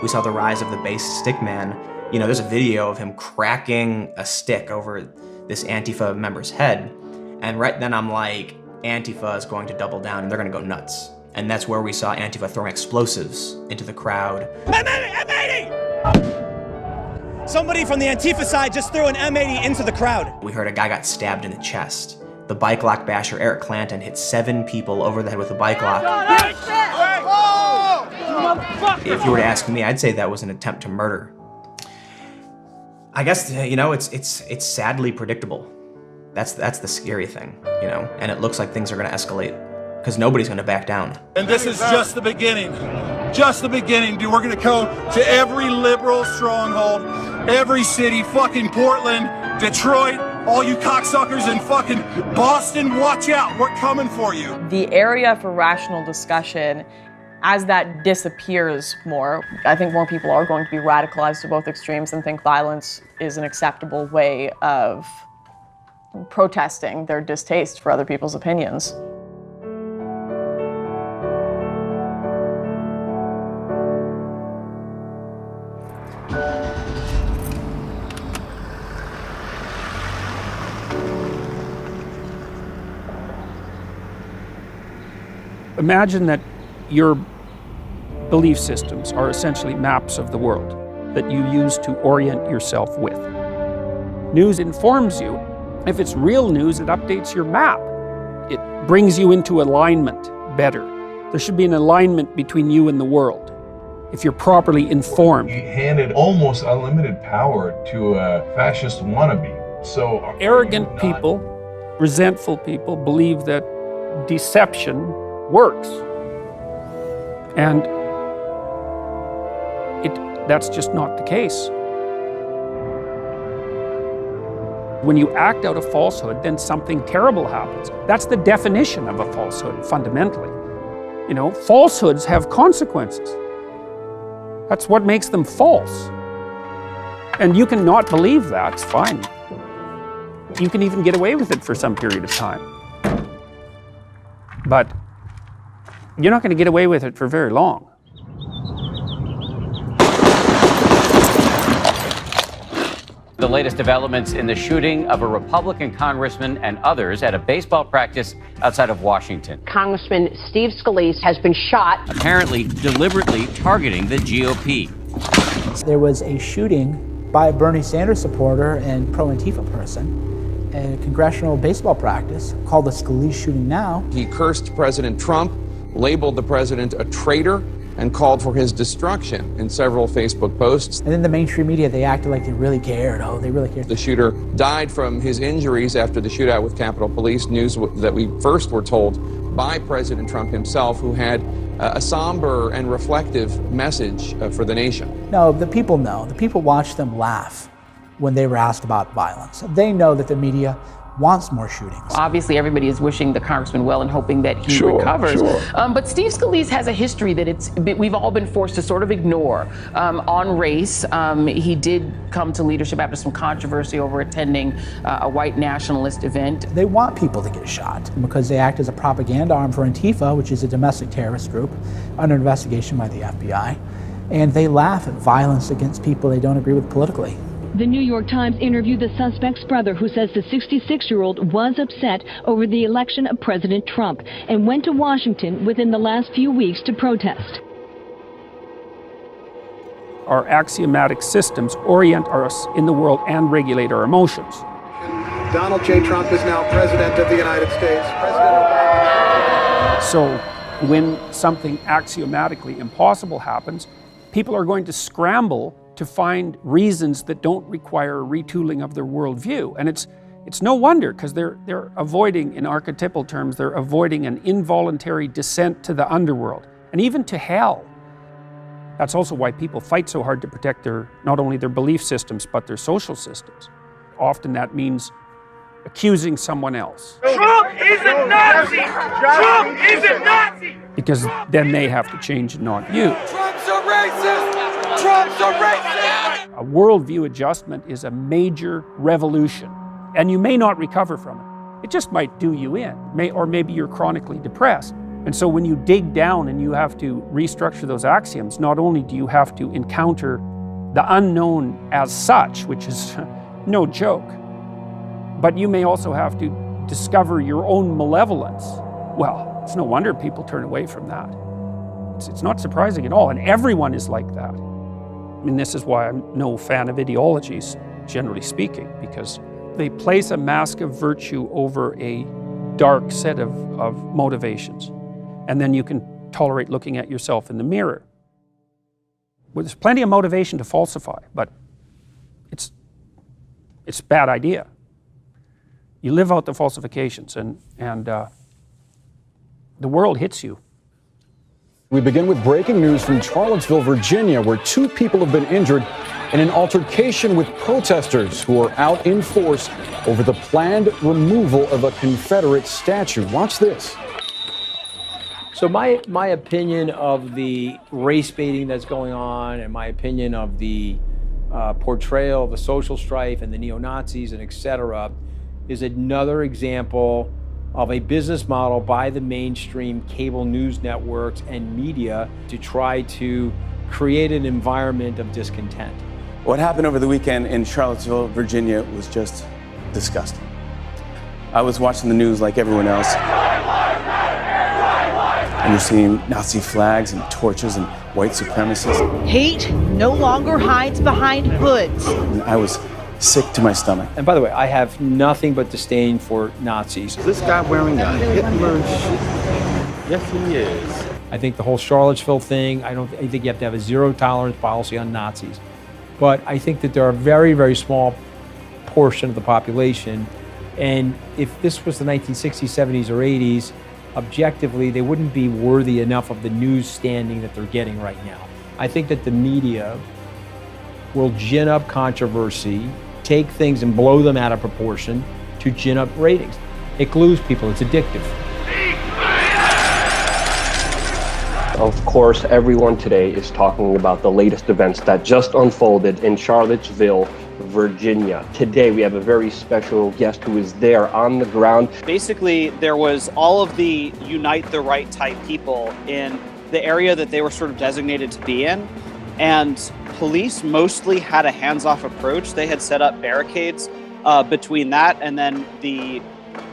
S15: We saw the rise of the base stick man. You know, there's a video of him cracking a stick over this Antifa member's head. And right then I'm like, Antifa is going to double down and they're gonna go nuts. And that's where we saw Antifa throwing explosives into the crowd.
S20: M80! Somebody from the Antifa side just threw an M80 into the crowd.
S15: We heard a guy got stabbed in the chest. The bike lock basher, Eric Clanton, hit 7 people over the head with a bike lock. If you were to ask me, I'd say that was an attempt to murder. I guess, you know, it's sadly predictable. That's the scary thing, you know? And it looks like things are gonna escalate, because nobody's gonna back down.
S13: And this is just the beginning. Just the beginning, dude. We're gonna go to every liberal stronghold, every city, fucking Portland, Detroit, all you cocksuckers in fucking Boston, watch out, we're coming for you.
S3: The area for rational discussion, as that disappears more, I think more people are going to be radicalized to both extremes and think violence is an acceptable way of protesting their distaste for other people's opinions.
S16: Imagine that your belief systems are essentially maps of the world that you use to orient yourself with. News informs you. If it's real news, it updates your map. It brings you into alignment better. There should be an alignment between you and the world if you're properly informed.
S18: You handed almost unlimited power to a fascist wannabe. So
S16: arrogant people, resentful people believe that deception works. And it That's just not the case. When you act out a falsehood, then something terrible happens. That's the definition of a falsehood, fundamentally. You know, falsehoods have consequences. That's what makes them false. And you can not believe that, it's fine. You can even get away with it for some period of time. But you're not going to get away with it for very long.
S1: The latest developments in the shooting of a Republican congressman and others at a baseball practice outside of Washington.
S2: Congressman Steve Scalise has been shot.
S1: Apparently deliberately targeting the GOP.
S12: There was a shooting by a Bernie Sanders supporter and pro-Antifa person at a congressional baseball practice called the Scalise shooting now.
S5: He cursed President Trump, labeled the president a traitor, and called for his destruction in several Facebook posts.
S12: And then the mainstream media, they acted like they really cared. Oh, they really cared.
S5: The shooter died from his injuries after the shootout with Capitol Police, news that we first were told by President Trump himself, who had a somber and reflective message for the nation.
S12: No, the people know. The people watch them laugh when they were asked about violence. They know that the media wants more shootings.
S4: Obviously, everybody is wishing the congressman well and hoping that he recovers. But Steve Scalise has a history that we've all been forced to sort of ignore. On race, he did come to leadership after some controversy over attending a white nationalist event.
S12: They want people to get shot because they act as a propaganda arm for Antifa, which is a domestic terrorist group under investigation by the FBI. And they laugh at violence against people they don't agree with politically.
S11: The New York Times interviewed the suspect's brother, who says the 66-year-old was upset over the election of President Trump and went to Washington within the last few weeks to protest.
S16: Our axiomatic systems orient us in the world and regulate our emotions.
S21: Donald J. Trump is now President of the United States.
S16: So when something axiomatically impossible happens, people are going to scramble to find reasons that don't require a retooling of their worldview. And it's no wonder, because they're avoiding, in archetypal terms, they're avoiding an involuntary descent to the underworld and even to hell. That's also why people fight so hard to protect not only their belief systems, but their social systems. Often that means accusing someone else.
S8: Trump is a Nazi! Trump is a Nazi!
S16: Because then they have to change and not you.
S8: Trump's a racist! Trump's a racist!
S16: A worldview adjustment is a major revolution, and you may not recover from it. It just might do you in, or maybe you're chronically depressed. And so when you dig down and you have to restructure those axioms, not only do you have to encounter the unknown as such, which is no joke, but you may also have to discover your own malevolence. Well, it's no wonder people turn away from that. It's not surprising at all, and everyone is like that. I mean, this is why I'm no fan of ideologies, generally speaking, because they place a mask of virtue over a dark set of motivations. And then you can tolerate looking at yourself in the mirror. Well, there's plenty of motivation to falsify, but it's a bad idea. You live out the falsifications, and the world hits you.
S14: We begin with breaking news from Charlottesville, Virginia, where 2 people have been injured in an altercation with protesters who are out in force over the planned removal of a Confederate statue. Watch this.
S17: So my opinion of the race baiting that's going on, and my opinion of the portrayal of the social strife and the neo-Nazis and et cetera, is another example of a business model by the mainstream cable news networks and media to try to create an environment of discontent.
S19: What happened over the weekend in Charlottesville, Virginia was just disgusting. I was watching the news like everyone else. And you're seeing Nazi flags and torches and white supremacists.
S6: Hate no longer hides behind hoods.
S19: And I was sick to my stomach.
S17: And by the way, I have nothing but disdain for Nazis.
S19: This guy wearing a Hitler shit? Yes, he is.
S17: I think the whole Charlottesville thing, I think you have to have a zero tolerance policy on Nazis. But I think that there are a very, very small portion of the population. And if this was the 1960s, 70s, or 80s, objectively, they wouldn't be worthy enough of the news standing that they're getting right now. I think that the media will gin up controversy, take things and blow them out of proportion to gin up ratings. It glues people, it's addictive.
S7: Of course, everyone today is talking about the latest events that just unfolded in Charlottesville, Virginia. Today, we have a very special guest who is there on the ground.
S9: Basically, there was all of the Unite the Right type people in the area that they were sort of designated to be in. And police mostly had a hands-off approach. They had set up barricades between that and then the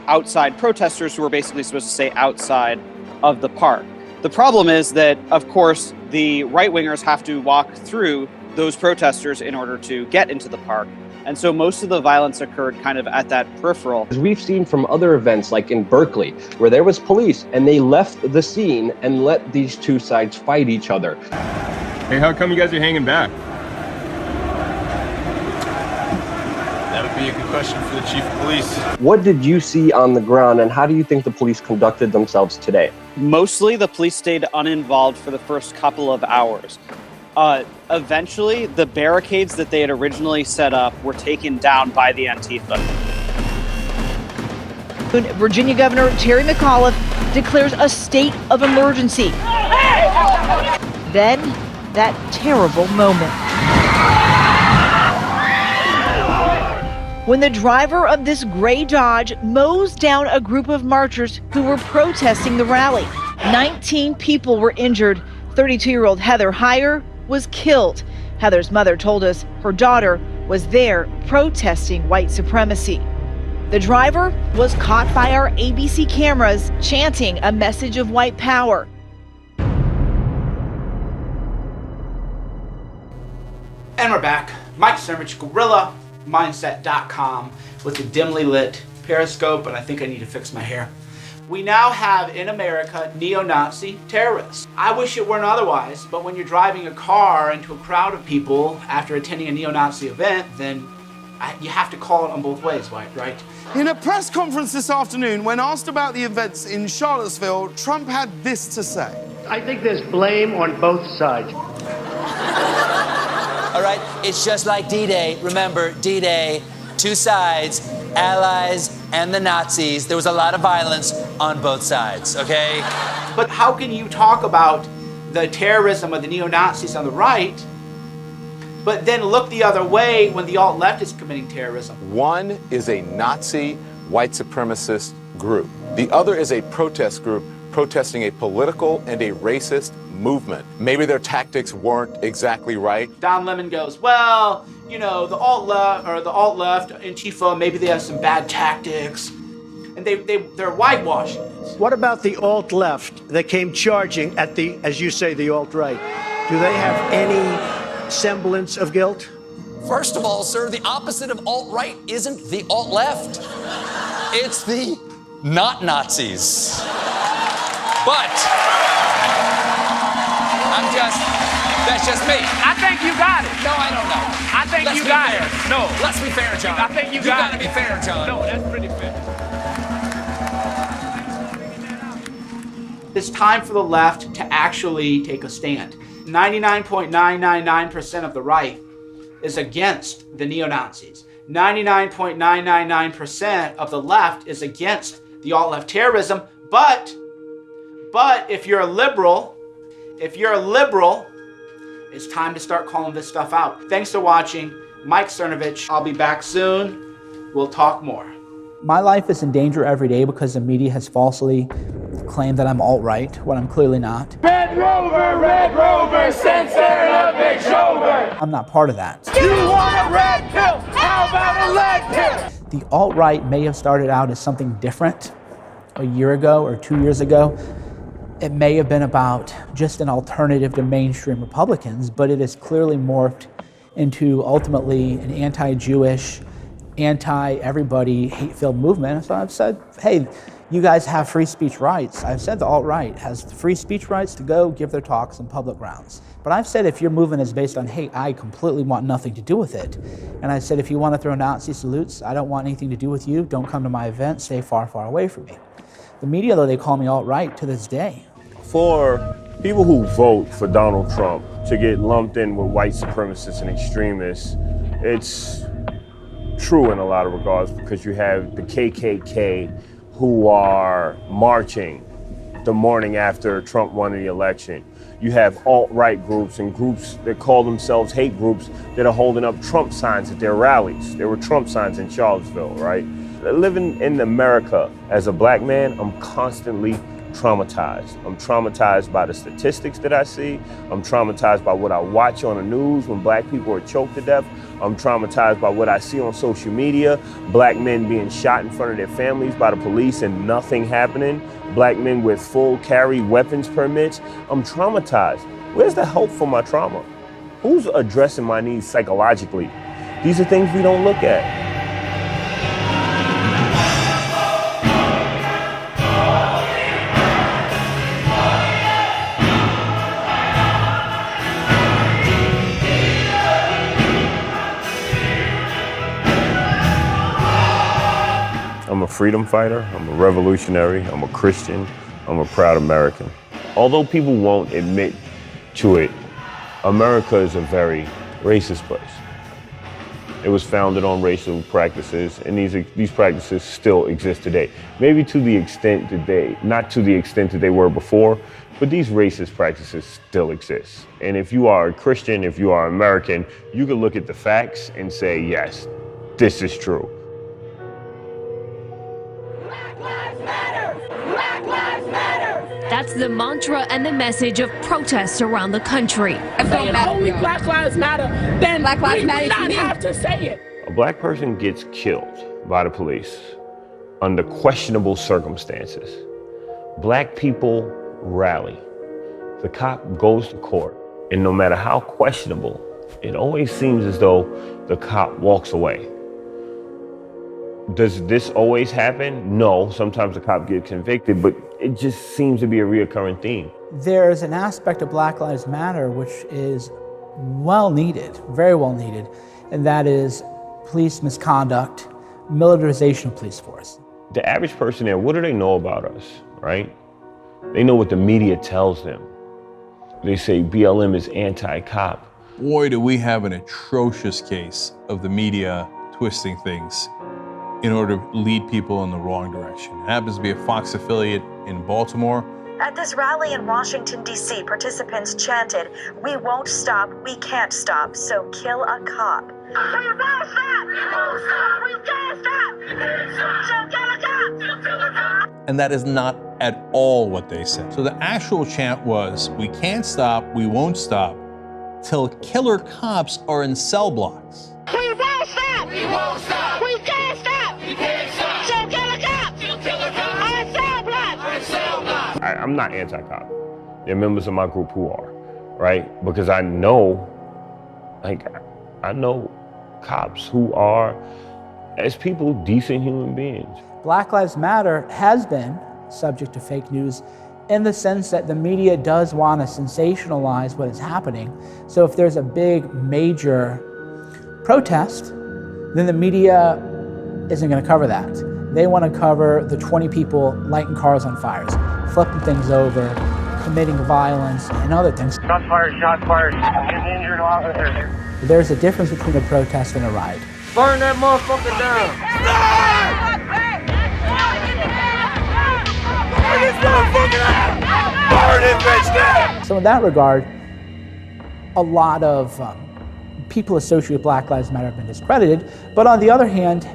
S9: outside protesters who were basically supposed to stay outside of the park. The problem is that, of course, the right-wingers have to walk through those protesters in order to get into the park. And so most of the violence occurred kind of at that peripheral.
S7: As we've seen from other events like in Berkeley, where there was police and they left the scene and let these two sides fight each other.
S10: Hey, how come you guys are hanging back? That would be a good question for the chief of police.
S7: What did you see on the ground and how do you think the police conducted themselves today?
S9: Mostly the police stayed uninvolved for the first couple of hours. Eventually, the barricades that they had originally set up were taken down by the Antifa.
S22: Virginia Governor Terry McAuliffe declares a state of emergency. Then, that terrible moment. When the driver of this gray Dodge mows down a group of marchers who were protesting the rally. 19 people were injured. 32-year-old Heather Heyer was killed. Heather's mother told us her daughter was there protesting white supremacy. The driver was caught by our ABC cameras chanting a message of white power.
S20: And we're back. Mike Cernovich, GorillaMindset.com with a dimly lit periscope, and I think I need to fix my hair. We now have in America neo-Nazi terrorists. I wish it weren't otherwise, but when you're driving a car into a crowd of people after attending a neo-Nazi event, then you have to call it on both ways, right?
S23: In a press conference this afternoon, when asked about the events in Charlottesville, Trump had this to say.
S21: I think there's blame on both sides.
S25: All right, it's just like D-Day. Remember, D-Day, two sides, allies and the Nazis. There was a lot of violence on both sides, okay?
S20: But how can you talk about the terrorism of the neo-Nazis on the right, but then look the other way when the alt-left is committing terrorism?
S31: One is a Nazi white supremacist group. The other is a protest group protesting a political and a racist movement. Maybe their tactics weren't exactly right.
S20: Don Lemon goes, well, you know, the alt-left, Antifa, maybe they have some bad tactics, and they're whitewashing it.
S21: What about the alt-left that came charging at the, as you say, the alt-right? Do they have any semblance of guilt?
S25: First of all, sir, the opposite of alt-right isn't the alt-left. It's the not Nazis. But that's just me.
S8: I think you got it.
S25: No, I don't know.
S8: I think you got it. No.
S25: Let's be fair, John.
S8: I think you got it.
S25: You gotta be fair, John.
S8: No, that's pretty fair.
S20: It's time for the left to actually take a stand. 99.999% of the right is against the neo-Nazis. 99.999% of the left is against the alt-left terrorism, but if you're a liberal, it's time to start calling this stuff out. Thanks for watching. Mike Cernovich. I'll be back soon. We'll talk more.
S12: My life is in danger every day because the media has falsely claimed that I'm alt-right when I'm clearly not.
S8: Red Rover, censor a big shoulder.
S12: I'm not part of that.
S8: You want a red pill? How about a lead pill?
S12: The alt-right may have started out as something different a year ago or 2 years ago. It may have been about just an alternative to mainstream Republicans, but it has clearly morphed into ultimately an anti-Jewish, anti-everybody, hate-filled movement. So I've said, hey, you guys have free speech rights. I've said the alt-right has free speech rights to go give their talks on public grounds. But I've said if your movement is based on hate, I completely want nothing to do with it. And I said if you want to throw Nazi salutes, I don't want anything to do with you. Don't come to my event. Stay far, far away from me. The media, though, they call me alt-right to this day.
S26: For
S2: people who vote for Donald Trump to get lumped in with white supremacists and extremists, it's true in a lot of regards, because you have the KKK who are marching the morning after Trump won the election. You have alt-right groups and groups that call themselves hate groups that are holding up Trump signs at their rallies. There were Trump signs in Charlottesville, right? Living in America as a black man, I'm constantly traumatized. I'm traumatized by the statistics that I see. I'm traumatized by what I watch on the news when black people are choked to death. I'm traumatized by what I see on social media, black men being shot in front of their families by the police and nothing happening, black men with full carry weapons permits. I'm traumatized. Where's the help for my trauma? Who's addressing my needs psychologically? These are things we don't look at. I'm a freedom fighter, I'm a revolutionary, I'm a Christian, I'm a proud American. Although people won't admit to it, America is a very racist place. It was founded on racial practices, and these practices still exist today. Maybe to the extent that not to the extent that they were before, but these racist practices still exist. And if you are a Christian, if you are American, you can look at the facts and say, yes, this is true.
S3: That's the mantra and the message of protests around the country.
S8: If only Black Lives Matter, then Black Lives Matter, we do not have to say it.
S2: A black person gets killed by the police under questionable circumstances. Black people rally. The cop goes to court, and no matter how questionable, it always seems as though the cop walks away. Does this always happen? No, sometimes the cop gets convicted, but it just seems to be a reoccurring theme.
S12: There's an aspect of Black Lives Matter which is well needed, very well needed, and that is police misconduct, militarization of police force.
S2: The average person there, what do they know about us, right? They know what the media tells them. They say BLM is anti-cop.
S13: Boy, do we have an atrocious case of the media twisting things in order to lead people in the wrong direction. It happens to be a Fox affiliate in Baltimore.
S15: At this rally in Washington, D.C., participants chanted, "We won't stop, we can't stop, so kill a cop." We won't stop! We won't stop! We can't stop! We can't stop! So kill a cop! So kill a cop!
S13: And that is not at all what they said. So the actual chant was, we can't stop, we won't stop, till killer cops are in cell blocks.
S8: We won't stop! We won't stop! We can't stop! We can't stop! So kill a cop! So kill a cop! On cell blocks! On cell blocks!
S2: I'm not anti-cop. There are members of my group who are, right? Because I know cops who are, as people, decent human beings.
S12: Black Lives Matter has been subject to fake news in the sense that the media does want to sensationalize what is happening. So if there's a big, major protest, then the media isn't going to cover that. They want to cover the 20 people lighting cars on fires, flipping things over, committing violence, and other things.
S8: Shots fired, shots fired. Getting injured while there.
S12: There's a difference between a protest and a riot.
S8: Burn that motherfucker down! Burn this motherfucker down! Burn it, bitch, down!
S12: So in that regard, a lot of people associated with Black Lives Matter have been discredited. But on the other hand,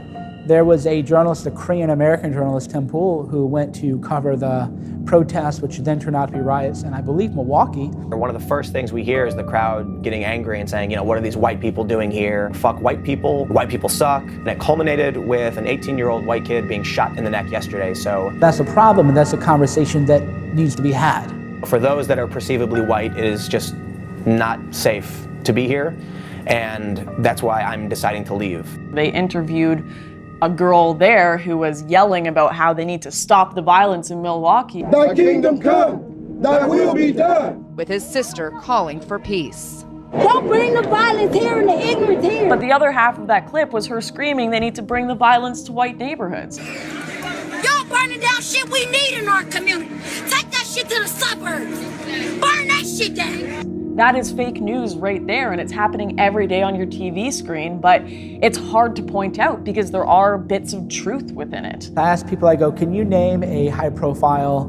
S12: there was a journalist, a Korean-American journalist, Tim Pool, who went to cover the protests, which then turned out to be riots in, I believe, Milwaukee.
S18: One of the first things we hear is the crowd getting angry and saying, what are these white people doing here? Fuck white people suck. And it culminated with an 18-year-old white kid being shot in the neck yesterday, so.
S12: That's a problem, and that's a conversation that needs to be had.
S18: For those that are perceivably white, it is just not safe to be here, and that's why I'm deciding to leave.
S24: They interviewed a girl there who was yelling about how they need to stop the violence in Milwaukee.
S8: Thy kingdom come, thy will be done.
S26: With his sister calling for peace.
S27: Don't bring the violence here and the ignorance here.
S24: But the other half of that clip was her screaming they need to bring the violence to white neighborhoods.
S27: Y'all burning down shit we need in our community. Take that shit to the suburbs. Burn that shit down.
S24: That is fake news right there, and it's happening every day on your TV screen, but it's hard to point out because there are bits of truth within it.
S12: I ask people, I go, can you name a high-profile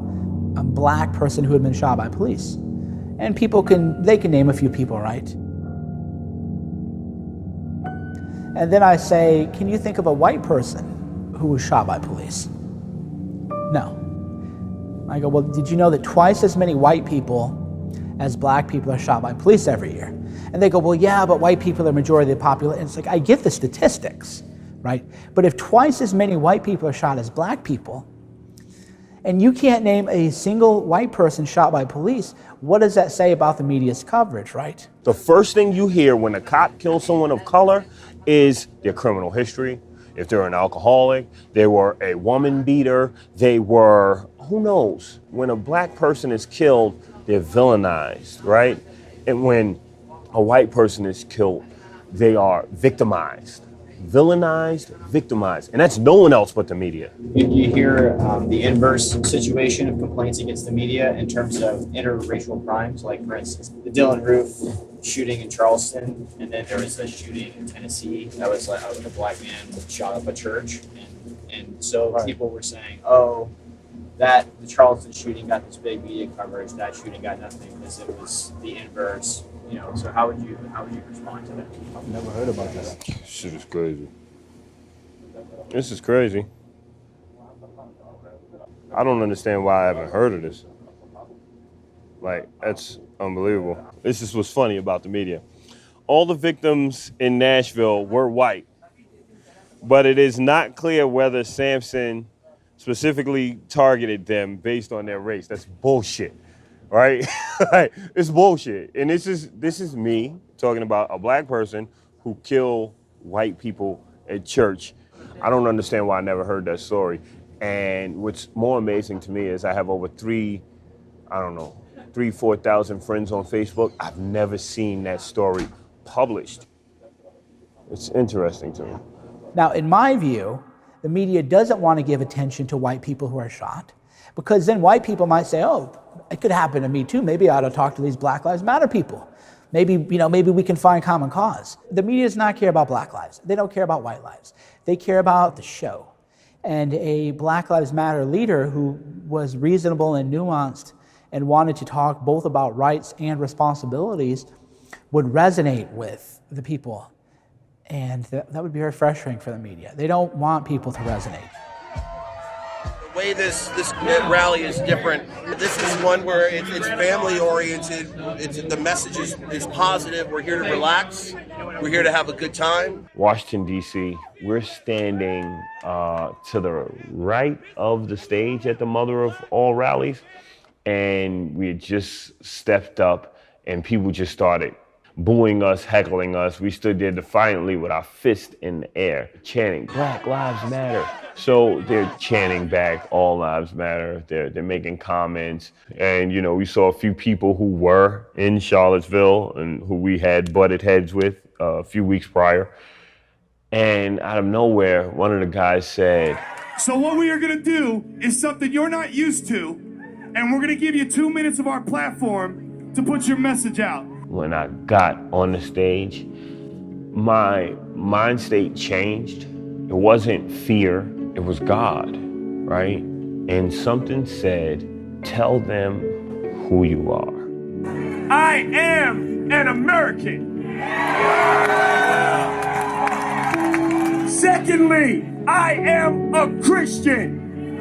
S12: black person who had been shot by police? And people can name a few people, right? And then I say, can you think of a white person who was shot by police? No. I go, well, did you know that twice as many white people as black people are shot by police every year? And they go, well, yeah, but white people are the majority of the population. It's like, I get the statistics, right? But if twice as many white people are shot as black people, and you can't name a single white person shot by police, what does that say about the media's coverage, right?
S2: The first thing you hear when a cop kills someone of color is their criminal history. If they're an alcoholic, they were a woman beater, they were, who knows? When a black person is killed, they're villainized, right? And when a white person is killed, they are victimized. Villainized, victimized. And that's no one else but the media.
S1: You hear the inverse situation of complaints against the media in terms of interracial crimes, like, for instance, the Dylan Roof shooting in Charleston, and then there was a shooting in Tennessee that was like a black man shot up a church. And so people were saying, oh, that the Charleston shooting got this big media coverage, that shooting got nothing because it was the inverse. You know, so how would you respond to that?
S2: I've never heard about this. Shit is crazy. This is crazy. I don't understand why I haven't heard of this. Like, that's unbelievable. This is what's funny about the media. All the victims in Nashville were white, but it is not clear whether Sampson specifically targeted them based on their race. That's bullshit. Right? It's bullshit. And this is me talking about a black person who killed white people at church. I don't understand why I never heard that story. And what's more amazing to me is I have over 4,000 friends on Facebook. I've never seen that story published. It's interesting to me.
S12: Now, in my view, the media doesn't want to give attention to white people who are shot, because then white people might say, oh, it could happen to me too. Maybe I ought to talk to these Black Lives Matter people. Maybe we can find common cause. The media does not care about black lives. They don't care about white lives. They care about the show. And a Black Lives Matter leader who was reasonable and nuanced and wanted to talk both about rights and responsibilities would resonate with the people. And that would be very frustrating for the media. They don't want people to resonate.
S4: The way this rally is different. This is one where it's family oriented. The message is positive. We're here to relax. We're here to have a good time.
S2: Washington, D.C., we're standing to the right of the stage at the mother of all rallies. And we had just stepped up and people just started booing us, heckling us. We stood there defiantly with our fist in the air, chanting, Black Lives Matter. So they're chanting back, all lives matter. They're making comments. And, we saw a few people who were in Charlottesville and who we had butted heads with a few weeks prior. And out of nowhere, one of the guys said,
S5: so what we are gonna do is something you're not used to, and we're gonna give you 2 minutes of our platform to put your message out.
S2: When I got on the stage, my mind state changed. It wasn't fear, it was God, right? And something said, tell them who you are.
S5: I am an American. Secondly, I am a Christian.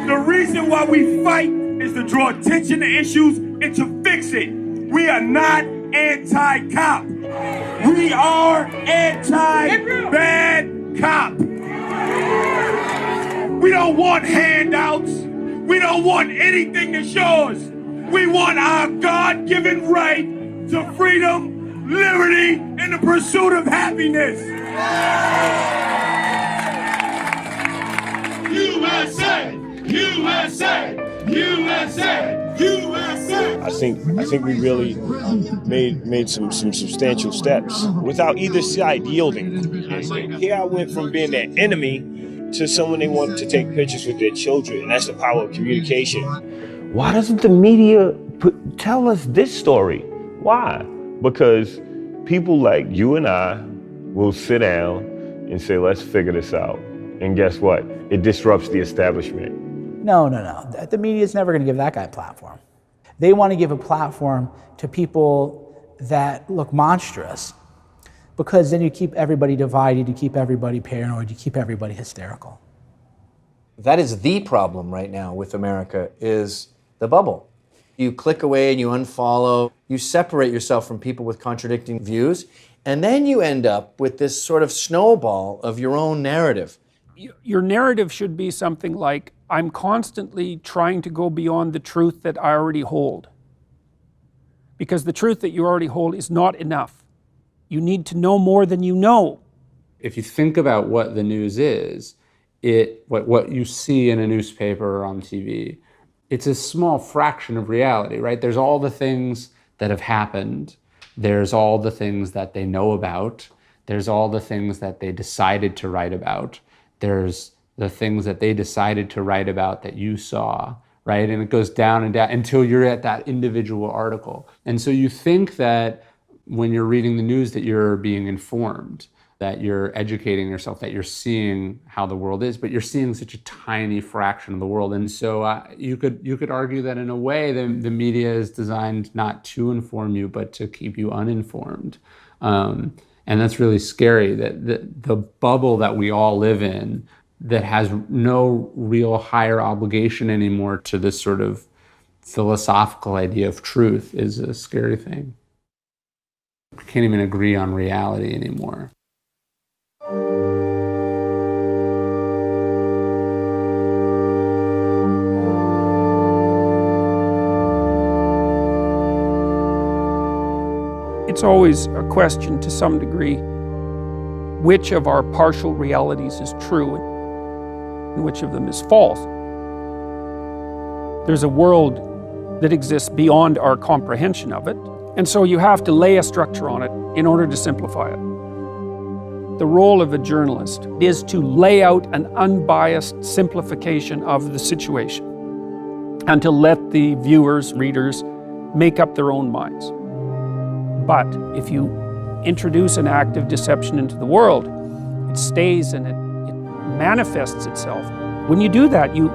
S5: The reason why we fight is to draw attention to issues and to fix it. We are not anti-cop. We are anti-bad cop. We don't want handouts. We don't want anything that's yours. We want our God-given right to freedom, liberty, and the pursuit of happiness. USA! USA! USA! USA!
S2: I think we really made some substantial steps without either side yielding. Here I went from being their enemy to someone they want to take pictures with their children, and that's the power of communication. Why doesn't the media tell us this story? Why? Because people like you and I will sit down and say, let's figure this out. And guess what? It disrupts the establishment.
S12: No. The media is never going to give that guy a platform. They want to give a platform to people that look monstrous, because then you keep everybody divided, you keep everybody paranoid, you keep everybody hysterical.
S6: That is the problem right now with America, is the bubble. You click away and you unfollow, you separate yourself from people with contradicting views, and then you end up with this sort of snowball of your own narrative.
S7: Your narrative should be something like, I'm constantly trying to go beyond the truth that I already hold. Because the truth that you already hold is not enough. You need to know more than you know.
S10: If you think about what the news is, what you see in a newspaper or on TV, it's a small fraction of reality, right? There's all the things that have happened. There's all the things that they know about. There's all the things that they decided to write about. There's the things that they decided to write about that you saw, right? And it goes down and down until you're at that individual article. And so you think that when you're reading the news that you're being informed, that you're educating yourself, that you're seeing how the world is, but you're seeing such a tiny fraction of the world. And so you could argue that in a way the media is designed not to inform you, but to keep you uninformed. And that's really scary, that the bubble that we all live in that has no real higher obligation anymore to this sort of philosophical idea of truth is a scary thing. We can't even agree on reality anymore.
S7: It's always a question to some degree, which of our partial realities is true and which of them is false. There's a world that exists beyond our comprehension of it, and so you have to lay a structure on it in order to simplify it. The role of a journalist is to lay out an unbiased simplification of the situation and to let the viewers, readers, make up their own minds. But if you introduce an act of deception into the world, it stays and it manifests itself. When you do that, you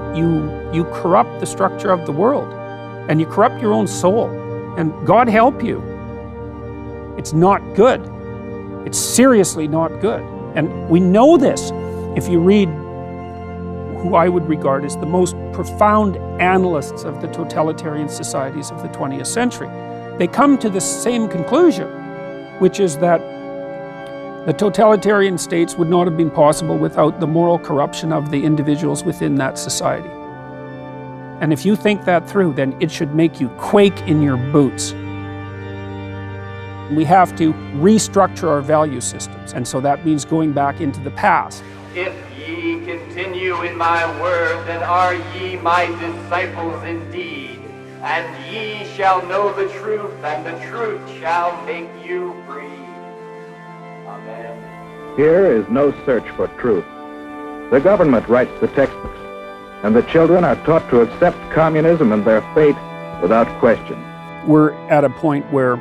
S7: corrupt the structure of the world and you corrupt your own soul. And God help you. It's not good. It's seriously not good. And we know this if you read who I would regard as the most profound analysts of the totalitarian societies of the 20th century. They come to the same conclusion, which is that the totalitarian states would not have been possible without the moral corruption of the individuals within that society. And if you think that through, then it should make you quake in your boots. We have to restructure our value systems, and so that means going back into the past.
S11: If ye continue in my word, then are ye my disciples indeed, and ye shall know the truth, and the truth shall make you free. Amen.
S14: Here is no search for truth. The government writes the textbooks, and the children are taught to accept communism and their fate without question.
S7: We're at a point where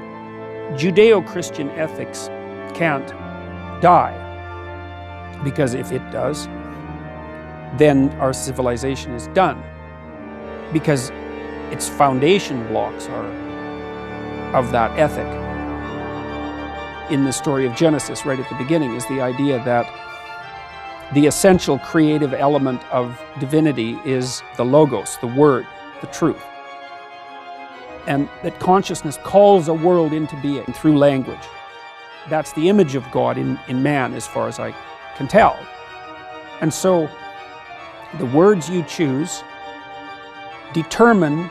S7: Judeo-Christian ethics can't die, because if it does, then our civilization is done, because its foundation blocks are of that ethic. In the story of Genesis, right at the beginning, is the idea that the essential creative element of divinity is the logos, the word, the truth. And that consciousness calls a world into being through language. That's the image of God in man, as far as I can tell. And so the words you choose determine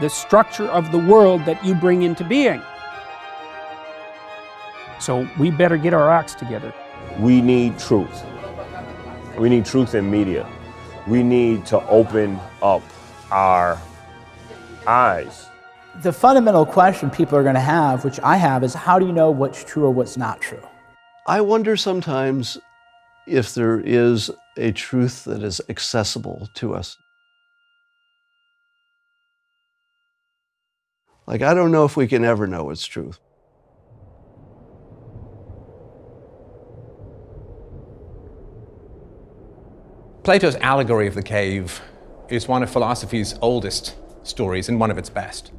S7: the structure of the world that you bring into being. So we better get our acts together.
S2: We need truth. We need truth in media. We need to open up our eyes.
S12: The fundamental question people are going to have, which I have, is how do you know what's true or what's not true?
S16: I wonder sometimes if there is
S9: a truth that is accessible to us. Like, I don't know if we can ever know what's truth.
S16: Plato's allegory of the cave is one of philosophy's oldest stories and one of its best.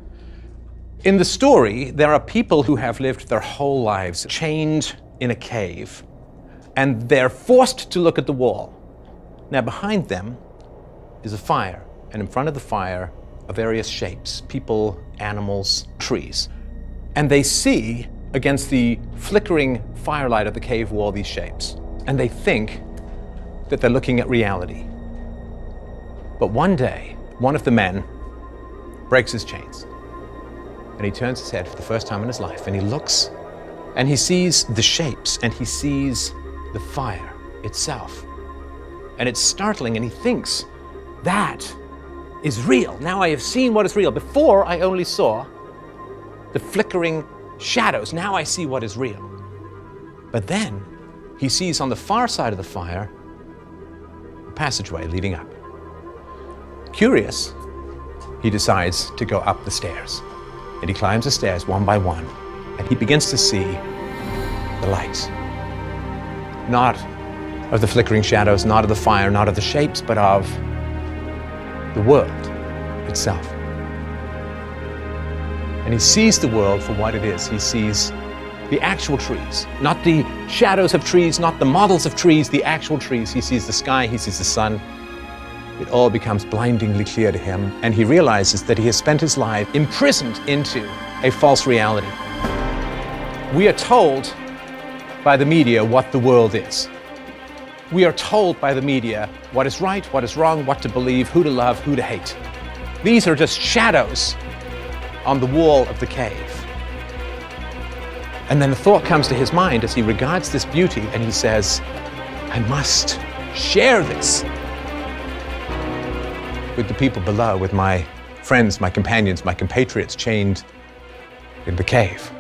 S16: In the story, there are people who have lived their whole lives chained in a cave, and they're forced to look at the wall. Now, behind them is a fire, and in front of the fire are various shapes, people, animals, trees. And they see, against the flickering firelight of the cave wall, these shapes, and they think that they're looking at reality. But one day, one of the men breaks his chains, and he turns his head for the first time in his life, and he looks, and he sees the shapes, and he sees the fire itself. And it's startling, and he thinks, that is real. Now I have seen what is real. Before, I only saw the flickering shadows. Now I see what is real. But then, he sees on the far side of the fire a passageway leading up. Curious, he decides to go up the stairs. And he climbs the stairs one by one, and he begins to see the lights. Not of the flickering shadows, not of the fire, not of the shapes, but of the world itself. And he sees the world for what it is. He sees the actual trees, not the shadows of trees, not the models of trees, the actual trees. He sees the sky, he sees the sun. It all becomes blindingly clear to him, and he realizes that he has spent his life imprisoned into a false reality. We are told by the media what the world is. We are told by the media what is right, what is wrong, what to believe, who to love, who to hate. These are just shadows on the wall of the cave. And then a thought comes to his mind as he regards this beauty, and he says, I must share this with the people below, with my friends, my companions, my compatriots chained in the cave.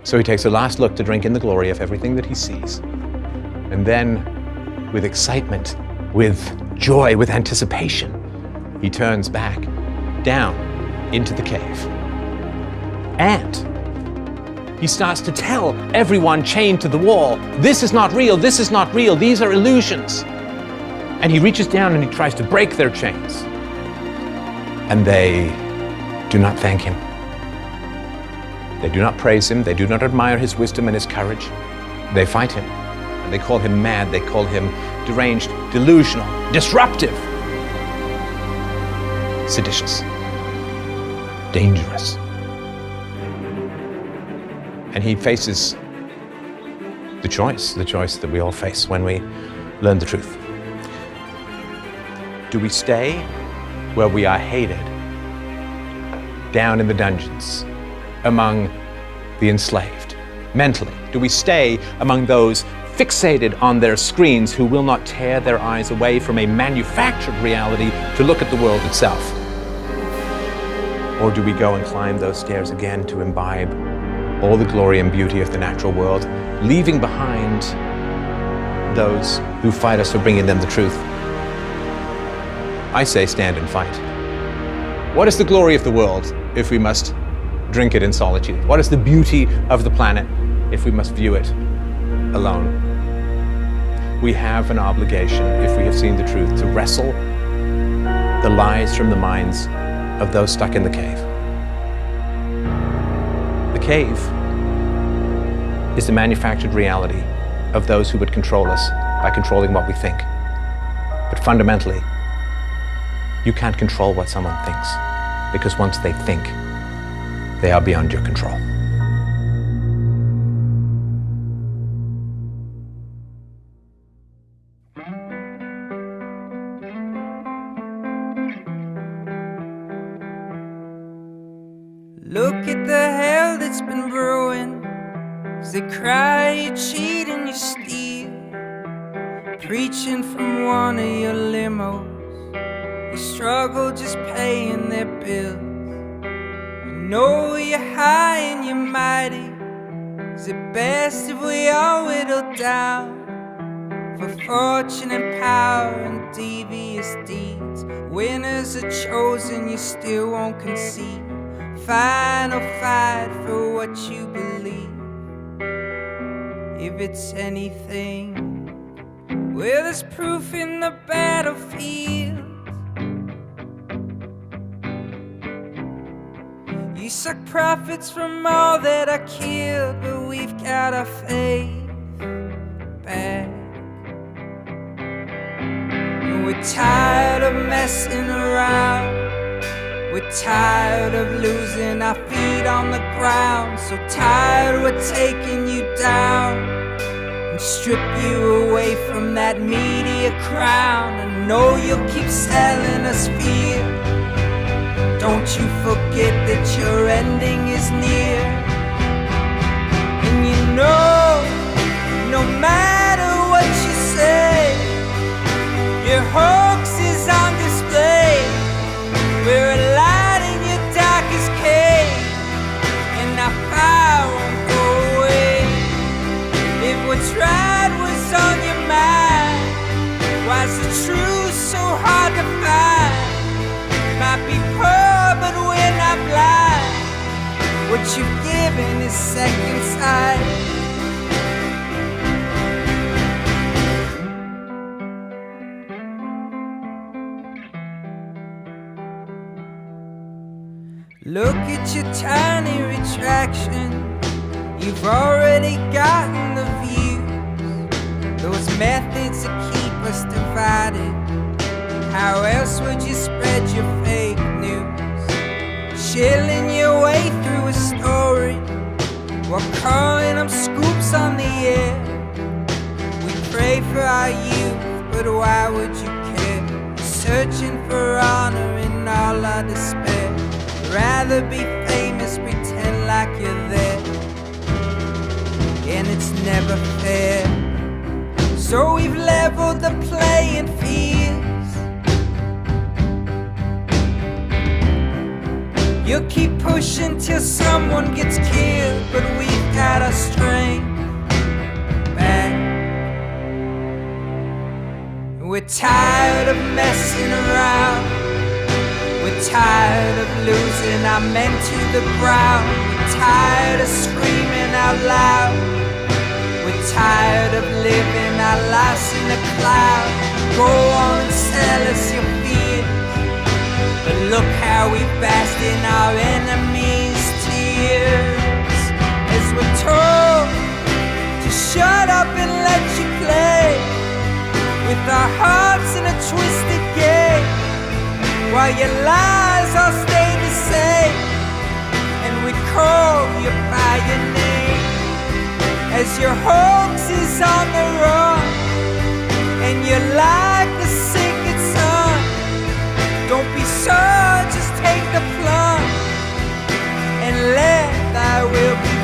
S16: So he takes a last look to drink in the glory of everything that he sees. And then, with excitement, with joy, with anticipation, he turns back down into the cave. And he starts to tell everyone chained to the wall, this is not real, this is not real, these are illusions. And he reaches down and he tries to break their chains. And they do not thank him. They do not praise him. They do not admire his wisdom and his courage. They fight him. And they call him mad. They call him deranged, delusional, disruptive, seditious, dangerous. And he faces the choice that we all face when we learn the truth. Do we stay where we are hated, down in the dungeons, among the enslaved, mentally? Do we stay among those fixated on their screens who will not tear their eyes away from a manufactured reality to look at the world itself? Or do we go and climb those stairs again to imbibe all the glory and beauty of the natural world, leaving behind those who fight us for bringing them the truth? I say stand and fight. What is the glory of the world if we must drink it in solitude? What is the beauty of the planet if we must view it alone? We have an obligation, if we have seen the truth, to wrestle the lies from the minds of those stuck in the cave. The cave is the manufactured reality of those who would control us by controlling what we think. But fundamentally, you can't control what someone thinks, because once they think, they are beyond your control.
S17: Look at the hell that's been brewing, as they cry you cheat and you steal, preaching from one of your limos. You struggle just paying their bills. You know you're high and you're mighty. Is it best if we all whittle down for fortune and power and devious deeds. Winners are chosen, you still won't concede. Final fight for what you believe. If it's anything, well, there's proof in the battlefield. You suck profits from all that are killed, but we've got our faith back. And we're tired of messing around. We're tired of losing our feet on the ground. So tired we're taking you down and strip you away from that media crown. I know you'll keep selling us fear. Don't you forget that your ending is near. And you know, no matter what you say, your hoax is on display. We're a light in your darkest cave, and our fire won't go away. If what's right was on your mind, why's the truth so hard to find? Might be poor, but we're not blind. What you've given is second sight. Look at your tiny retraction. You've already gotten the views. Those methods that keep us divided. How else would you spread your fake news? Shilling your way through a story while calling them scoops on the air. We pray for our youth, but why would you care? Searching for honor in all our despair. Rather be famous, pretend like you're there. And it's never fair. So we've leveled the playing fields. You'll keep pushing till someone gets killed, but we've got our strength back. We're tired of messing around. We're tired of losing our men to the ground. We're tired of screaming out loud. We're tired of living our lives in the cloud. Go on and sell us your fears, but look how we bask in our enemies' tears. As we're told to shut up and let you play, with our hearts in a twisted game, while your lies all stay the same, and we call you by your name. As your hoax is on the run, and you're like the sinking sun. Don't be sure, just take the plunge, and let thy will be